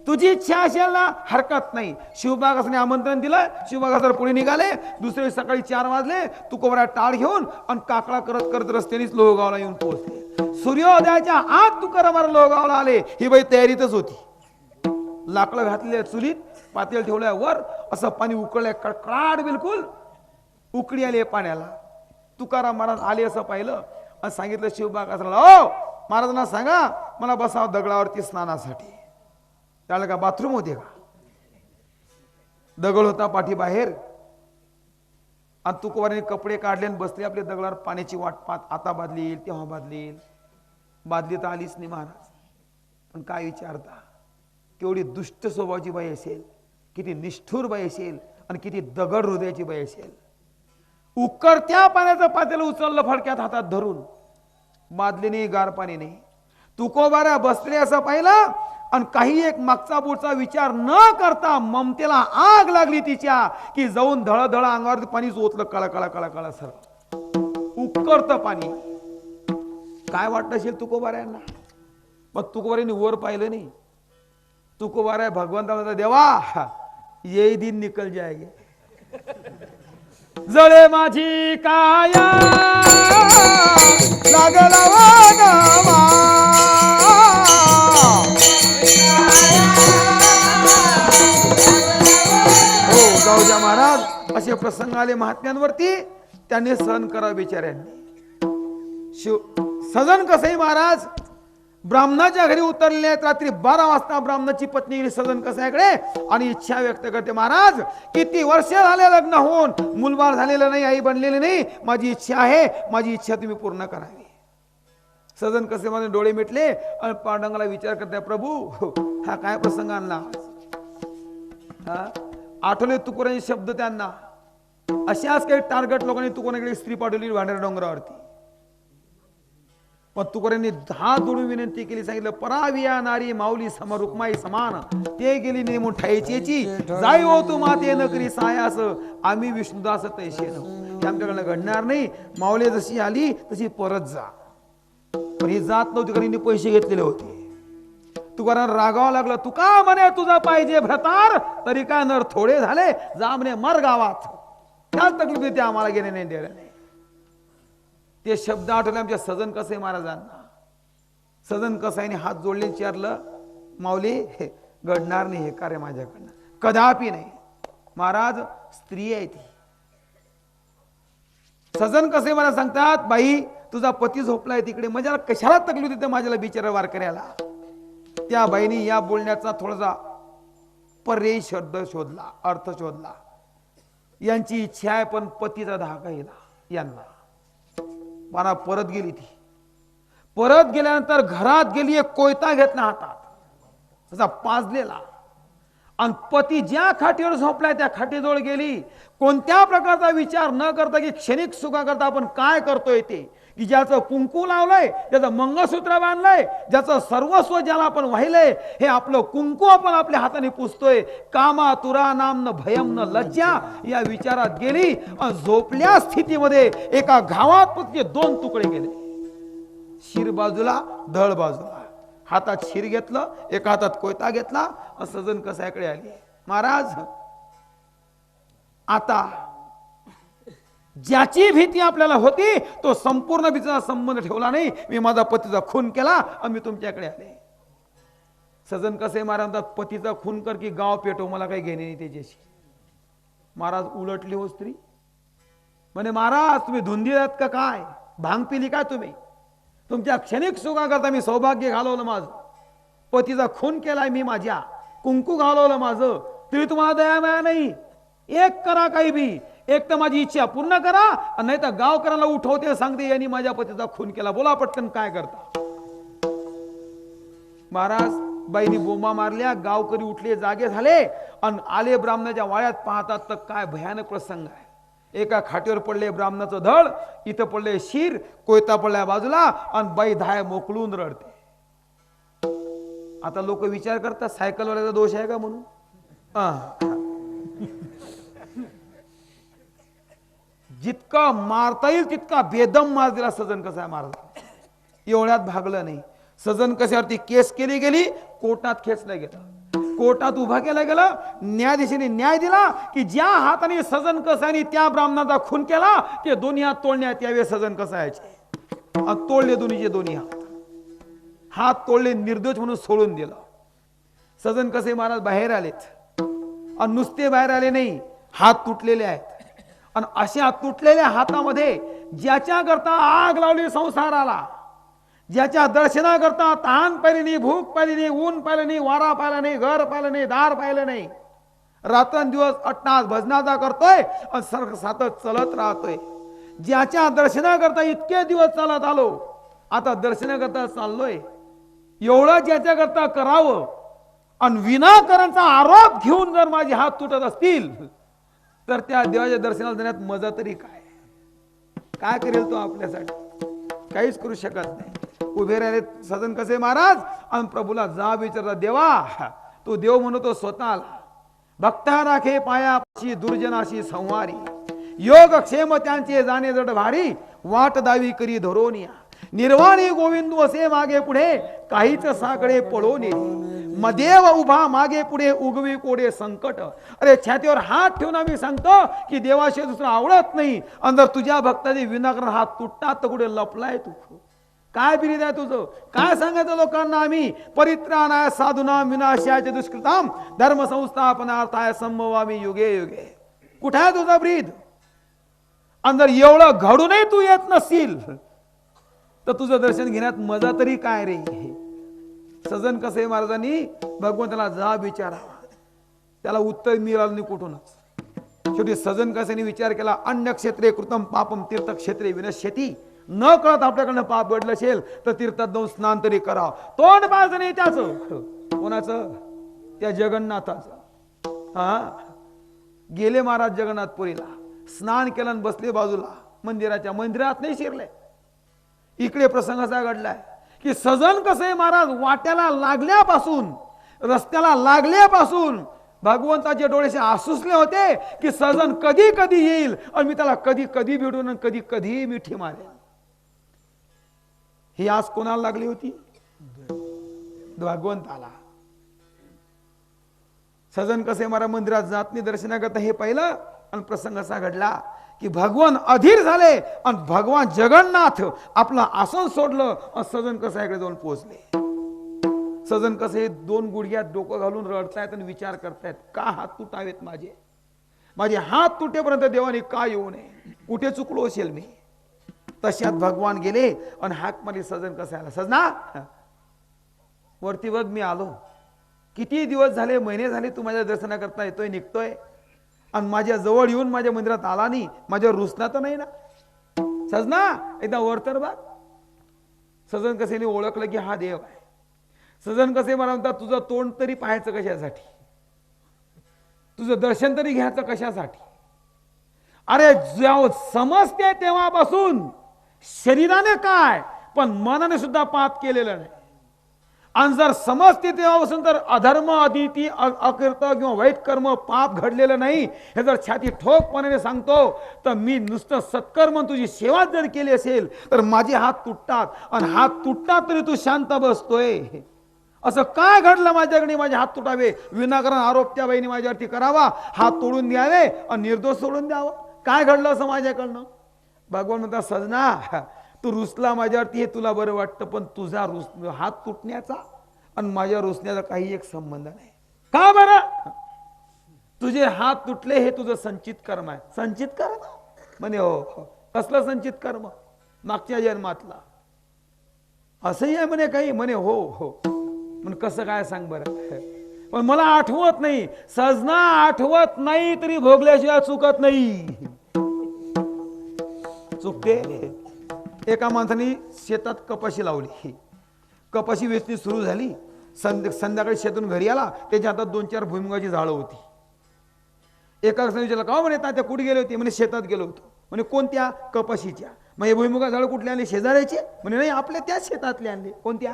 तुझी इच्छा असेल ना हरकत नाही. शिवबागासने आमंत्रण दिलं. शिवबागासर पुढे निघाले. दुसरे सकाळी 4 वाजले. तुकोबरा टाळ घेऊन आणि काकडा करत करत रस्त्यानेच लोहगावला येऊन पोहोचले. सूर्योदयाच्या आत तुकाराम लोहगावला आले. ही बाई तयारीतच होती. लाकडं घातले चुलीत, पातेल ठेवल्या वर, असं पाणी उकळलंय कडकडाट, बिलकुल उकडी आली पाण्याला. तुकाराम महाराज आले असं पाहिलं आणि सांगितलं शिवबागासला, ओ महाराजांना सांगा मला बसावं दगडावरती स्नानासाठी. त्याला का बाथरूम होते का? दगड होता पाठी बाहेर. आणि तुकोबाराने कपडे काढले आणि बसले आपल्या दगडावर पाण्याची वाट पाहत. आता बादली तेव्हा बादली. बादली तर आलीच नाही महाराज. पण काय विचारता, केवढी दुष्ट स्वभावाची बाई असेल, किती निष्ठुर बाई असेल आणि किती दगड हृदयाची बाई असेल. उकळत्या पाण्याचं पातेलं उचललं फडक्यात हातात धरून. बादली नाही, गार पाणी नाही. तुकोबारा बसले असं पाहिलं आणि काही एक मागचा पुढचा विचार न करता ममतेला आग लागली तिच्या, की जाऊन धळधळ अंगावर पाणी ओतलं कळा कळा कळा कळा सर. उकळतं पाणी. काय वाटत असेल तुकोबाऱ्यांना? मग तुकोबाऱ्यांनी वर पाहिलं नाही. तुकोबारा भगवंता म्हणता, देवा ये दिन निकल जाएगे. जळे माझी काया लागला वागावा. हो जाऊद्या महाराज, असे प्रसंग आले महात्म्यांवरती, त्यांनी सहन करावं बिचाऱ्यांनी. सजन कसई महाराज ब्राह्मणाच्या घरी उतरले आहेत. रात्री 12 वाजता ब्राह्मणाची पत्नी गेली सजन कसायकडे आणि इच्छा व्यक्त करते, महाराज किती वर्ष झाले लग्न होऊन, मुलबाळ झालेलं नाही, आई बनलेली नाही, माझी इच्छा आहे, माझी इच्छा तुम्ही पूर्ण करावी. सजन कसे माझे डोळे मिटले आणि पांडुरंगाला विचार करते, प्रभू हा काय प्रसंग आणला. आठवले तुकोरांचे शब्द त्यांना. अशाच काही टार्गेट लोकांनी तुकोरांकडे स्त्री पाठवली भांडार डोंगरावरती. पण तुकोरांनी हात जोडून विनंती केली, सांगितलं पराविया नारी माऊली सम रुक्माई समान, ते गेली नेमून ठायचेची, जाई हो तू माते न करी सायास, आम्ही विष्णुदास तैसे न. आमच्याकडनं घडणार नाही. माऊली जशी आली तशी परत जा. पण ही जात नव्हती, कारण पैसे घेतलेले होते. तुकाराम रागावं लागलं, तू का म्हणे तुझा पाहिजे भ्रतार, तरी काय नर थोडे झाले, जा म्हणे मर गावात. काय तकलीफ ते आम्हाला गेले नाही द्यायला नाही. ते शब्द आठवले आमच्या सजन कसाई महाराजांना. सजन कसाईने हात जोडले, विचारलं माऊली हे घडणार नाही हे कार्य माझ्याकडनं, कदापि नाही. महाराज स्त्री आहे ती. सजन कसाई मला सांगतात, बाई तुझा पती झोपलाय तिकडे, माझ्याला कशाला तकलीफ देते माझ्याला बिचारा वारकऱ्याला. त्या बाईनी या बोलण्याचा थोडासा पर्यायी शब्द शोधला, अर्थ शोधला. यांची इच्छा आहे पण पतीचा धाका येईल यांना. मला परत गेली ती. परत गेल्यानंतर घरात गेली, एक कोयता घेतला हातात तसा पाजलेला, आणि पती ज्या खाटीवर झोपलाय त्या खाटीजवळ गेली. कोणत्या प्रकारचा विचार न करता की क्षणिक सुखाकरता आपण काय करतोय ते, की ज्याचं कुंकू लावलंय, ज्याचं मंगळसूत्र बांधलंय, ज्याचं सर्वस्व ज्याला आपण वाहिलंय, हे आपलं कुंकू आपण आपल्या हाताने पुसतोय. कामा तुरा नाम न भयम न लज्जा या विचारात गेली. झोपल्या स्थितीमध्ये एका घावात 2 तुकडे गेले. शिर बाजूला, धड बाजूला. हातात शिर घेतलं, एका हातात कोयता घेतला, सजन कसायकडे आली. महाराज आता ज्याची भीती आपल्याला होती तो संपूर्ण भीतीचा संबंध ठेवला नाही. मी माझा पतीचा खून केला आणि मी तुमच्याकडे आले. सजन कसे महाराज पतीचा खून कर की गाव पेटो, मला काही घेणे नाही त्याच्याशी. महाराज उलटली हो स्त्री. म्हणे महाराज तुम्ही धुंदी आहात का काय, भांग पिली काय तुम्ही? तुमच्या क्षणिक सुखाकरता मी सौभाग्य घालवलं माझं, पतीचा खून केलाय मी, माझ्या कुंकू घालवलं माझं, तरी तुम्हाला दया माया नाही. एक करा काही बी, एक तर माझी इच्छा पूर्ण करा, नाही तर गावकऱ्यांना उठवते सांगते यांनी माझ्या पतीचा खून केला. बोला पटकन काय करता. महाराज बाईनी बोंबा मारल्या, गावकरी उठले, जागे झाले आणि आले ब्राह्मणाच्या वाड्यात. पाहतात तर काय भयानक प्रसंग आहे. एका खाटीवर पडले ब्राह्मणाचं धड, इथं पडले शिर, कोयता पडल्या बाजूला, आणि बाई धाय मोकळून रडते. आता लोक विचार करतात सायकलवाल्याचा दोष आहे का म्हणून. जितका मारता येईल तितका बेदम मार दिला सजन कसा महाराज. एवढ्यात भागलं नाही. सजन कशावरती केस केली गेली, कोर्टात खेचलं गेलं, कोर्टात उभा केला गेला. न्यायाधीशाने न्याय दिला की ज्या हाताने सजन कसाने त्या ब्राह्मणाचा खून केला ते दोन्ही हात तोडण्यात यावे सजन कसायचे. तोडले दोन्हीचे दोन्ही हात तोडले, निर्दोष म्हणून सोडून दिलं. सजन कसे महाराज बाहेर आलेत आणि नुसते बाहेर आले नाही, हात तुटलेले आहेत. आणि अशा तुटलेल्या हातामध्ये ज्याच्या करता आग लावली संसाराला, ज्याच्या दर्शनाकरता तहान पाहिली नाही, भूक पाहिली नाही, ऊन पाहिलं नाही, वारा पाहिला नाही, घर पाहिलं नाही, दार पाहिलं नाही, रात्रंदिवस अट्टास भजनाचा करतोय आणि सर्व सातत चलत राहतोय. ज्याच्या दर्शनाकरता इतके दिवस चालत आलो, आता दर्शनाकरता चाललोय, एवढं ज्याच्याकरता करावं आणि विनाकारांचा आरोप घेऊन जर माझे हात तुटत असतील तर त्या देवाच्या दर्शनाला जाण्यात मजा तरी काय. काय करेल तो आपल्यासाठी? काहीच करू शकत नाही. उभे राहिले सजन कसे महाराज आणि प्रभूला जा विचारता, देवा तो देव म्हणतो स्वतःला, भक्ता राखे पायाशी दुर्जनाशी संवारी, योग क्षेम त्यांचे जाणे जड भारी, वाट दावी करी धरोनिया, निर्वाणी गोविंदू असे मागे पुढे, काहीच साकडे पळून मदेव उभा मागे पुढे उगवी कोडे संकट. अरे छातीवर हात ठेवून आम्ही सांगतो की देवाशिवाय दुसरं आवडत नाही, अंदर तुझ्या भक्ताची विनाकारण हात तुटतात तर कुठे लपलाय तू? काय बिरीद आहे तुझं? काय सांगायचं लोकांना आम्ही? परित्राणाय साधूनाम विनाशाय दुष्कृताम धर्म संस्थापनार्थाय संभवामी युगे युगे. कुठे आहे तुझा ब्रीद? अंदर एवढं घडूनही तू येत नसशील तर तुझं दर्शन घेण्यात मजा तरी काय रे? सजन कसे महाराजांनी भगवंताला जा विचारावा, त्याला उत्तर मिळालं नाही कुठूनच. शेवटी सजन कसेने विचार केला, अन्य क्षेत्रे कृतम पापम तीर्थक्षेत्रे विनश्यती. न कळत आपल्याकडनं पाप घडलं असेल तर तीर्थात जाऊन स्नान तरी करावं. तोंड पाहायचं नाही त्याचं. कोणाचं? त्या जगन्नाथाचं. हा, गेले महाराज जगन्नाथपुरीला, स्नान केलं आणि बसले बाजूला मंदिराच्या. मंदिरात नाही शिरले. इकडे प्रसंग असा घडलाय की सजन कसे महाराज वाट्याला लागल्यापासून, रस्त्याला लागल्यापासून भगवंताचे डोळेसे आसुसले होते की सजन कधी कधी येईल आणि मी त्याला कधी कधी भेटून कधी कधी मिठी मारेल. ही आस कोणाला लागली होती? भगवंताला. सजन कसे महाराज मंदिरात जात नाही दर्शनाकरता. हे पहिलं. आणि प्रसंग असा घडला की भगवान अधीर झाले आणि भगवान जगन्नाथ आपलं आसन सोडलं आणि सजन कसाकडे जाऊन पोहोचले. सजन कसे दोन गुडघ्यात डोकं घालून रडतायत आणि विचार करतायत, का हात तुटावेत माझे? माझे हात तुटेपर्यंत देवाने का येऊ नये? कुठे चुकलो असेल मी? तशात भगवान गेले आणि हाक मारली सजन कसायला, सजना वरती बघ, मी आलो. किती दिवस झाले, महिने झाले तू माझ्या दर्शनाकरता येतोय निघतोय आणि माझ्या जवळ येऊन माझ्या मंदिरात आला नाही. माझ्यावर रुसला तर नाही ना? सजना एकदा वर तर बघ. सजन कसेने ओळखलं की हा देव आहे. सजन कसे मला म्हणतात, तुझं तोंड तरी पाहायचं कशासाठी? तुझं दर्शन तरी घ्यायचं कशासाठी? अरे जेव्हा समजते तेव्हापासून शरीराने काय पण मनाने सुद्धा पाप केलेलं नाही. आणि जर समजते तेव्हापासून तर अधर्म अनिती अकृत किंवा वाईट कर्म पाप घडलेलं नाही हे जर छाती ठोकपणाने सांगतो तर मी नुसतं सत्कर्म तुझी सेवा जर केली असेल तर माझे हात तुटतात. आणि हात तुटतात तरी तू शांत बसतोय. असं काय घडलं माझ्याकडे माझे हात तुटावे? विनाकारण आरोप त्या बाईने माझ्यावरती करावा, हात तोडून द्यावे आणि निर्दोष सोडून द्यावं. काय घडलं असं माझ्याकडनं? भगवान म्हणतात, सजना तू रुसला माझ्यावरती हे तुला बरं वाटतं, पण तुझा हात तुटण्याचा आणि माझ्या रुसण्याचा काही एक संबंध नाही. का बरं? तुझे हात तुटले हे तुझं संचित कर्म आहे. संचित कर्म म्हणे? हो. कसलं संचित कर्म? मागच्या जन्मातला. असंही आहे म्हणे काही? म्हणे हो हो. म्हण कसं काय सांग बरं? पण मला आठवत नाही. सजना आठवत नाही तरी भोगल्याशिवाय चुकत नाही. चुकते. एका माणसाने शेतात कपाशी लावली. कपाशी वेचणी सुरू झाली. संध्याकाळी शेतून घरी आला. त्याच्या हातात 2-4 भुईमुगाची झाडं होती. एका विचारलं, का म्हणे तात्या कुठे गेले होते? म्हणे शेतात गेलो होतो. म्हणे कोणत्या? कपाशीच्या. मग हे भुईमुगा झाडं कुठले आणले? शेजाऱ्याचे? म्हणे नाही, आपल्या त्याच शेतातले आणले. कोणत्या?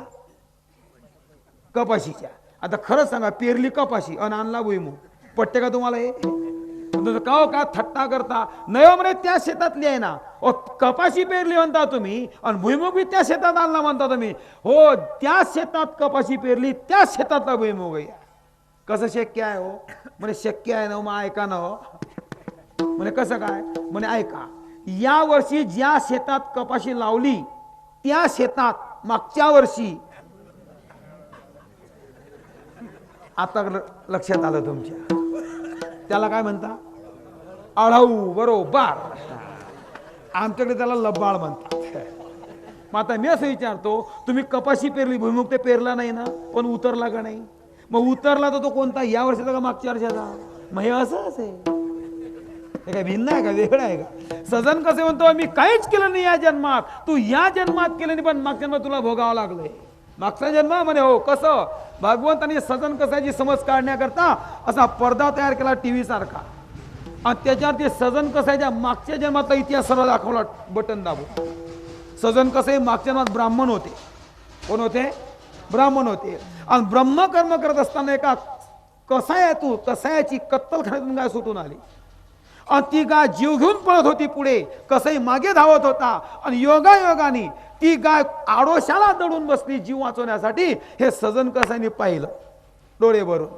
कपाशीच्या. आता खरंच सांगा, पेरली कपाशी आणि आणला भुईमुग, पटते का तुम्हाला हे? का हो का थट्टा करता नाही म्हणे त्या शेतातली आहे ना. ओ कपाशी पेरली म्हणता तुम्ही आणि भुईमुग बी त्या शेतात आणला म्हणता तुम्ही. हो त्या शेतात कपाशी पेरली त्या शेतातला भुईमुग आहे. कसं शक्य आहे हो म्हणे शक्य आहे ना. मग ऐका ना हो म्हणे कसं काय म्हणे ऐका या वर्षी ज्या शेतात कपाशी लावली त्या शेतात मागच्या वर्षी आता लक्षात आलं तुमच्या त्याला काय म्हणता आढाऊ बरोबर. आमच्याकडे त्याला लब्बाळ म्हणतात. मग आता मी असं विचारतो तुम्ही कपाशी पेरली भुईमुग ते पेरला नाही ना पण उतरला का नाही. मग उतरला तर तो कोणता या वर्षाचा का मागच्या वर्षाचा. मग हे असंच आहे. हे काय भिन्न आहे का वेगळं आहे का. सजन कसे म्हणतो मी काहीच केलं नाही या जन्मात. तू या जन्मात केलं नाही पण मागच्या जन्मात तुला भोगावं लागलंय. मागचा जन्म म्हणे हो कसं भगवंतांनी सजन कसाची समज काढण्याकरता असा पडदा तयार केला टीव्ही सारखा आणि त्याच्यावर ते सजन कसायच्या मागच्या जन्मातला इतिहास सर्व दाखवला बटन दाबून. सजन कसे मागच्या जन्मात ब्राह्मण होते. कोण होते ब्राह्मण होते. आणि ब्रह्मकर्म करत असताना एका कसायाची कत्तलखान्यातून गाय सुटून आली आणि ती गाय जीव घेऊन पळत होती पुढे. कसंही मागे धावत होता आणि योगायोगाने ती गाय आडोशाला दडून बसली जीव वाचवण्यासाठी. हे सजन कसाईने पाहिलं डोळे भरून.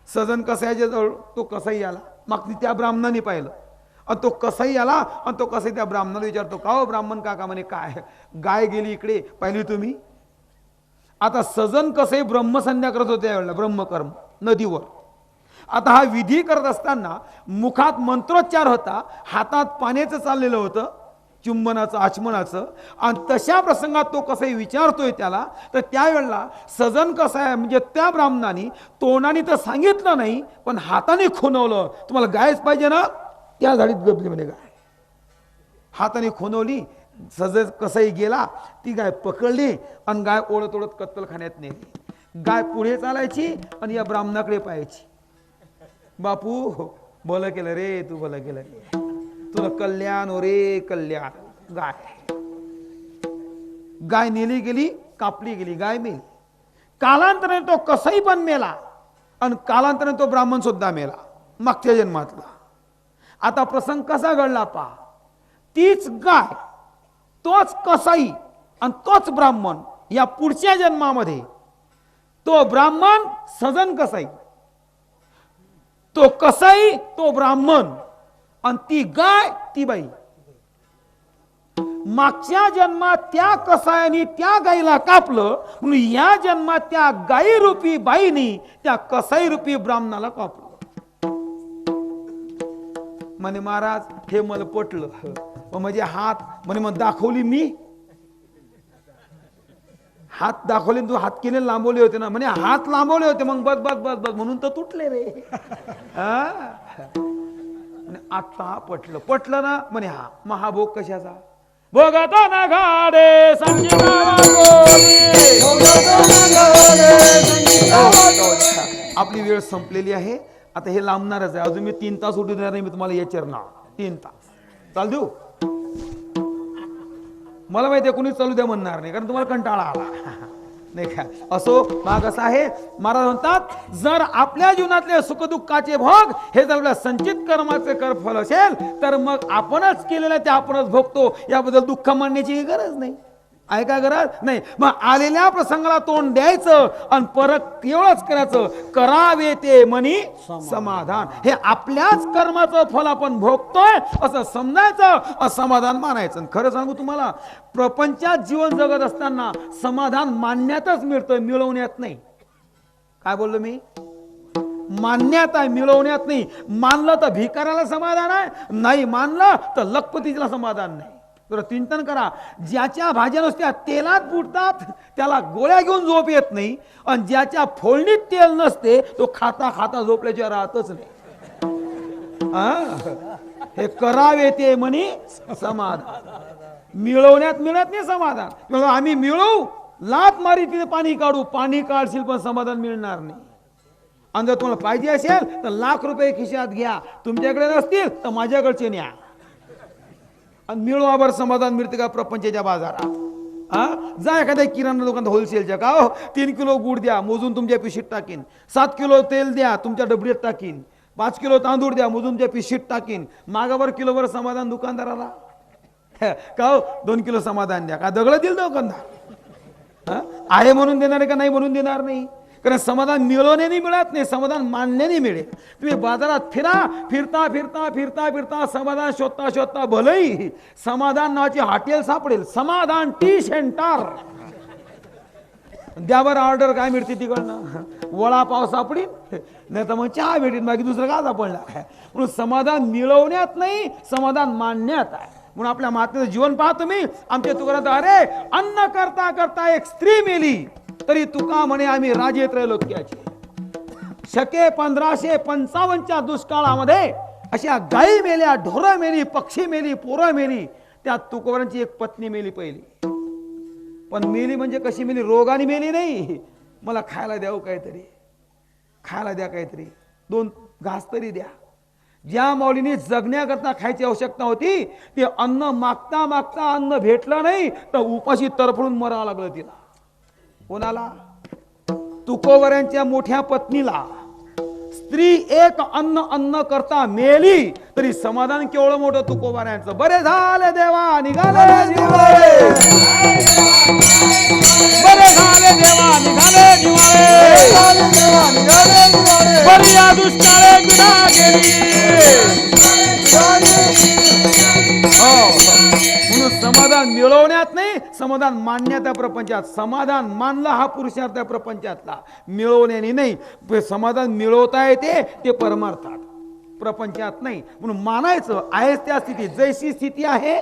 सजन कसाईच्या जवळ तो कसाई आला. मग त्या ब्राह्मणाने पाहिलं आणि तो कसाई आला आणि तो कसाई त्या ब्राह्मणाला विचारतो का हो ब्राह्मण काका म्हणे काय गाय गेली इकडे पाहिली तुम्ही. आता सजन कसाई ब्रह्मसंध्या करत होते यावेळेला ब्रह्मकर्म नदीवर. आता हा विधी करत असताना मुखात मंत्रोच्चार होता हातात पाण्याचं चाललेलं होतं चुंबनाचं आचमनाचं. आणि तशा प्रसंगात तो कसाई विचारतोय त्याला तर त्यावेळेला सजन कसाय म्हणजे त्या ब्राह्मणाने तोंडाने तर सांगितलं नाही पण हाताने खुणवलं तुम्हाला गायच पाहिजे ना. त्या झाडीत गपली म्हणे गाय. हाताने खुणवली. सजन कसाई गेला ती गाय पकडली आणि गाय ओढत ओढत कत्तलखान्यात नेली. गाय पुढे चालायची आणि या ब्राह्मणाकडे पाहायची. बापू भलं केलं रे तू भलं केलं रे तुला कल्याण हो रे कल्याण. गाय गाय नेली गेली कापली गेली गाय मेली. कालांतराने तो कसाई पण मेला आणि कालांतराने तो ब्राह्मण सुद्धा मेला मागच्या जन्मातला. आता प्रसंग कसा घडला पहा. तीच गाय तोच कसाई आणि तोच ब्राह्मण या पुढच्या जन्मामध्ये तो ब्राह्मण सजन कसाई तो कसाई तो ब्राह्मण आणि ती गाय ती बाई. मागच्या जन्मात त्या कसायाने त्या गाईला कापलं म्हणून या जन्मात त्या गाई रूपी बाईनी त्या कसाई रूपी ब्राह्मणाला कापलं. म्हणे महाराज हे मला पटलं. म्हणजे हात म्हणे मग दाखवली मी हात दाखवले तू हात केले लांबवले होते ना म्हणे हात लांबवले होते मग बस बस बस बस म्हणून तर तुटले रे. आता पटलं ना म्हणे हा महाभोग कशाचा भोगतो ना घाडे आपली वेळ संपलेली आहे. आता हे लांबणारच आहे. अजून मी 3 तास उठू देणार नाही मी तुम्हाला या चरणा 3 तास चाल देऊ. मला माहिती आहे कुणी चालू द्या म्हणणार नाही कारण तुम्हाला कंटाळा आला नाही का. असो भाग असा आहे. महाराज म्हणतात जर आपल्या जीवनातले सुखदुःखाचे भोग हे जर आपल्या संचित कर्माचे फल असेल तर मग आपणच केलेलं ते आपणच भोगतो. याबद्दल दुःख मानण्याची गरज नाही. आहे का गरज नाही. मग आलेल्या प्रसंगाला तोंड द्यायचं आणि परत एवढंच करायचं करावे ते मनी समाधान. हे आपल्याच कर्माचं फल आपण भोगतोय असं समजायचं समाधान मानायचं. खरं सांगू तुम्हाला प्रपंचात जीवन जगत असताना समाधान मानण्यातच मिळतं मिळवण्यात नाही. काय बोललो मी मानण्यात आहे मिळवण्यात नाही. मानलं तर भिकाऱ्याला समाधान आहे नाही मानलं तर लखपतीला समाधान नाही. तर चिंतन करा. ज्याच्या भाज्या नुसत्या तेलात बुडतात त्याला गोळ्या घेऊन झोप येत नाही आणि ज्याच्या फोडणीत तेल नसते तो खाता खाता झोपल्याच्या राहतच नाही. हे करावे ते म्हणे समाधान. मिळवण्यात मिळत नाही समाधान. आम्ही मिळवू लात मारी तिथे पाणी काढू पाणी काढशील पण समाधान मिळणार नाही. आणि जर तुम्हाला पाहिजे असेल तर ₹1,00,000 खिशात घ्या. तुमच्याकडे नसतील तर माझ्याकडचे न्या आणि मिळवावर समाधान मिळते का प्रपंचाच्या बाजारात. जा एखाद्या किराणा दुकानात होलसेलच्या का 3 किलो गुड द्या मोजून तुमच्या पिशीत टाकीन. 7 किलो तेल द्या तुमच्या डबडीत टाकीन. 5 किलो तांदूळ द्या, मोजून त्या पिशीत टाकीन, मागावर किलोवर समाधान दुकानदाराला. का हो 2 किलो समाधान द्या, का दगड दिल दुकानदार? आहे म्हणून देणार आहे का नाही म्हणून देणार नाही? कारण समाधान मिळवण्याने मिळत नाही, समाधान मानण्याने मिळेल. तुम्ही बाजारात फिरता फिरता समाधान शोधता भलेही समाधान नावाची हॉटेल सापडेल, समाधान टी सेंटर, द्यावर ऑर्डर काय मिळते तिकडनं, वडापाव सापडील नाही तर मग चहा भेटेल, बाकी दुसरं का सापडला. म्हणून समाधान मिळवण्यात नाही, समाधान मानण्यात आहे. म्हणून आपल्या महात्म्याचं जीवन पाहतो मी, आमच्या तुकारात, अरे अन्न करता करता एक स्त्री मेली तरी तुका म्हणे आम्ही राजे त्रैलोक्याचे. शके 1555च्या दुष्काळामध्ये अशा गायी मेल्या, ढोरं मेली, पक्षी मेली, पोरं मेली. त्या तुकोबारांची एक पत्नी मेली पहिली. पण मेली म्हणजे कशी मेली? रोगाने मेली नाही. मला खायला द्यावं काहीतरी, खायला द्या काहीतरी, 2 घास तरी द्या. ज्या माऊलीने जगण्याकरता खायची आवश्यकता होती ते अन्न मागता मागता अन्न भेटलं नाही तर उपाशी तरफडून मरावं लागलं तिला. कोणाला? तुकोबऱ्यांच्या मोठ्या पत्नीला. स्त्री एक अन्न करता मेली तरी समाधान केवढं मोठं तुकोबऱ्यांचं. बरे झाले देवा निघाले दिवाळे, बरे झाले देवा निघाले दिवाळे, बरी या दुष्काळे विडा गेली. म्हणून समाधान मिळवण्यात नाही, समाधान मानण्यात त्या प्रपंचात. समाधान मानला हा पुरुषार्थ प्रपंचातला, मिळवण्याने नाही. समाधान मिळवता येते ते परमार्थात, प्रपंचात नाही. म्हणून मानायचं आहेच त्या स्थितीत. जैसी स्थिती आहे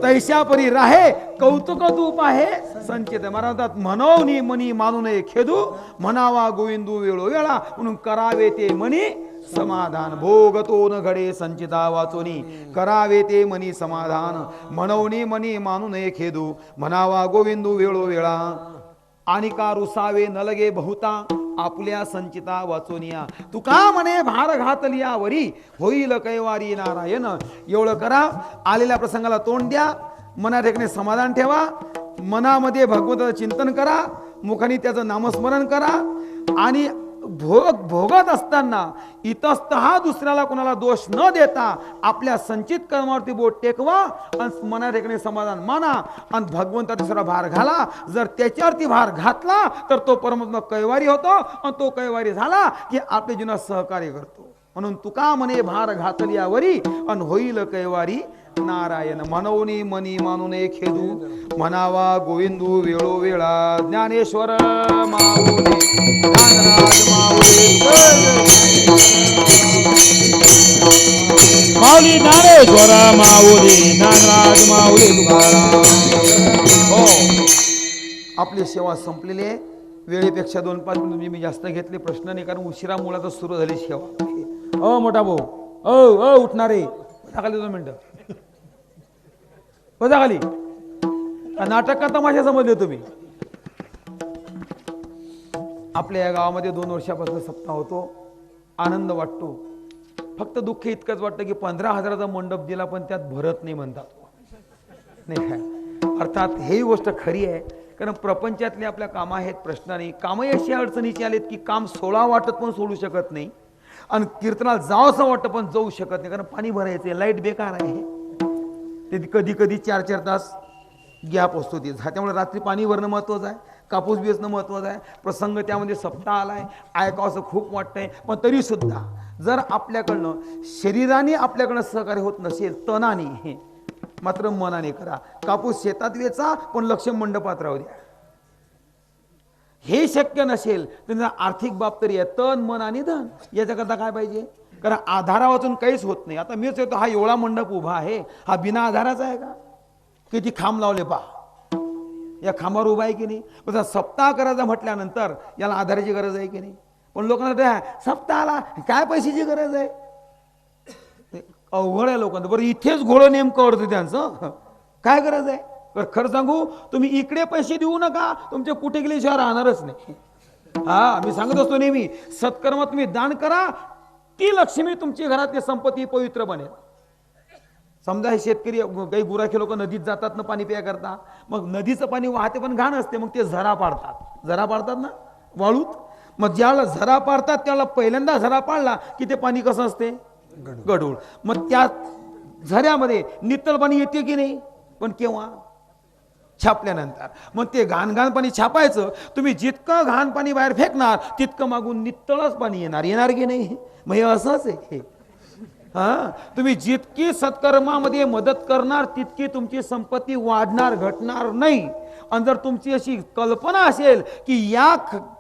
तैशा परी राहे, कौतुक तूप आहे संचित. महाराजात म्हणवनी मनी मानू नये खेदू, म्हणावा गोविंदू वेळोवेळा. म्हणून करावे ते मनी समाधान, भोगतो न घडे संचिता वाचोनी. करावे ते मनी समाधान, म्हणवनी मनी मानू नये खेदू, म्हणावा गोविंदू वेळोवेळा. आणि का रुसावे न लगे बहुता, आपल्या संचिता वाचोनिया. तुका म्हणे भार घातलिया वरी, होईल कैवारी नारायण. एवढं करा, आलेल्या प्रसंगाला तोंड द्या, मना ठिकाणी समाधान ठेवा, मनामध्ये भगवंताचं चिंतन करा, मुखाने त्याचं नामस्मरण करा. आणि भोगत असताना इतस्तः दुसऱ्याला कोणाला दोष न देता आपल्या संचित कर्मावरती बोट टेकवा आणि मना ठिकाणी समाधान माना आणि भगवंताचा दुसरा भार घाला. जर त्याच्यावरती भार घातला तर तो परमात्मा कैवारी होतो आणि तो कैवारी झाला की आपल्या जीवनात सहकार्य करतो. म्हणून तुका म्हणे भार घातल्यावरी आणि होईल कैवारी नारायण. म्हणवनी मनी मानू नये खेदू, म्हणावा गोविंदू वेळोवेळा. ज्ञानेश्वर माऊली, ज्ञानराज माऊली, माऊली ज्ञानेश्वर माऊली, ज्ञानराज माऊली तुकाराम. हो, आपली सेवा संपलेली आहे. वेळेपेक्षा 2-5 मिनिट मी जास्त घेतले, प्रश्न नाही, कारण उशिरा मुलाचा सुरू झाली सेवा. मोठा भाऊ, उठणारे खाली 2 मिनिटं बजा खाली. नाटक का तमाशा समजले तुम्ही? आपल्या या गावामध्ये 2 वर्षापासून सप्ताह होतो. आनंद वाटतो. फक्त दुःख इतकंच वाटतं की 15,000चा मंडप दिला पण त्यात भरत नाही म्हणतात. नाही, अर्थात ही गोष्ट खरी आहे. कारण प्रपंचातले आपल्या कामं आहेत, प्रश्न नाही. कामही अशी अडचणीची आलेत की काम सोडा वाटत पण सोडू शकत नाही, आणि कीर्तनाला जावंसं वाटतं पण जाऊ शकत नाही, कारण पाणी भरायचं, लाईट बेकार आहे. ते कधी कधी 4-4 तास गॅप असतो ते. त्यामुळे रात्री पाणी भरणं महत्त्वाचं आहे, कापूस बेचणं महत्त्वाचं आहे. प्रसंग त्यामध्ये सप्ताह आलाय, ऐकावं असं खूप वाटतंय. पण तरी सुद्धा जर आपल्याकडनं शरीराने आपल्याकडनं सहकार्य होत नसेल, तनाने, मात्र मनाने करा. कापूस शेतात वेचा पण लक्ष मंडपात राहू द्या. हे शक्य नसेल तर आर्थिक बाब तरी आहे, तन मन आणि धन. याच्याकरता काय पाहिजे? कारण आधारा वाचून काहीच होत नाही. आता मीच येतो, हा एवढा मंडप उभा आहे, हा बिना आधाराचा आहे का? किती खांब लावले पहा, या खांबावर उभा आहे की नाही? पण सप्ताह करायचा म्हटल्यानंतर याला आधाराची गरज आहे की नाही? पण लोकांना सप्ताहाला काय पैशाची गरज आहे? अवघड आहे लोकांना. बरं, इथेच घोडं नेमकं आवडतं त्यांचं, काय गरज आहे? खरं सांगू, तुम्ही इकडे पैसे देऊ नका, तुमचे कुठे गेल्याशिवाय राहणारच नाही. हा, मी सांगत असतो नेहमी, सत्कर्म तुम्ही दान करा, ती लक्ष्मी तुमची घरातली संपत्ती पवित्र बनेल. समजा हे शेतकरी काही गुराखी लोक नदीत जातात ना पाणी प्या करता, मग नदीचं पाणी वाहते पण घाण असते, मग ते झरा पाडतात ना वाळूत. मग ज्याला झरा पाडतात त्याला पहिल्यांदा झरा पाडला की ते पाणी कसं असते, गढूळ. मग त्या झऱ्यामध्ये नितळ पाणी येते की नाही, पण केव्हा, छापल्यानंतर. मग ते घाण पाणी छापायचं. तुम्ही जितकं घाण पाणी बाहेर फेकणार तितकं मागून नितळच पाणी येणार की नाही. मग हे असंच आहे. हा, तुम्ही जितकी सत्कर्मामध्ये मदत करणार तितकी तुमची संपत्ती वाढणार, घटणार नाही. आणि जर तुमची अशी कल्पना असेल की या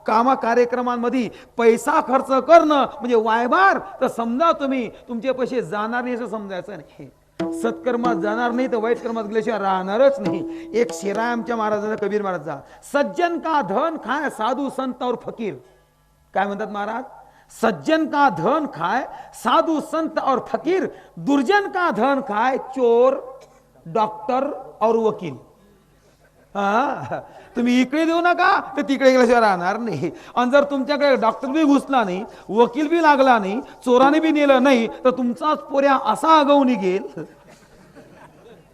कामा कार्यक्रमांमध्ये पैसा खर्च करणं म्हणजे वायबार, तर समजा तुम्ही तुमचे पैसे जाणार नाही असं समजायचं नाही. सत्कर्मात जाणार नाही तर वाईट कर्मात गेल्याशिवाय राहणारच नाही. एक शेरा आमच्या महाराजांचा, कबीर महाराजचा, सज्जन का धन खाय साधू संत और फकीर. काय म्हणतात महाराज, सज्जन का धन खाय साधू संत और फकीर, दुर्जन का धन खाय चोर डॉक्टर और वकील. हा, तुम्ही इकडे देऊ नका तर तिकडे गेल्याशिवाय राहणार नाही. आणि जर तुमच्याकडे डॉक्टर बी घुसला नाही, वकील बी लागला नाही, चोराने बी नेलं नाही, तर तुमचाच पोऱ्या असा आगाऊ निघेल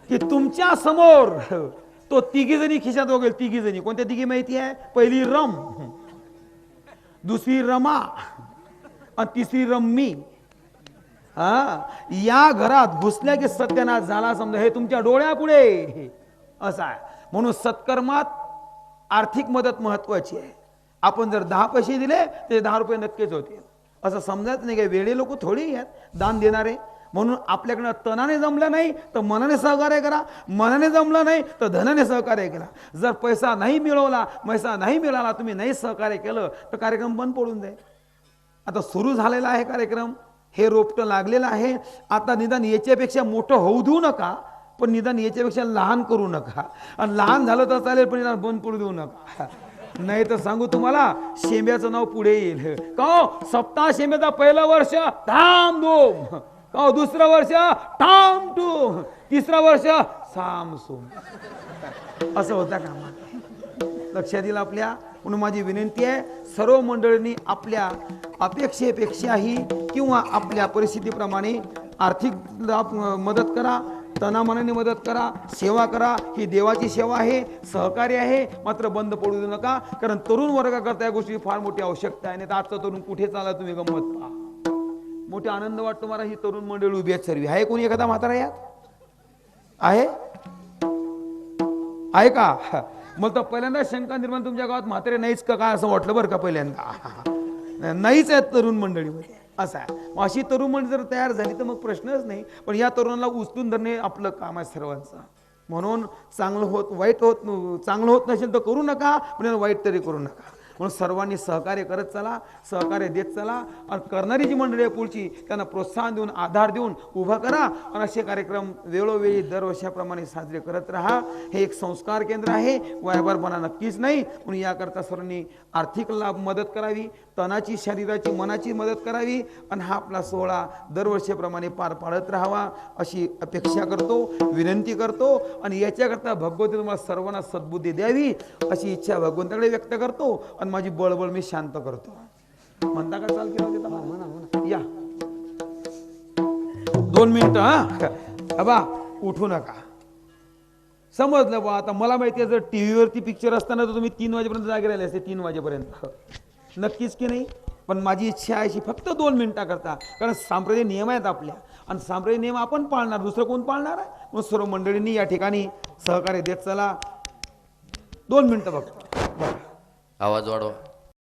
की तुमच्या समोर तो तिघी जणी खिशात वगैरे. तिघी जणी कोणत्या तिघी माहिती आहे, पहिली रम, दुसरी रमा आणि तिसरी रम्मी. हा, या घरात घुसल्या की सत्यानाश झाला समजा. हे तुमच्या डोळ्यापुढे असं आहे. म्हणून सत्कर्मात आर्थिक मदत महत्वाची आहे. आपण जर 10 पैसे दिले ते 10 रुपये नक्कीच होतील असं समजायचं नाही. काय वेळे लोक थोडी आहेत दान देणारे. म्हणून आपल्याकडनं तनाने जमलं नाही तर मनाने सहकार्य करा, मनाने जमलं नाही तर धनाने सहकार्य करा. जर पैसा नाही मिळाला तुम्ही नाही सहकार्य केलं तर कार्यक्रम बंद पडून जाईल. आता सुरू झालेला आहे कार्यक्रम, हे रोपटं लागलेलं आहे. आता निदान याच्यापेक्षा मोठं होऊ देऊ नका, पण निदान याच्यापेक्षा लहान करू नका. आणि लहान झालं तर चालेल पण निदान बंद पडू देऊ नका. नाही तर सांगू तुम्हाला, शेंब्याचं नाव पुढे येईल. का सप्ताह शेंब्याचा पहिलं वर्ष धाम धूम, का दुसरं वर्ष टाम टूम, तिसरं वर्ष साम सुम, असं होता कामा. लक्षात येईल आपल्या. म्हणून माझी विनंती आहे, सर्व मंडळींनी आपल्या अपेक्षेपेक्षाही किंवा आपल्या परिस्थितीप्रमाणे आर्थिक मदत करा, तनामनाने मदत करा, सेवा करा. ही देवाची सेवा आहे, सहकार्य आहे. मात्र बंद पडू देऊ नका, कारण तरुण वर्गाकरता या गोष्टी फार मोठी आवश्यकता आहे. नाही तर आजचा तरुण कुठे चालला तुम्ही गंमत पहा. मोठे आनंद वाटतो मला. ही तरुण मंडळी उभी आहेत सर्व. आहे कोणी एखादा म्हातारा यात आहे का? मग तर पहिल्यांदा शंका निर्माण तुमच्या गावात म्हातारे नाहीच का काय असं वाटलं बरं का पहिल्यांदा. नाहीच आहेत तरुण मंडळीमध्ये, असं आहे. अशी तरुण मंडळी जर तयार झाली तर मग प्रश्नच नाही. पण या तरुणाला उचलून धरणे आपलं काम आहे सर्वांचं. म्हणून चांगलं होत नसेल तर करू नका, पण वाईट तरी करू नका. म्हणून सर्वांनी सहकार्य करत चला, सहकार्य देत चला. आणि करणारी जी मंडळी आहे पुढची त्यांना प्रोत्साहन देऊन, आधार देऊन उभा करा. आणि असे कार्यक्रम वेळोवेळी दरवर्षाप्रमाणे साजरे करत राहा. हे एक संस्कार केंद्र आहे, वायबारपणा नक्कीच नाही. म्हणून याकरता सर्वांनी आर्थिक लाभ मदत करावी, तनाची, शरीराची, मनाची मदत करावी. आणि हा आपला सोहळा दरवर्षीप्रमाणे पार पाडत राहावा अशी अपेक्षा करतो, विनंती करतो. आणि याच्याकरता भगवती तुम्हाला सर्वांना सद्बुद्धी द्यावी अशी इच्छा भगवंताकडे व्यक्त करतो. आणि माझी बळबळ मी शांत करतो. म्हणता का चाल केलं या 2 मिनिटं. हा बा उठू नका, समजलं बा. आता मला माहिती आहे जर टीव्हीवरती पिक्चर असताना तर तुम्ही 3 वाजेपर्यंत जागे राहिले असते, 3 वाजेपर्यंत नक्कीच की नाही. पण माझी इच्छा आहे फक्त 2 मिनिटा करता, कारण सांप्रदायिक नियम आहेत आपल्या आणि सांप्रदायिक नियम आपण पाळणार, दुसरं कोण पाळणार आहे. मग सर्व मंडळींनी या ठिकाणी सहकार्य देत चला. 2 मिनिटं बघा. आवाज वाढवा.